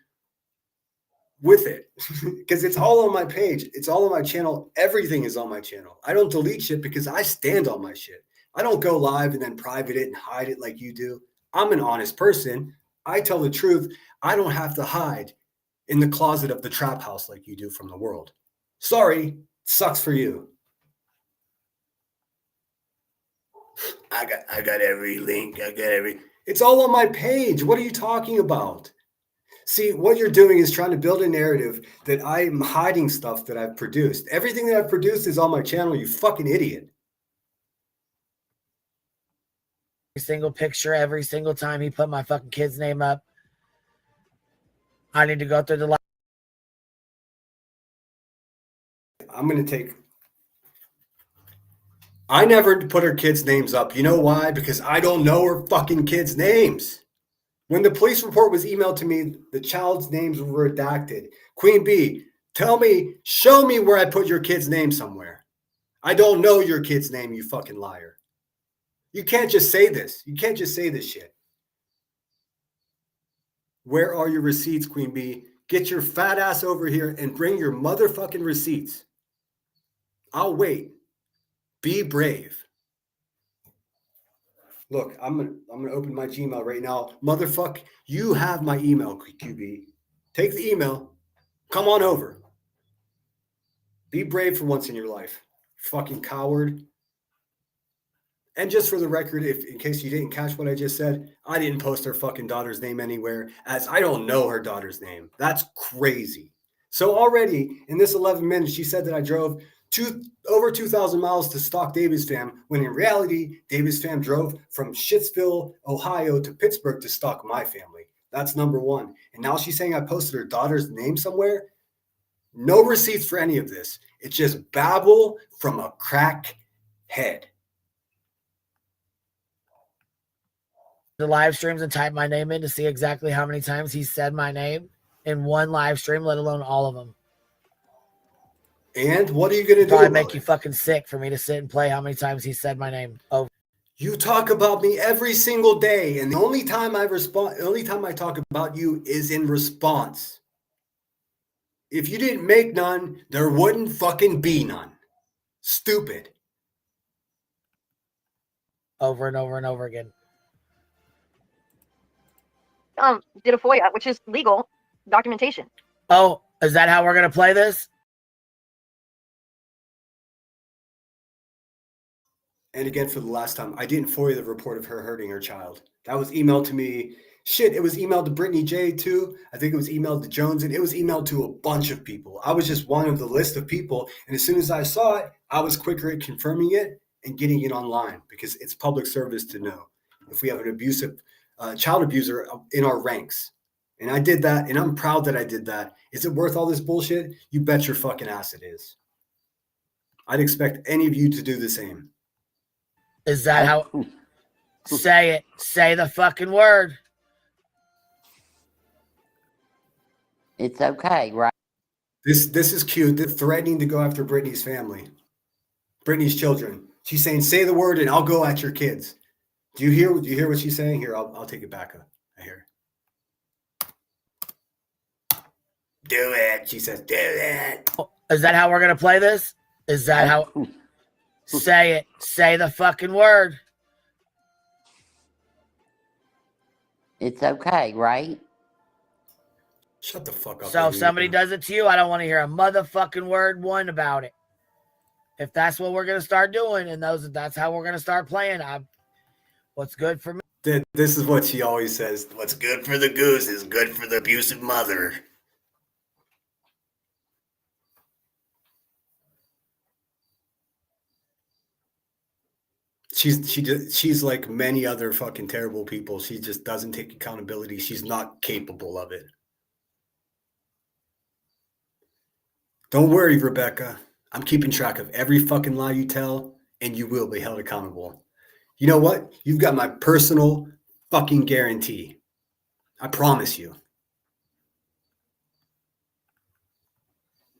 with it because it's all on my page. It's all on my channel. Everything is on my channel. I don't delete shit because I stand on my shit. I don't go live and then private it and hide it like you do. I'm an honest person. I tell the truth. I don't have to hide in the closet of the trap house like you do from the world. Sorry, sucks for you. I got every link. It's all on my page. What are you talking about? See, what you're doing is trying to build a narrative that I'm hiding stuff that I've produced. Everything that I've produced is on my channel, you fucking idiot. Every single picture, every single time he put my fucking kid's name up. I need to go through the live. I never put her kids' names up. You know why? Because I don't know her fucking kids' names. When the police report was emailed to me, the child's names were redacted. Queen Bee, show me where I put your kid's name somewhere. I don't know your kid's name, you fucking liar. You can't just say this. You can't just say this shit. Where are your receipts, Queen Bee? Get your fat ass over here and bring your motherfucking receipts. I'll wait. Be brave. Look, I'm gonna open my Gmail right now. Motherfuck, you have my email, QB. Take the email. Come on over. Be brave for once in your life. Fucking coward. And just for the record, in case you didn't catch what I just said, I didn't post her fucking daughter's name anywhere, as I don't know her daughter's name. That's crazy. So already in this 11 minutes, she said that I drove over 2,000 miles to stalk David's fam, when in reality, David's fam drove from Shittsville, Ohio to Pittsburgh to stalk my family. That's number one. And now she's saying I posted her daughter's name somewhere. No receipts for any of this. It's just babble from a crack head. the live streams and type my name in to see exactly how many times he said my name in one live stream, let alone all of them. And what are you going to do Probably about make you it? fucking sick for me to sit and play how many times he said my name over. You talk about me every single day, and the only time I talk about you is in response. If you didn't make none, there wouldn't fucking be none. Stupid. Over and over and over again. Did a FOIA, which is legal documentation. Oh, is that how we're gonna play this? And again, for the last time, I didn't FOIA the report of her hurting her child. That was emailed to me. Shit, it was emailed to Brittany J too. I think it was emailed to Jones, and it was emailed to a bunch of people. I was just one of the list of people. And as soon as I saw it, I was quicker at confirming it and getting it online, because it's public service to know if we have an abusive child abuser in our ranks. And I did that, and I'm proud that I did that. Is it worth all this bullshit? You bet your fucking ass it is. I'd expect any of you to do the same. Is that how? Say it. Say the fucking word. It's okay, right? This is cute. They're threatening to go after Brittany's family, Brittany's children. She's saying, "Say the word, and I'll go at your kids." Do you hear what she's saying? Here, I'll take it back. I hear. Do it. She says, "Do it." Is that how we're gonna play this? Is that how? Say it. Say the fucking word. It's okay, right? Shut the fuck up. So if somebody does it to you, I don't want to hear a motherfucking word one about it. If that's what we're gonna start doing, and that's how we're gonna start playing, what's good for me. This is what she always says. What's good for the goose is good for the abusive mother. She's like many other fucking terrible people. She just doesn't take accountability. She's not capable of it. Don't worry, Rebecca. I'm keeping track of every fucking lie you tell, and you will be held accountable. You know what? You've got my personal fucking guarantee. I promise you.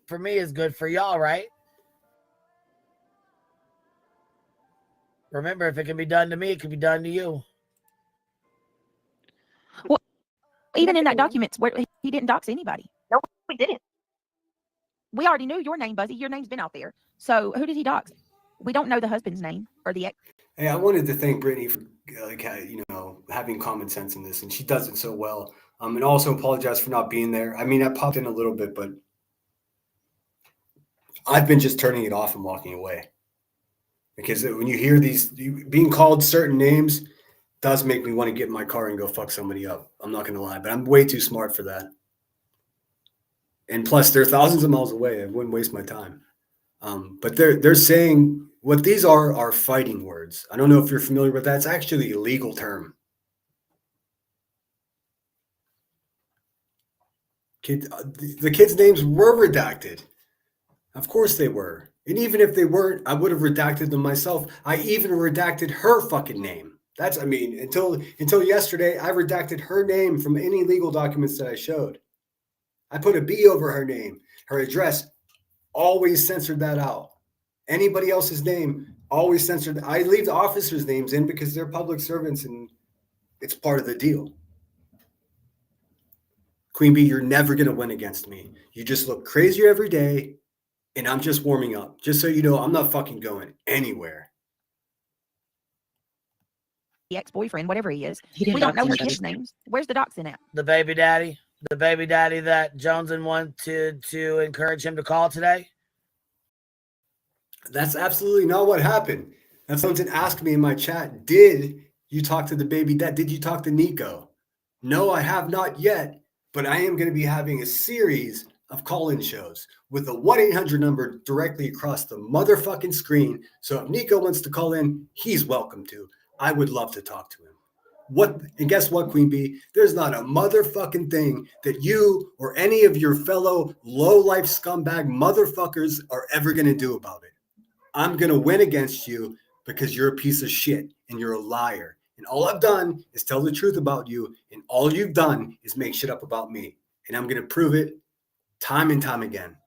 For me is good for y'all, right? Remember, if it can be done to me, it can be done to you. Well, even in that document where he didn't dox anybody. No, we didn't. We already knew your name, Buzzy. Your name's been out there. So who did he dox? We don't know the husband's name or the ex. Hey, I wanted to thank Brittany for having common sense in this, and she does it so well. And also apologize for not being there. I mean, I popped in a little bit, but I've been just turning it off and walking away. Because when you hear these being called certain names, does make me want to get in my car and go fuck somebody up. I'm not going to lie, but I'm way too smart for that. And plus, they're thousands of miles away. I wouldn't waste my time. But they're saying what these are fighting words. I don't know if you're familiar with that. It's actually a legal term. The kids' names were redacted. Of course they were. And even if they weren't, I would have redacted them myself. I even redacted her fucking name. Until yesterday, I redacted her name from any legal documents that I showed. I put a B over her name. Her address, always censored that out. Anybody else's name, always censored. I leave the officers' names in because they're public servants and it's part of the deal. Queen Bee, you're never going to win against me. You just look crazier every day, and I'm just warming up. Just so you know, I'm not fucking going anywhere. The ex-boyfriend, whatever he is. He didn't We don't dox know his anybody. kids' names. Where's the doxing at? The baby daddy that Jones wanted to encourage him to call today. That's absolutely not what happened. That's something asked me in my chat. Did you talk to the baby dad? Did you talk to Nico? No, I have not yet, but I am going to be having a series of call-in shows with a 1-800 number directly across the motherfucking screen. So if Nico wants to call in, he's welcome to. I would love to talk to him. And guess what, Queen Bee? There's not a motherfucking thing that you or any of your fellow low-life scumbag motherfuckers are ever going to do about it. I'm going to win against you because you're a piece of shit and you're a liar. And all I've done is tell the truth about you. And all you've done is make shit up about me. And I'm going to prove it time and time again.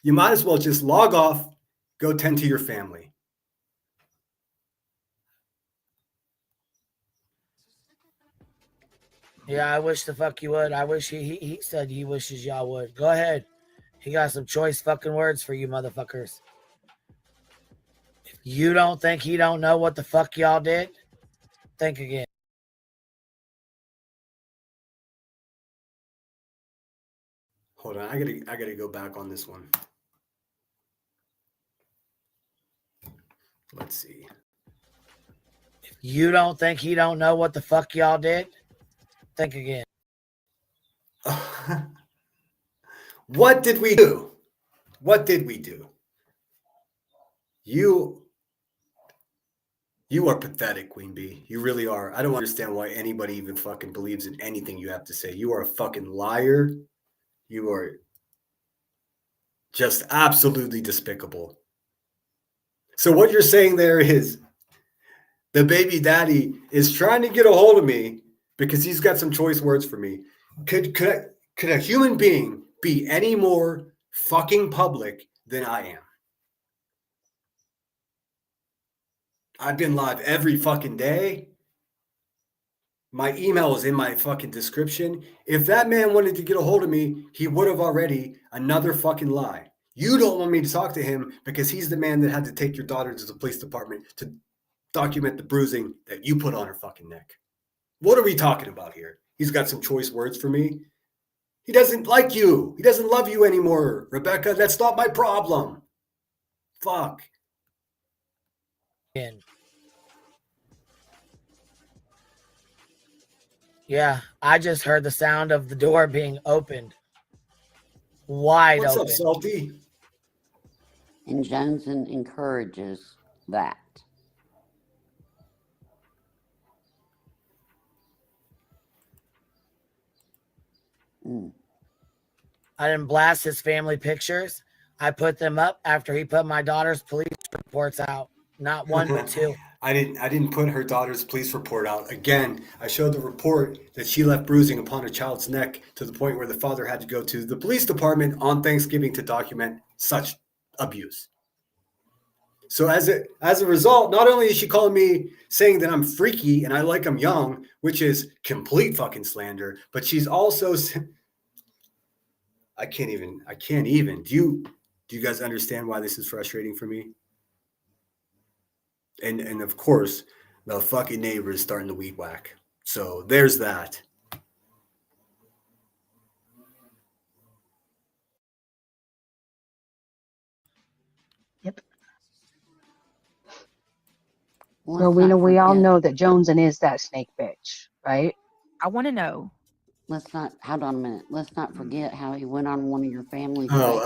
You might as well just log off, go tend to your family. Yeah, I wish the fuck you would. I wish he said he wishes y'all would. Go ahead. He got some choice fucking words for you motherfuckers. If you don't think he don't know what the fuck y'all did, think again. Hold on, I gotta go back on this one. Let's see. If you don't think he don't know what the fuck y'all did, think again. What did we do? What did we do? You are pathetic, Queen Bee. You really are. I don't understand why anybody even fucking believes in anything you have to say. You are a fucking liar. You are just absolutely despicable. So what you're saying there is the baby daddy is trying to get a hold of me because he's got some choice words for me. Could a human being be any more fucking public than I am? I've been live every fucking day. My email is in my fucking description. If that man wanted to get a hold of me, he would have already. Another fucking lie. You don't want me to talk to him because he's the man that had to take your daughter to the police department to document the bruising that you put on her fucking neck. What are we talking about here? He's got some choice words for me. He doesn't like you. He doesn't love you anymore, Rebecca. That's not my problem. Fuck. Yeah, I just heard the sound of the door being opened. Wide What's open. up, Salty? And Johnson encourages that. I didn't blast his family pictures. I put them up after he put my daughter's police reports out. Not one, but two. I didn't put her daughter's police report out. Again, I showed the report that she left bruising upon a child's neck to the point where the father had to go to the police department on Thanksgiving to document such abuse. So as a result, not only is she calling me saying that I'm freaky and I like I'm young, which is complete fucking slander, but she's also I can't even. Do you guys understand why this is frustrating for me? And of course, the fucking neighbor is starting to weed whack. So there's that. Yep. Let's Rowena, not we all forget- know that Joneson is that snake bitch, right? I want to know. Let's not hold on a minute. Let's not forget how he went on one of your families. Jones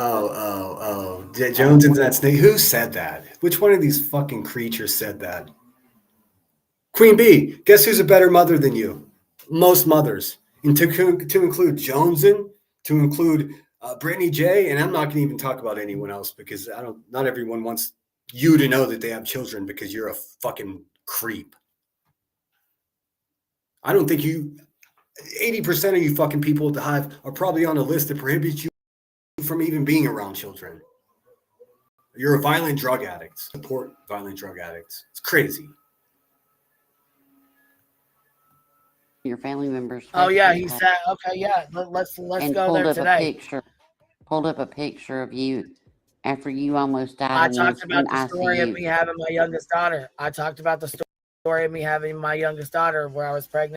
and that snake. Who said that? Which one of these fucking creatures said that? Queen Bee, guess who's a better mother than you? Most mothers. And to include Joneson, to include Brittany J, and I'm not going to even talk about anyone else because not everyone wants you to know that they have children because you're a fucking creep. I don't think 80% of you fucking people at the Hive are probably on a list that prohibits you from even being around children. You're a violent drug addict. Support violent drug addicts. It's crazy. Your family members. Oh yeah, he said. Okay, yeah. Let's go there today. Pulled up a picture of you after you almost died. I talked about the story of me having my youngest daughter. I talked about the story of me having my youngest daughter where I was pregnant.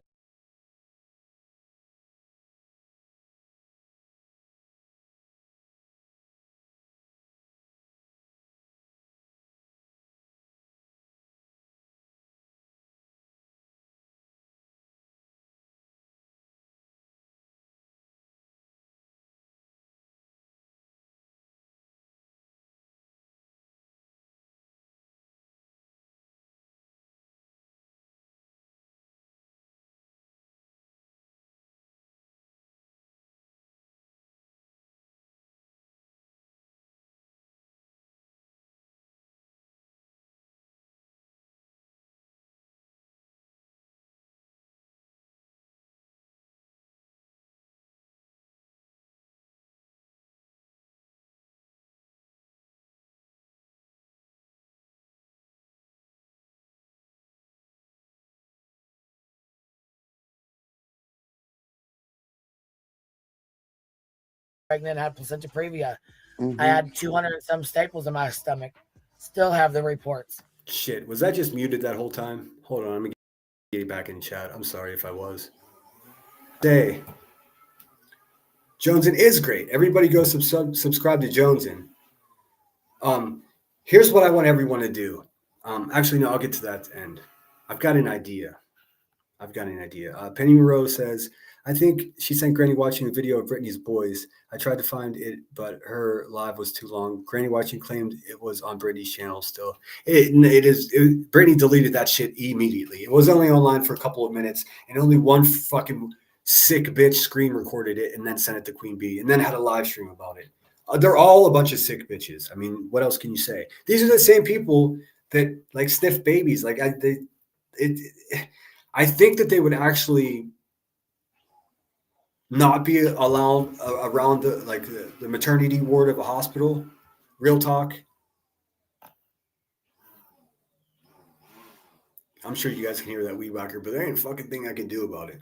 pregnant, had placenta previa. Mm-hmm. I had 200 and some staples in my stomach. Still have the reports. Shit, was that just muted that whole time? Hold on, let me get back in chat. I'm sorry if I was. Day. Jonesin is great. Everybody go subscribe to Jonesin. Here's what I want everyone to do. Actually, no, I'll get to that at the end. I've got an idea. Penny Moreau says, I think she sent Granny watching a video of Britney's Boys. I tried to find it, but her live was too long. Granny watching claimed it was on Britney's channel still. Britney deleted that shit immediately. It was only online for a couple of minutes, and only one fucking sick bitch screen recorded it and then sent it to Queen Bee and then had a live stream about it. They're all a bunch of sick bitches. I mean, what else can you say? These are the same people that like sniff babies. Like I think that they would actually not be allowed around the maternity ward of a hospital. Real talk. I'm sure you guys can hear that weed whacker, but there ain't a fucking thing I can do about it.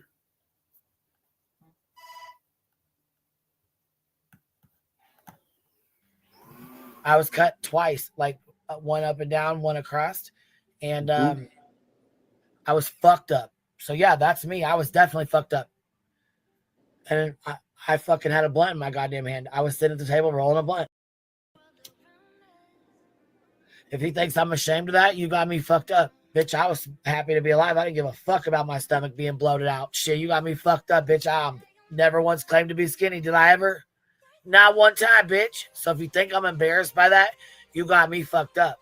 I was cut twice, like one up and down, one across, and I was fucked up. So yeah, that's me. I was definitely fucked up. And I fucking had a blunt in my goddamn hand. I was sitting at the table rolling a blunt. If he thinks I'm ashamed of that, you got me fucked up. Bitch, I was happy to be alive. I didn't give a fuck about my stomach being bloated out. Shit, you got me fucked up, bitch. I never once claimed to be skinny. Did I ever? Not one time, bitch. So if you think I'm embarrassed by that, you got me fucked up.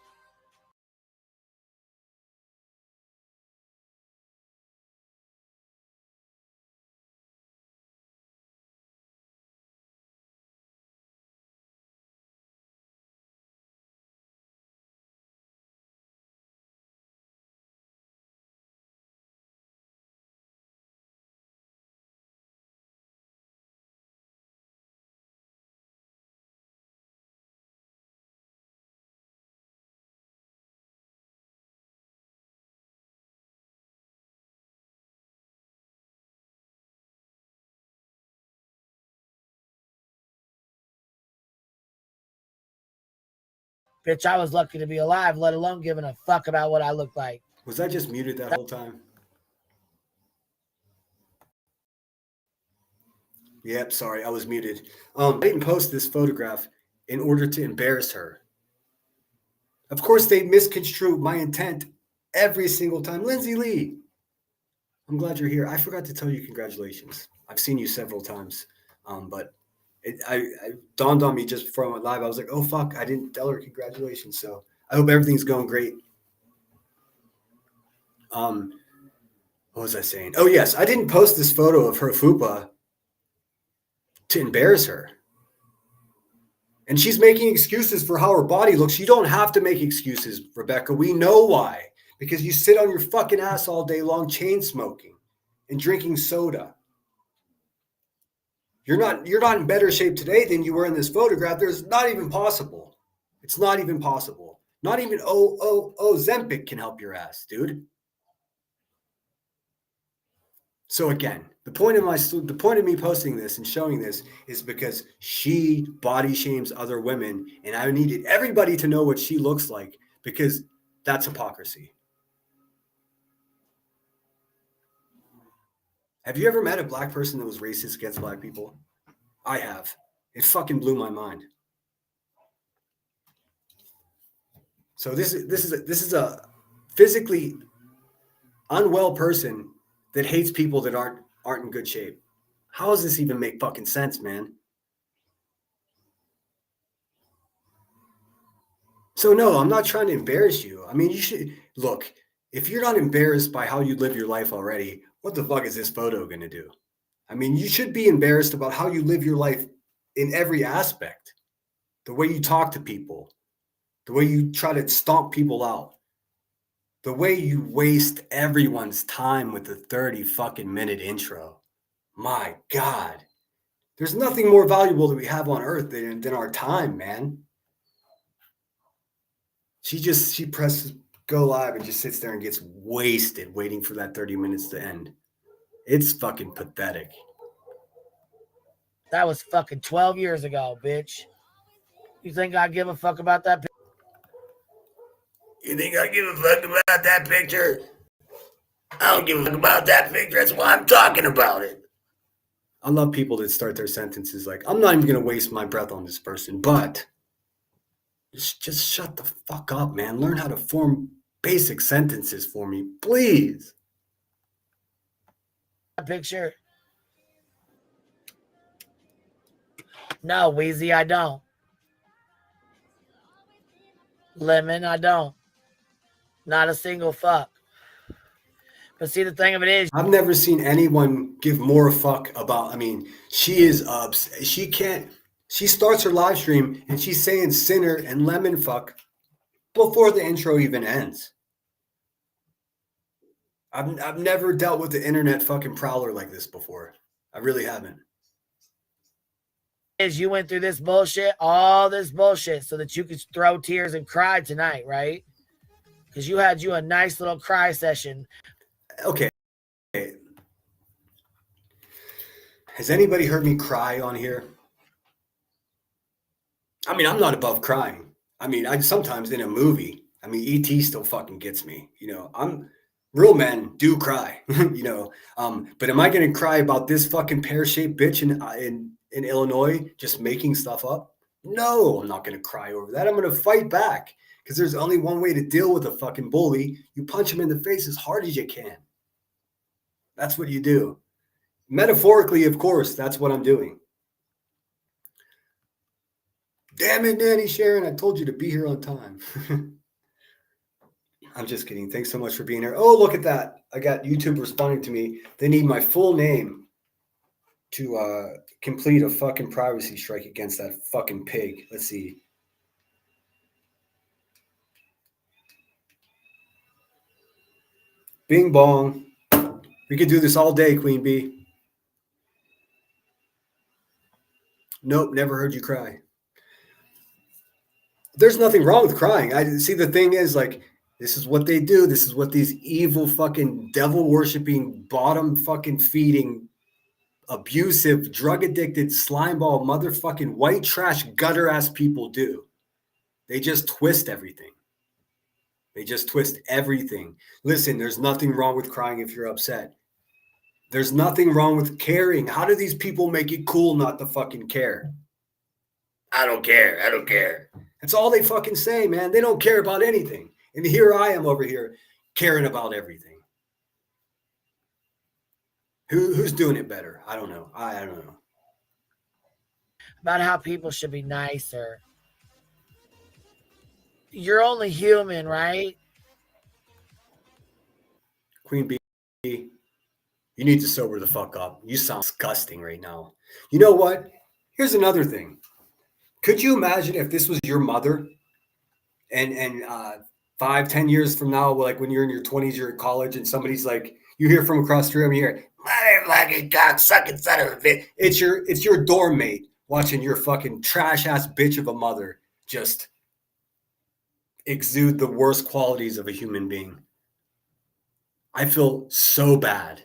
Bitch, I was lucky to be alive, let alone giving a fuck about what I look like. Was I just muted that whole time? Yep, sorry, I was muted. I didn't post this photograph in order to embarrass her. Of course, they misconstrue my intent every single time. Lindsay Lee, I'm glad you're here. I forgot to tell you congratulations. I've seen you several times, but I dawned on me just before I went live. I was like, oh, fuck, I didn't tell her congratulations. So I hope everything's going great. What was I saying? Oh, yes, I didn't post this photo of her fupa to embarrass her. And she's making excuses for how her body looks. You don't have to make excuses, Rebecca. We know why. Because you sit on your fucking ass all day long chain smoking and drinking soda. You're not in better shape today than you were in this photograph. There's not even possible. It's not even possible. Not even Ozempic can help your ass, dude. So again, the point of me posting this and showing this is because she body shames other women, and I needed everybody to know what she looks like because that's hypocrisy. Have you ever met a black person that was racist against black people? I have. It fucking blew my mind. So this is a physically unwell person that hates people that aren't in good shape. How does this even make fucking sense, man? So no, I'm not trying to embarrass you. I mean, you should look, if you're not embarrassed by how you live your life already, what the fuck is this photo going to do? I mean, you should be embarrassed about how you live your life in every aspect. The way you talk to people, the way you try to stomp people out, the way you waste everyone's time with the 30 fucking minute intro. My God, there's nothing more valuable that we have on earth than our time, man. She presses go live and just sits there and gets wasted waiting for that 30 minutes to end. It's fucking pathetic. That was fucking 12 years ago, bitch. You think I give a fuck about that picture? You think I give a fuck about that picture? I don't give a fuck about that picture. That's why I'm talking about it. I love people that start their sentences like, I'm not even going to waste my breath on this person, but just shut the fuck up, man. Learn how to form basic sentences for me, please. That picture? No, Wheezy, I don't. Lemon, I don't. Not a single fuck. But see, the thing of it is, I've never seen anyone give more a fuck about, I mean, she starts her live stream and she's saying sinner and lemon fuck before the intro even ends. I've never dealt with the internet fucking prowler like this before. I really haven't. is you went through this bullshit, all this bullshit, so that you could throw tears and cry tonight, right? Because you had a nice little cry session. Okay. Has anybody heard me cry on here? I mean, I'm not above crying. I mean, I sometimes in a movie, I mean, E.T. still fucking gets me. You know, real men do cry, you know. But am I going to cry about this fucking pear-shaped bitch in Illinois just making stuff up? No, I'm not going to cry over that. I'm going to fight back because there's only one way to deal with a fucking bully. You punch him in the face as hard as you can. That's what you do. Metaphorically, of course, that's what I'm doing. Damn it, Nanny Sharon, I told you to be here on time. I'm just kidding. Thanks so much for being here. Oh, look at that. I got YouTube responding to me. They need my full name to complete a fucking privacy strike against that fucking pig. Let's see. Bing bong. We could do this all day, Queen Bee. Nope, never heard you cry. There's nothing wrong with crying. I see. The thing is, like, this is what they do. This is what these evil fucking devil worshiping, bottom fucking feeding, abusive, drug addicted, slimeball, motherfucking white trash, gutter ass people do. They just twist everything. They just twist everything. Listen, there's nothing wrong with crying if you're upset. There's nothing wrong with caring. How do these people make it cool not to fucking care? I don't care. I don't care. That's all they fucking say, man. They don't care about anything. And here I am over here caring about everything. Who's doing it better? I don't know. I don't know. About how people should be nicer. You're only human, right? Queen Bee, you need to sober the fuck up. You sound disgusting right now. You know what? Here's another thing. Could you imagine if this was your mother and 5-10 years from now, like when you're in your 20s, you're in college and somebody's like, you hear from across the room, you hear, motherfucking cocksucking son of a bitch. It's your dorm mate watching your fucking trash ass bitch of a mother just exude the worst qualities of a human being. I feel so bad.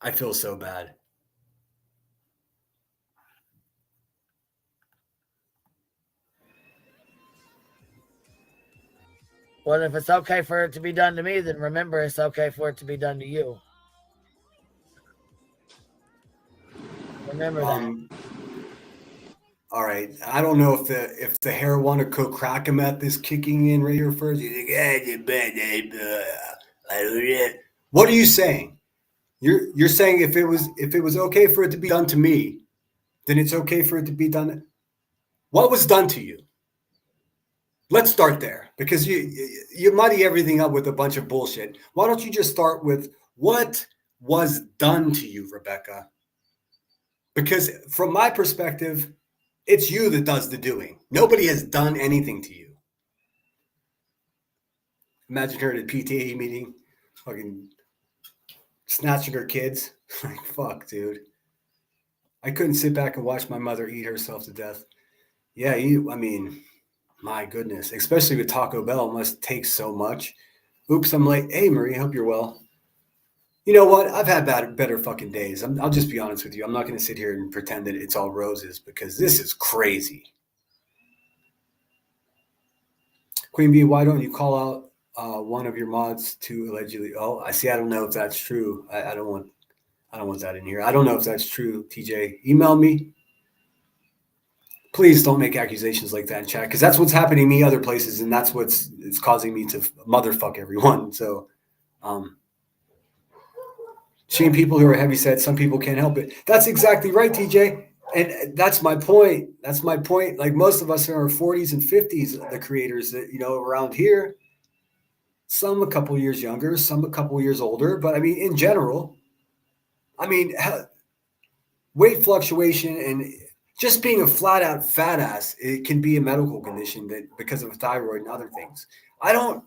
I feel so bad. Well, if it's okay for it to be done to me, then remember it's okay for it to be done to you. Remember that. All right. I don't know if the heroin or cocracameth is kicking in right here first. You think, what are you saying? You're saying if it was okay for it to be done to me, then it's okay for it to be done. What was done to you? Let's start there, because you muddy everything up with a bunch of bullshit. Why don't you just start with what was done to you, Rebecca? Because from my perspective, it's you that does the doing. Nobody has done anything to you. Imagine her at a PTA meeting, fucking snatching her kids. Like, fuck, dude. I couldn't sit back and watch my mother eat herself to death. Yeah, I mean, my goodness, especially with Taco Bell, it must take so much. Oops, I'm late. Hey, Marie, hope you're well. You know what? I've had better fucking days. I'll just be honest with you. I'm not going to sit here and pretend that it's all roses because this is crazy. Queen Bee, why don't you call out one of your mods to allegedly? Oh, I see. I don't know if that's true. I don't want that in here. I don't know if that's true. TJ, email me. Please don't make accusations like that in chat because that's what's happening to me other places, and that's it's causing me to motherfuck everyone. So, seeing people who are heavyset, some people can't help it. That's exactly right, TJ. And that's my point. That's my point. Like most of us are in our 40s and 50s, the creators that, around here, some a couple years younger, some a couple years older. But I mean, in general, weight fluctuation and just being a flat out fat ass, it can be a medical condition that because of thyroid and other things. I don't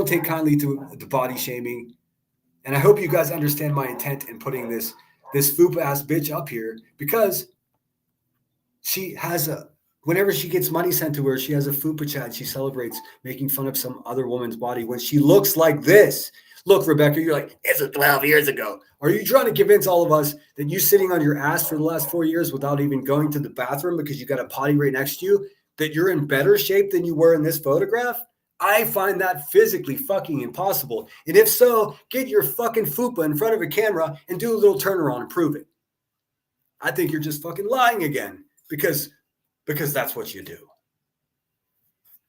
take kindly to the body shaming. And I hope you guys understand my intent in putting this fupa ass bitch up here because she has whenever she gets money sent to her, she has a fupa chat. She celebrates making fun of some other woman's body when she looks like this. Look, Rebecca, you're like, it's 12 years ago. Are you trying to convince all of us that you sitting on your ass for the last 4 years without even going to the bathroom because you got a potty right next to you, that you're in better shape than you were in this photograph? I find that physically fucking impossible. And if so, get your fucking fupa in front of a camera and do a little turnaround and prove it. I think you're just fucking lying again because that's what you do.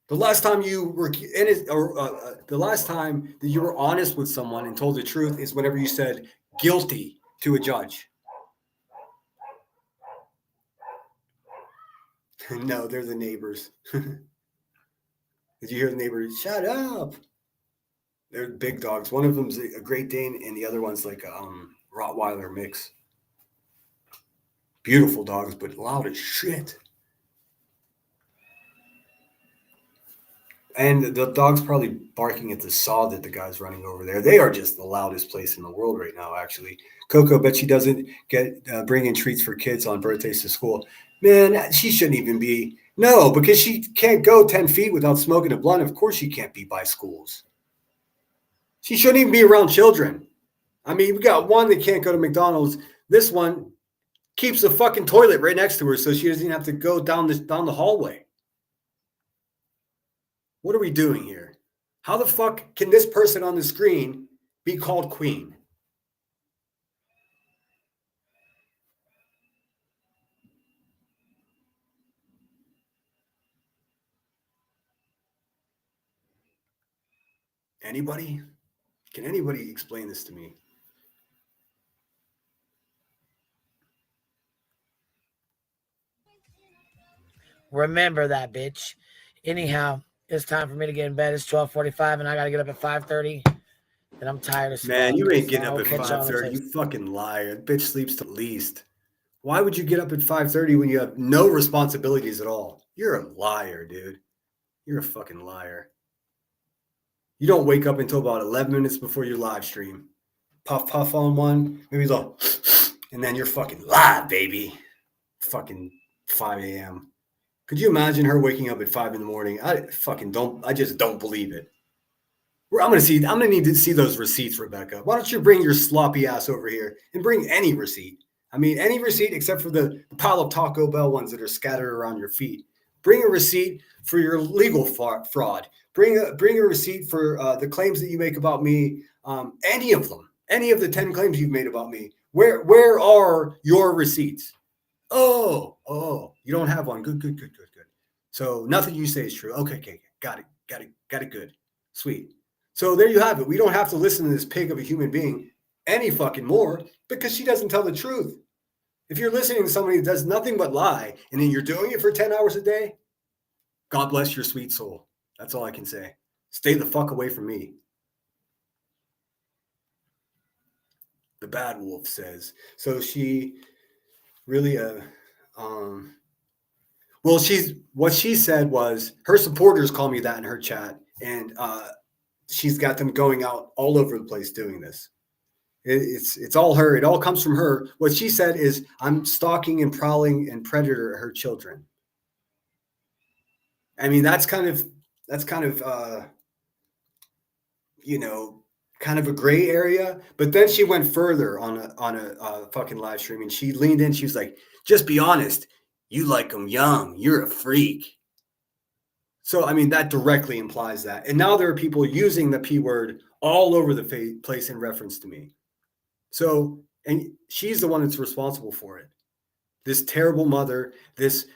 The last time you were the last time that you were honest with someone and told the truth is whenever you said guilty to a judge. No, they're the neighbors. Did you hear the neighbors? Shut up. They're big dogs. One of them's a Great Dane and the other one's like a Rottweiler mix. Beautiful dogs, but loud as shit. And the dog's probably barking at the saw that the guy's running over there. They are just the loudest place in the world right now, actually. Coco, bet she doesn't get bring in treats for kids on birthdays to school. Man, she shouldn't even be. No, because she can't go 10 feet without smoking a blunt. Of course she can't be by schools. She shouldn't even be around children. I mean, we got one that can't go to McDonald's. This one keeps the fucking toilet right next to her so she doesn't even have to go down the hallway. What are we doing here? How the fuck can this person on the screen be called queen? Anybody? Can anybody explain this to me? Remember that, bitch. Anyhow, it's time for me to get in bed. It's 12:45 and I got to get up at 5:30. And I'm tired as fuck. Man, you ain't getting up at 5:30. You fucking liar. Bitch sleeps the least. Why would you get up at 5:30 when you have no responsibilities at all? You're a liar, dude. You're a fucking liar. You don't wake up until about 11 minutes before your live stream. Puff on one, maybe little, and then you're fucking live, baby. Fucking 5 a.m. Could you imagine her waking up at 5 in the morning? I just don't believe it. I'm gonna need to see those receipts, Rebecca. Why don't you bring your sloppy ass over here and bring any receipt? I mean, any receipt except for the pile of Taco Bell ones that are scattered around your feet. Bring a receipt for your legal fraud. Bring a receipt for the claims that you make about me. Any of them. Any of the 10 claims you've made about me. Where are your receipts? Oh, you don't have one. Good. So nothing you say is true. Okay. Got it. Good. Sweet. So there you have it. We don't have to listen to this pig of a human being any fucking more because she doesn't tell the truth. If you're listening to somebody that does nothing but lie and then you're doing it for 10 hours a day, God bless your sweet soul. That's all I can say. Stay the fuck away from me. The bad wolf says. So she really what she said was her supporters call me that in her chat, and she's got them going out all over the place doing this. It's all her. It all comes from her. What she said is, I'm stalking and prowling and predator her children. I mean, that's kind of kind of a gray area. But then she went further on a fucking live stream, and she leaned in. She was like, just be honest. You like them young. You're a freak. So, I mean, that directly implies that. And now there are people using the P word all over the place in reference to me. So, and she's the one that's responsible for it. This terrible mother, this,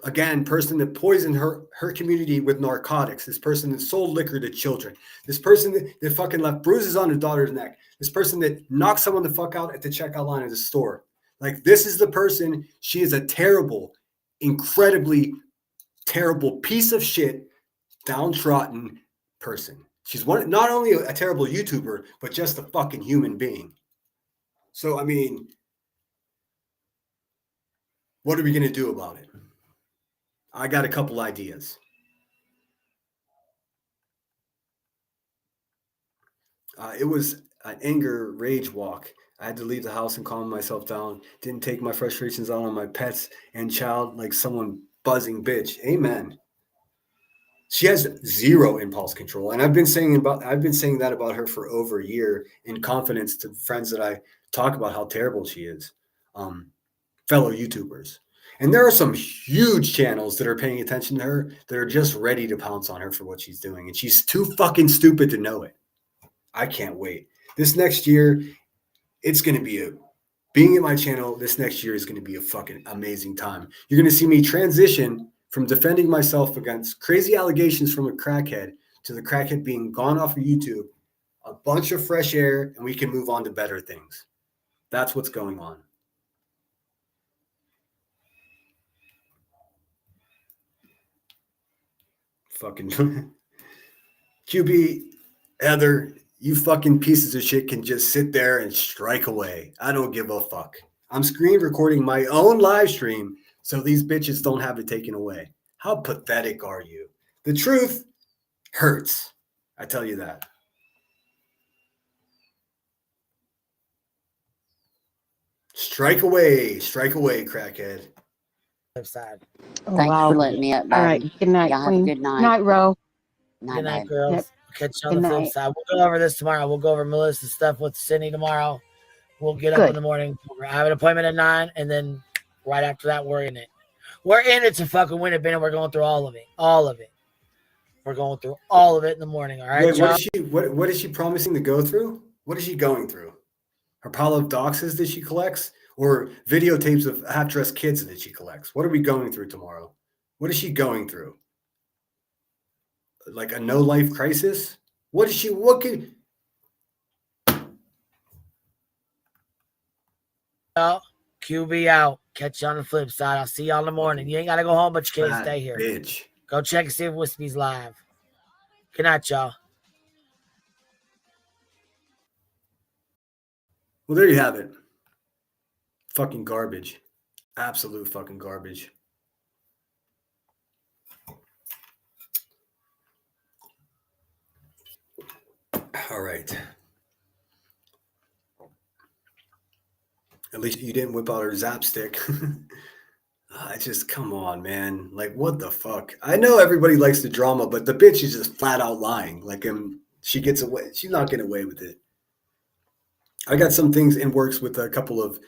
again, person that poisoned her community with narcotics, this person that sold liquor to children, this person that fucking left bruises on her daughter's neck, this person that knocked someone the fuck out at the checkout line at the store. Like, this is the person. She is a terrible, incredibly terrible piece of shit, downtrodden person. She's not only a terrible YouTuber, but just a fucking human being. So, I mean, what are we going to do about it? I got a couple ideas. It was an anger rage walk. I had to leave the house and calm myself down. Didn't take my frustrations out on my pets and child like someone buzzing bitch. Amen. She has zero impulse control, and I've been saying that about her for over a year in confidence to friends that I talk about how terrible she is, fellow YouTubers. And there are some huge channels that are paying attention to her that are just ready to pounce on her for what she's doing, and she's too fucking stupid to know it. I can't wait. This next year, it's going to be being at my channel. This next year is going to be a fucking amazing time. You're going to see me transition from defending myself against crazy allegations from a crackhead to the crackhead being gone off of YouTube, a bunch of fresh air, and we can move on to better things. That's what's going on. Fucking QB, Heather, you fucking pieces of shit can just sit there and strike away. I don't give a fuck. I'm screen recording my own live stream so these bitches don't have it taken away. How pathetic are you? The truth hurts. I tell you that. Strike away, crackhead. Side. Oh, Thanks wow. for letting me up, All right. baby. Good night, Y'all have a Queen. good night. Night, Ro. Good night, babe. girls. Yep. Catch you on Good the flip night. side. We'll go over this tomorrow. We'll go over Melissa's stuff with Cindy tomorrow. We'll get up Good. in the morning. I have an appointment at 9, and then right after that, we're in it. We're in it to fucking win it, Ben, and we're going through all of it. All of it. We're going through all of it in the morning. All right, Wait, Joe? what is she promising to go through? What is she going through? Her pile of doxes that she collects, or videotapes of half-dressed kids that she collects? What are we going through tomorrow? What is she going through? Like a no-life crisis? What is she? What can? QB out. Catch you on the flip side. I'll see y'all in the morning. You ain't got to go home, but you can't stay here. Bitch. Go check and see if Wispy's live. Good night, y'all. Well, there you have it. Fucking garbage. Absolute fucking garbage. All right. At least you didn't whip out her zap stick. I just, come on, man. Like, what the fuck? I know everybody likes the drama, but the bitch is just flat out lying. Like, she gets away. She's not getting away with it. I got some things in works with a couple of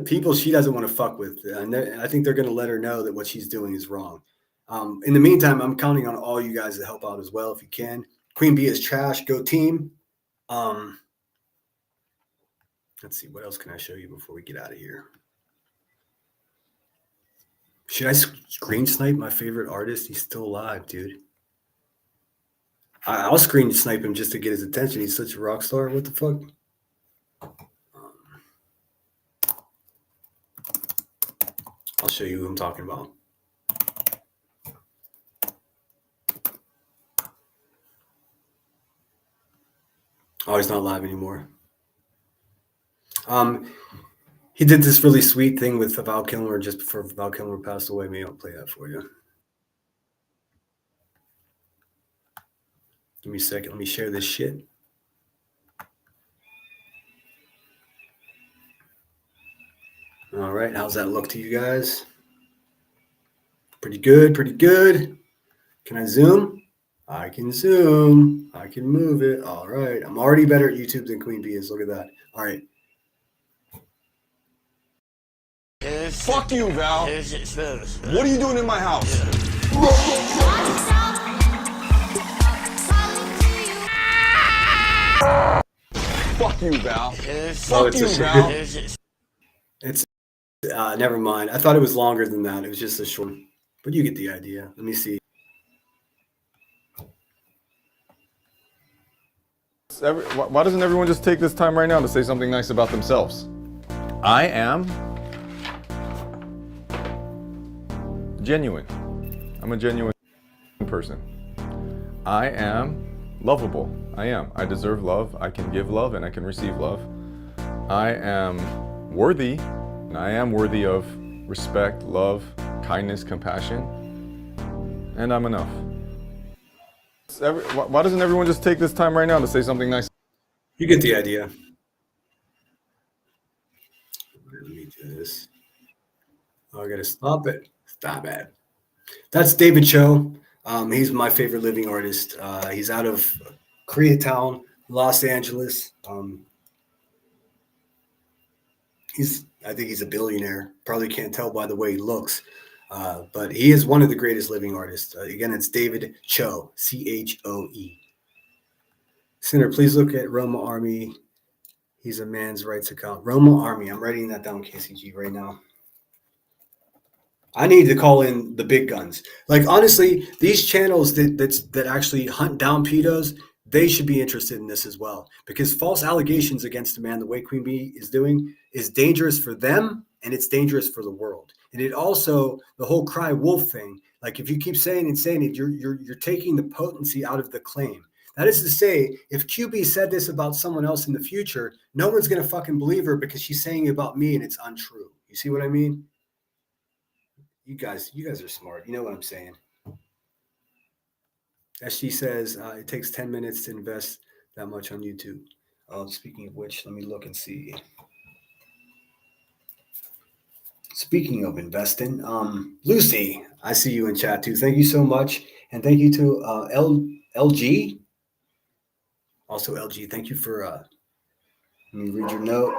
people she doesn't want to fuck with. And I think they're going to let her know that what she's doing is wrong. In the meantime, I'm counting on all you guys to help out as well if you can. Queen Bee is trash. Go team. Let's see. What else can I show you before we get out of here? Should I screen snipe my favorite artist? He's still alive, dude. I'll screen snipe him just to get his attention. He's such a rock star. What the fuck? I'll show you who I'm talking about. Oh, he's not live anymore. He did this really sweet thing with Val Kilmer just before Val Kilmer passed away. Maybe I'll play that for you. Give me a second. Let me share this shit. All right. How's that look to you guys? Pretty good. Pretty good. Can I zoom? I can zoom. I can move it. All right. I'm already better at YouTube than Queen Bee is. Look at that. All right. Fuck you, Val. What are you doing in my house? Fuck you, Val. Fuck you, Val. It's never mind. I thought it was longer than that. It was just a short, but you get the idea. Let me see. Why doesn't everyone just take this time right now to say something nice about themselves? I am genuine. I'm a genuine person. I am lovable. I am. I deserve love. I can give love and I can receive love. I am worthy, and I am worthy of respect, love, kindness, compassion, and I'm enough. Why doesn't everyone just take this time right now to say something nice? You get the idea. Let me do this. Oh, I gotta stop it. Stop it. That's David Choe. He's my favorite living artist. He's out of Koreatown, Los Angeles. I think he's a billionaire. Probably can't tell by the way he looks. But he is one of the greatest living artists. Again, it's David Choe, Choe. Sinner, please look at Roma Army. He's a man's rights account. Roma Army. I'm writing that down, KCG, right now. I need to call in the big guns. Like, honestly, these channels that actually hunt down pedos, they should be interested in this as well. Because false allegations against a man, the way Queen Bee is doing, is dangerous for them and it's dangerous for the world. And it also, the whole cry wolf thing, like if you keep saying it, you're taking the potency out of the claim. That is to say, if QB said this about someone else in the future, no one's going to fucking believe her because she's saying it about me and it's untrue. You see what I mean? You guys are smart. You know what I'm saying. As she says, it takes 10 minutes to invest that much on YouTube. Speaking of which, let me look and see. Speaking of investing, Lucy, I see you in chat too. Thank you so much. And thank you to LG. Also LG, thank you for, let me read your note.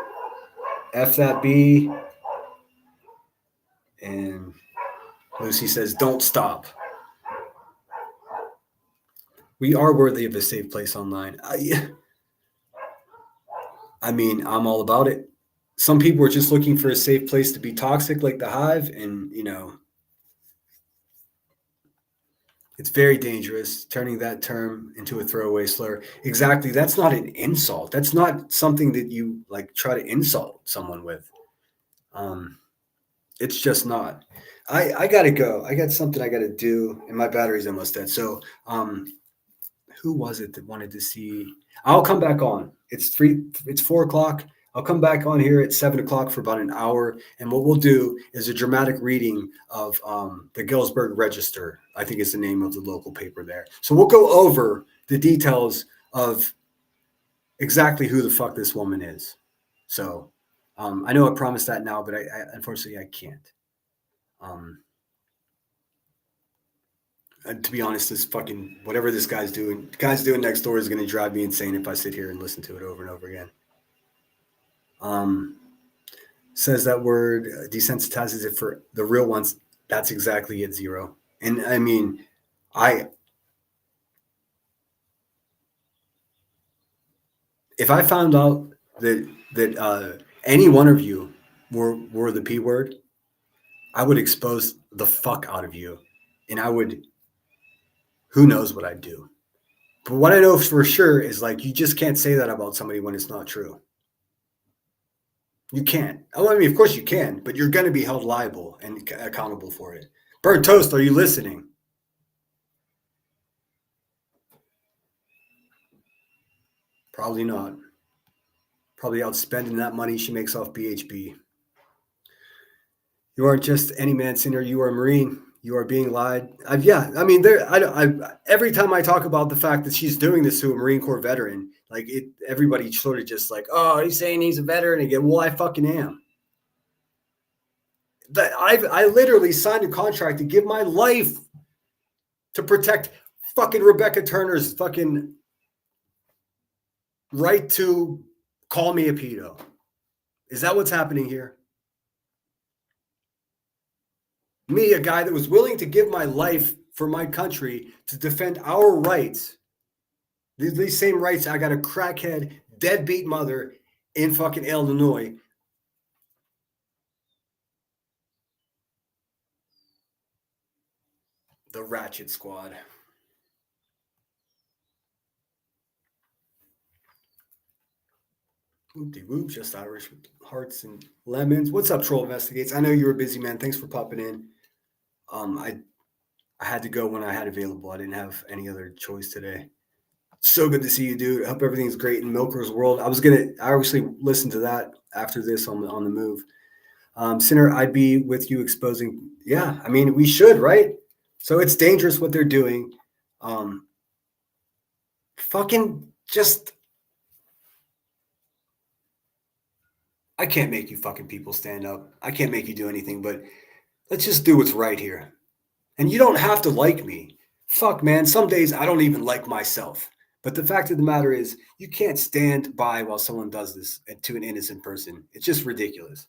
F that B. And Lucy says, don't stop. We are worthy of a safe place online. I mean, I'm all about it. Some people are just looking for a safe place to be toxic like the Hive. And, you know, it's very dangerous turning that term into a throwaway slur. Exactly. That's not an insult. That's not something that you like try to insult someone with. It's just not. I got to go. I got something I got to do and my battery's almost dead. So, who was it that wanted to see? I'll come back on. It's 4 o'clock. I'll come back on here at 7 o'clock for about an hour. And what we'll do is a dramatic reading of the Galesburg Register, I think is the name of the local paper there. So we'll go over the details of exactly who the fuck this woman is. So I know I promised that now, but I unfortunately I can't. To be honest, this fucking whatever this guy's doing next door is going to drive me insane if I sit here and listen to it over and over again. Says that word desensitizes it for the real ones. That's exactly it, Zero. And I mean, if I found out that any one of you were the P word, I would expose the fuck out of you, and I would. Who knows what I'd do? But what I know for sure is like you just can't say that about somebody when it's not true. You can't. Oh, I mean, of course you can, but you're going to be held liable and accountable for it. Bird Toast, are you listening? Probably not. Probably out spending that money she makes off BHB. You aren't just any man sinner. You are a Marine. You are being lied. I mean, every time I talk about the fact that she's doing this to a Marine Corps veteran, like everybody sort of just like, oh, he's saying he's a veteran again. Well, I fucking am. I literally signed a contract to give my life to protect fucking Rebecca Turner's fucking right to call me a pedo. Is that what's happening here? Me, a guy that was willing to give my life for my country to defend our rights. These same rights, I got a crackhead, deadbeat mother in fucking Illinois. The Ratchet Squad. Whoop-de-whoop, just Irish with hearts and lemons. What's up, Troll Investigates? I know you were busy, man. Thanks for popping in. I had to go when I had available. I didn't have any other choice today. So good to see you, dude. I hope everything's great in Milker's world. I obviously listened to that after this on the move. Sinner, I'd be with you exposing. Yeah, I mean, we should, right? So it's dangerous what they're doing. Fucking just, I can't make you fucking people stand up. I can't make you do anything, but let's just do what's right here. And you don't have to like me. Fuck, man. Some days I don't even like myself. But the fact of the matter is, you can't stand by while someone does this to an innocent person. It's just ridiculous.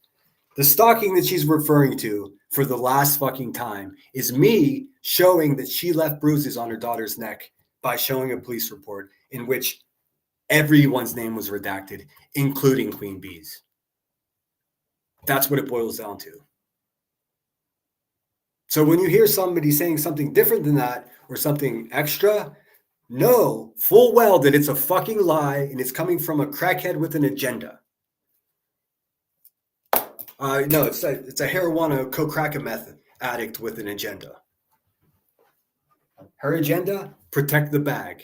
The stalking that she's referring to for the last fucking time is me showing that she left bruises on her daughter's neck by showing a police report in which everyone's name was redacted, including Queen Bee's. That's what it boils down to. So when you hear somebody saying something different than that or something extra, know full well that it's a fucking lie and it's coming from a crackhead with an agenda. No, it's a marijuana co-crack-a-meth addict with an agenda. Her agenda, protect the bag.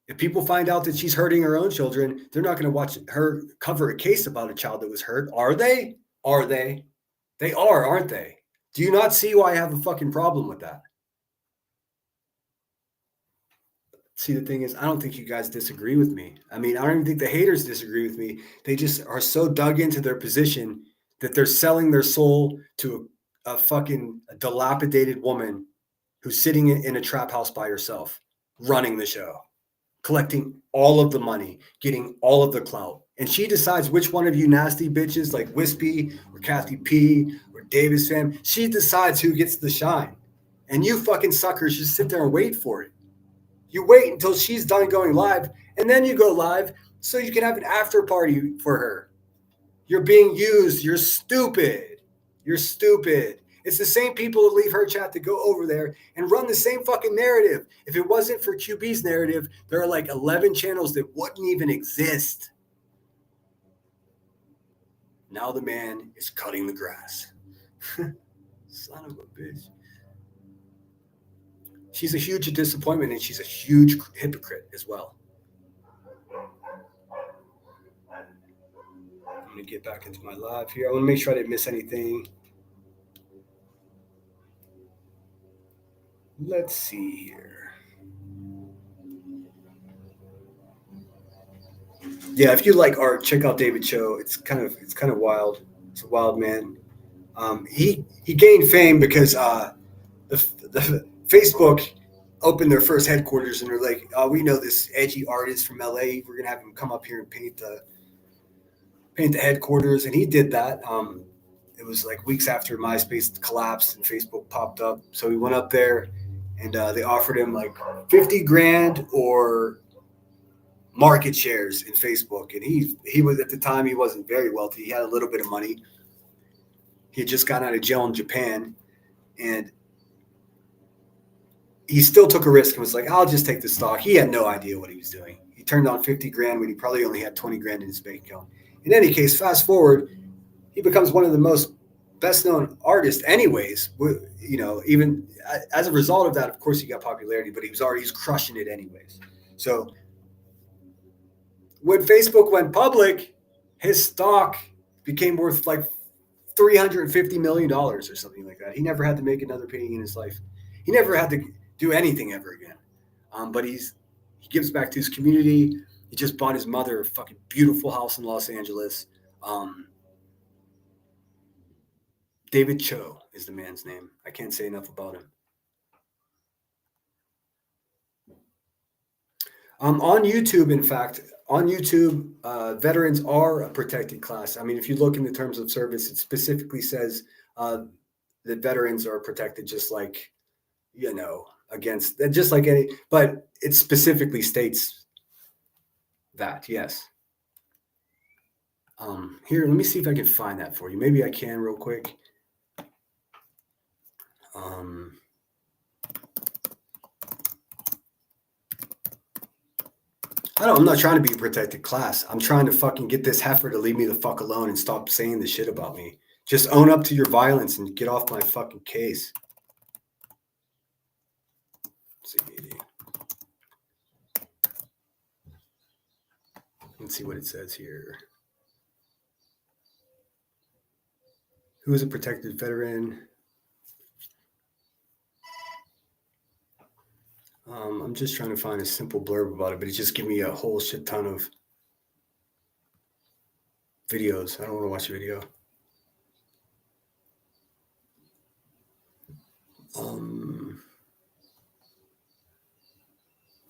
If people find out that she's hurting her own children, they're not going to watch her cover a case about a child that was hurt. Are they? Are they? They are, aren't they? Do you not see why I have a fucking problem with that? See, the thing is, I don't think you guys disagree with me. I mean, I don't even think the haters disagree with me. They just are so dug into their position that they're selling their soul to a fucking dilapidated woman who's sitting in a trap house by herself, running the show, collecting all of the money, getting all of the clout. And she decides which one of you nasty bitches like Wispy or Kathy P or Davis fam, she decides who gets the shine. And you fucking suckers just sit there and wait for it. You wait until she's done going live, and then you go live so you can have an after party for her. You're being used. You're stupid. You're stupid. It's the same people that leave her chat to go over there and run the same fucking narrative. If it wasn't for QB's narrative, there are like 11 channels that wouldn't even exist. Now the man is cutting the grass. Son of a bitch. She's a huge disappointment, and she's a huge hypocrite as well. I'm going to get back into my live here. I want to make sure I didn't miss anything. Let's see here. Yeah, if you like art, check out David Choe. It's kind of wild. It's a wild man. He gained fame because the Facebook opened their first headquarters, and they're like, we know this edgy artist from LA. We're gonna have him come up here and paint the headquarters, and he did that. It was like weeks after MySpace collapsed and Facebook popped up, so he went up there, and they offered him like 50 grand or market shares in Facebook. And he was, at the time, he wasn't very wealthy. He had a little bit of money. He had just gotten out of jail in Japan, and he still took a risk and was like, I'll just take the stock. He had no idea what he was doing. He turned on 50 grand when he probably only had 20 grand in his bank account. In any case, fast forward, he becomes one of the most best-known artists anyways. You know, even as a result of that, of course, he got popularity, but he's crushing it anyways. So when Facebook went public, his stock became worth like $350 million or something like that. He never had to make another penny in his life. He never had to do anything ever again. But he gives back to his community. He just bought his mother a fucking beautiful house in Los Angeles. David Choe is the man's name. I can't say enough about him. On YouTube, in fact, veterans are a protected class. I mean, if you look in the terms of service, it specifically says that veterans are protected, just like, against, just like any, but it specifically states that, yes. Here, let me see if I can find that for you. Maybe I can real quick. I'm not trying to be a protected class. I'm trying to fucking get this heifer to leave me the fuck alone and stop saying this shit about me. Just own up to your violence and get off my fucking case. Let's see what it says here. Who is a protected veteran? I'm just trying to find a simple blurb about it, but it just gave me a whole shit ton of videos. I don't want to watch a video.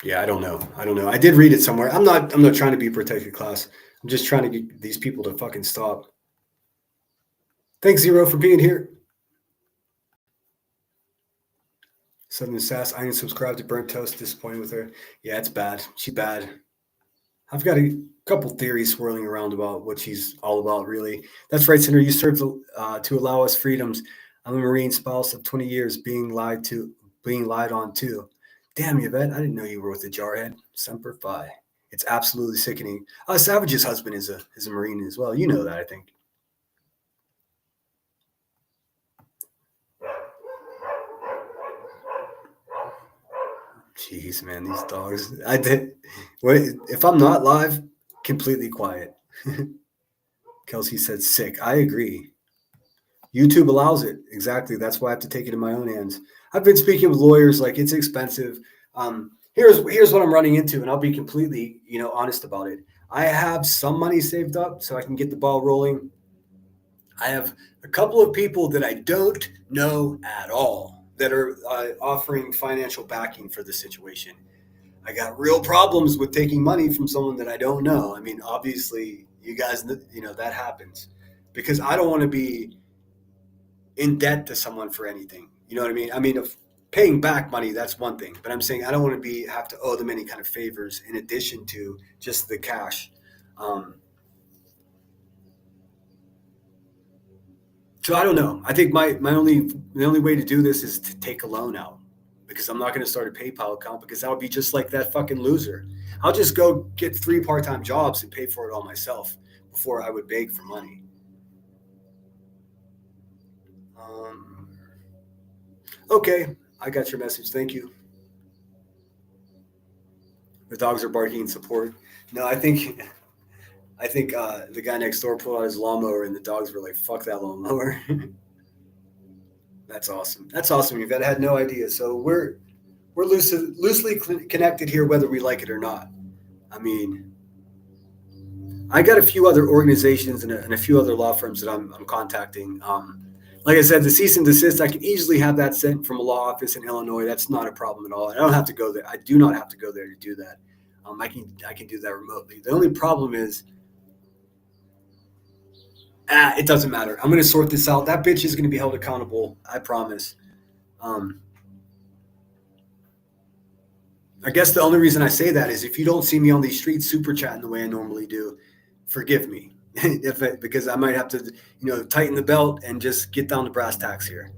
Yeah, I don't know. I did read it somewhere. I'm not trying to be a protected class. I'm just trying to get these people to fucking stop. Thanks, Zero, for being here. Southern Sass, I didn't subscribe to Burnt Toast. Disappointed with her. Yeah, it's bad. She's bad. I've got a couple theories swirling around about what she's all about, really. That's right, Senator. You served to allow us freedoms. I'm a Marine spouse of 20 years being lied on too. Damn, Yvette, I didn't know you were with the Jarhead. Semper Fi. It's absolutely sickening. Savage's husband is a Marine as well. You know that, I think. Jeez, man, these dogs. Wait, if I'm not live, completely quiet. Kelsey said sick. I agree. YouTube allows it. Exactly. That's why I have to take it in my own hands. I've been speaking with lawyers, like it's expensive. Here's what I'm running into, and I'll be completely, honest about it. I have some money saved up so I can get the ball rolling. I have a couple of people that I don't know at all that are offering financial backing for the situation. I got real problems with taking money from someone that I don't know. I mean, obviously, you guys, that happens because I don't want to be in debt to someone for anything. You know what I mean? I mean, if paying back money, that's one thing, but I'm saying I don't want to have to owe them any kind of favors in addition to just the cash. So I don't know. I think the only way to do this is to take a loan out because I'm not going to start a PayPal account because that would be just like that fucking loser. I'll just go get 3 part-time jobs and pay for it all myself before I would beg for money. Okay, I got your message. Thank you. The dogs are barking in support. No, I think the guy next door pulled out his lawnmower and the dogs were like, fuck that lawnmower. That's awesome. That's awesome. You've had no idea. So we're loosely connected here, whether we like it or not. I mean, I got a few other organizations and a few other law firms that I'm contacting. Like I said, the cease and desist, I can easily have that sent from a law office in Illinois. That's not a problem at all. I don't have to go there. I do not have to go there to do that. I can do that remotely. The only problem is, it doesn't matter. I'm going to sort this out. That bitch is going to be held accountable. I promise. I guess the only reason I say that is if you don't see me on these streets super chatting the way I normally do, forgive me. Because I might have to, tighten the belt and just get down to brass tacks here.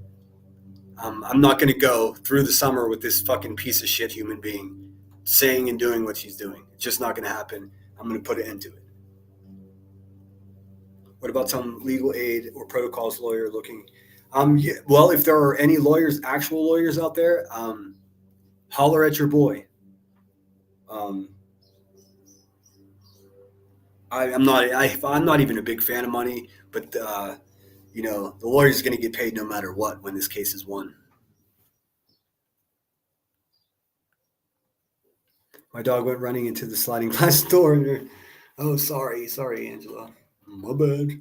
I'm not going to go through the summer with this fucking piece of shit human being saying and doing what she's doing. It's just not going to happen. I'm going to put an end to it. What about some legal aid or protocols lawyer looking? Yeah, well, if there are any lawyers, actual lawyers out there, holler at your boy. I'm not even a big fan of money, but the lawyer's going to get paid no matter what when this case is won. My dog went running into the sliding glass door. Oh, sorry, Angela. My bad.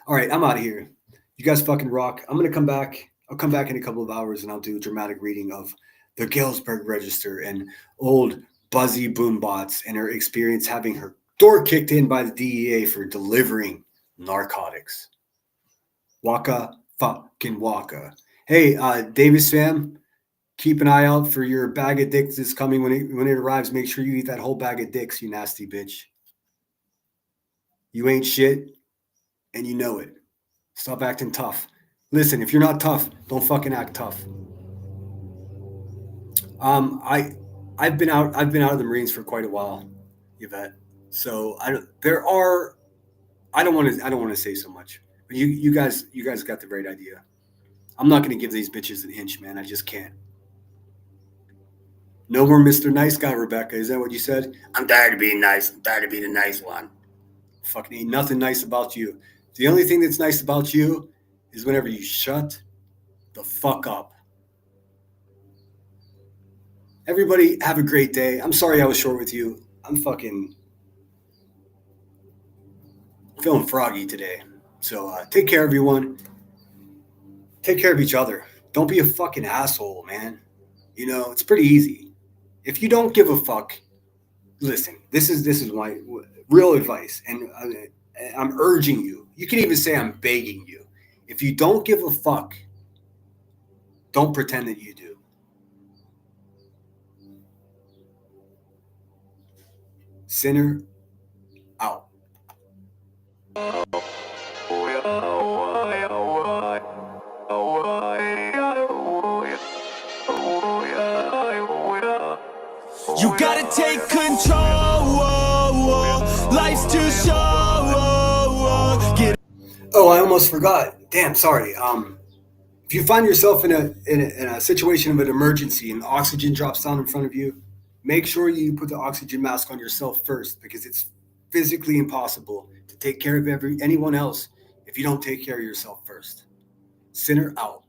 All right, I'm out of here. You guys fucking rock. I'm going to come back. I'll come back in a couple of hours and I'll do a dramatic reading of the Galesburg Register and old buzzy boom bots and her experience having her door kicked in by the DEA for delivering narcotics. Waka fucking waka. Hey, Davis fam, keep an eye out for your bag of dicks that's coming when it arrives. Make sure you eat that whole bag of dicks, you nasty bitch. You ain't shit, and you know it. Stop acting tough. Listen, if you're not tough, don't fucking act tough. I've been out of the Marines for quite a while, Yvette. So I don't want to say so much. But you guys got the right idea. I'm not going to give these bitches an inch, man. I just can't. No more Mr. Nice Guy, Rebecca. Is that what you said? I'm tired of being nice. I'm tired of being the nice one. Fucking ain't nothing nice about you. The only thing that's nice about you is whenever you shut the fuck up. Everybody have a great day. I'm sorry I was short with you. I'm fucking feeling froggy today. So take care, everyone. Take care of each other. Don't be a fucking asshole, man. You know, it's pretty easy. If you don't give a fuck, listen, this is my real advice. And I'm urging you. You can even say I'm begging you. If you don't give a fuck, don't pretend that you do. Sinner out. You gotta take control. Life's too short. Oh, I almost forgot. Damn, sorry. If you find yourself in a situation of an emergency and the oxygen drops down in front of you, make sure you put the oxygen mask on yourself first, because it's physically impossible to take care of anyone else if you don't take care of yourself first. Sinner out.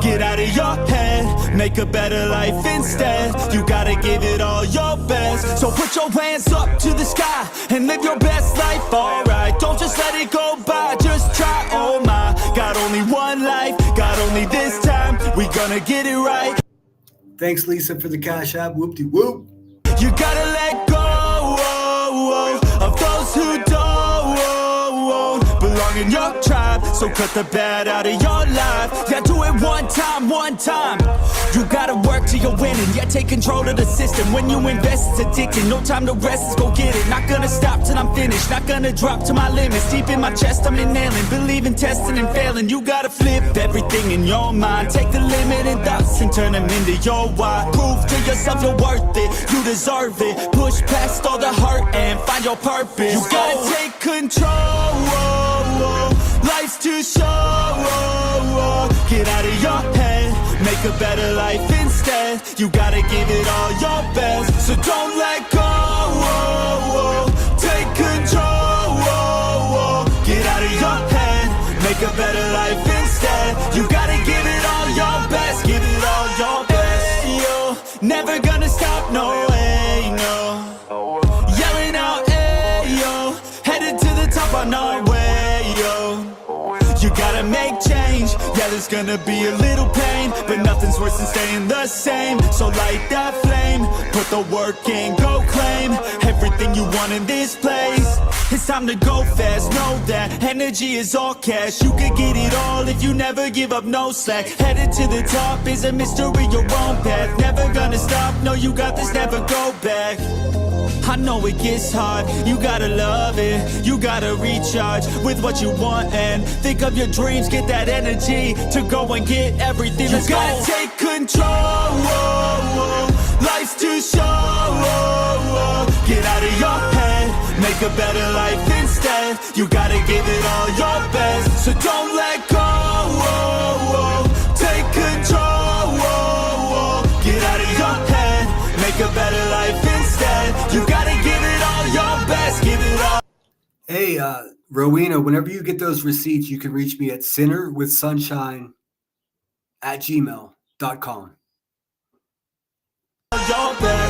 Get out of your head, make a better life instead. You gotta give it all your best. So put your hands up to the sky and live your best life, alright. Don't just let it go by, just try, oh my. Got only one life, got only this time. We gonna get it right. Thanks, Lisa, for the cash app. Whoop-de-whoop. You gotta let go of those who don't belong in your tribe. So cut the bad out of your life. Yeah, do it one time. You gotta work till you're winning. Yeah, take control of the system. When you invest, it's addicting. No time to rest, let's go get it. Not gonna stop till I'm finished. Not gonna drop to my limits. Deep in my chest, I'm inhaling. Believe in testing and failing. You gotta flip everything in your mind. Take the limiting thoughts and turn them into your why. Prove to yourself you're worth it. You deserve it. Push past all the hurt and find your purpose. You gotta take control. Life's too short. Get out of your head, make a better life instead. You gotta give it all your best, so don't let go. Take control. Get out of your head, make a better life instead. You gotta give it all your best, give it all your best. Hey, yo, never gonna stop, no way, no. Yelling out, hey, yo, headed to the top on our way, yo. You gotta make change, yeah, there's gonna be a little pain, but nothing's worse than staying the same. So light that flame, put the work in, go claim everything you want in this place. It's time to go fast, know that energy is all cash. You could get it all if you never give up, no slack. Headed to the top is a mystery, your own path. Never gonna stop, no, you got this, never go back. I know it gets hard, you gotta love it. You gotta recharge with what you want and think of your dreams. Get that energy to go and get everything. You gotta take control. Life's too short. Get out of your head, make a better life instead. You gotta give it all your best, so don't let go. Take control. Get out of your head, make a better life instead. You gotta give it all your best, give it all. Hey, Rowena, whenever you get those receipts, you can reach me at sinnerwithsunshine@gmail.com. Your best.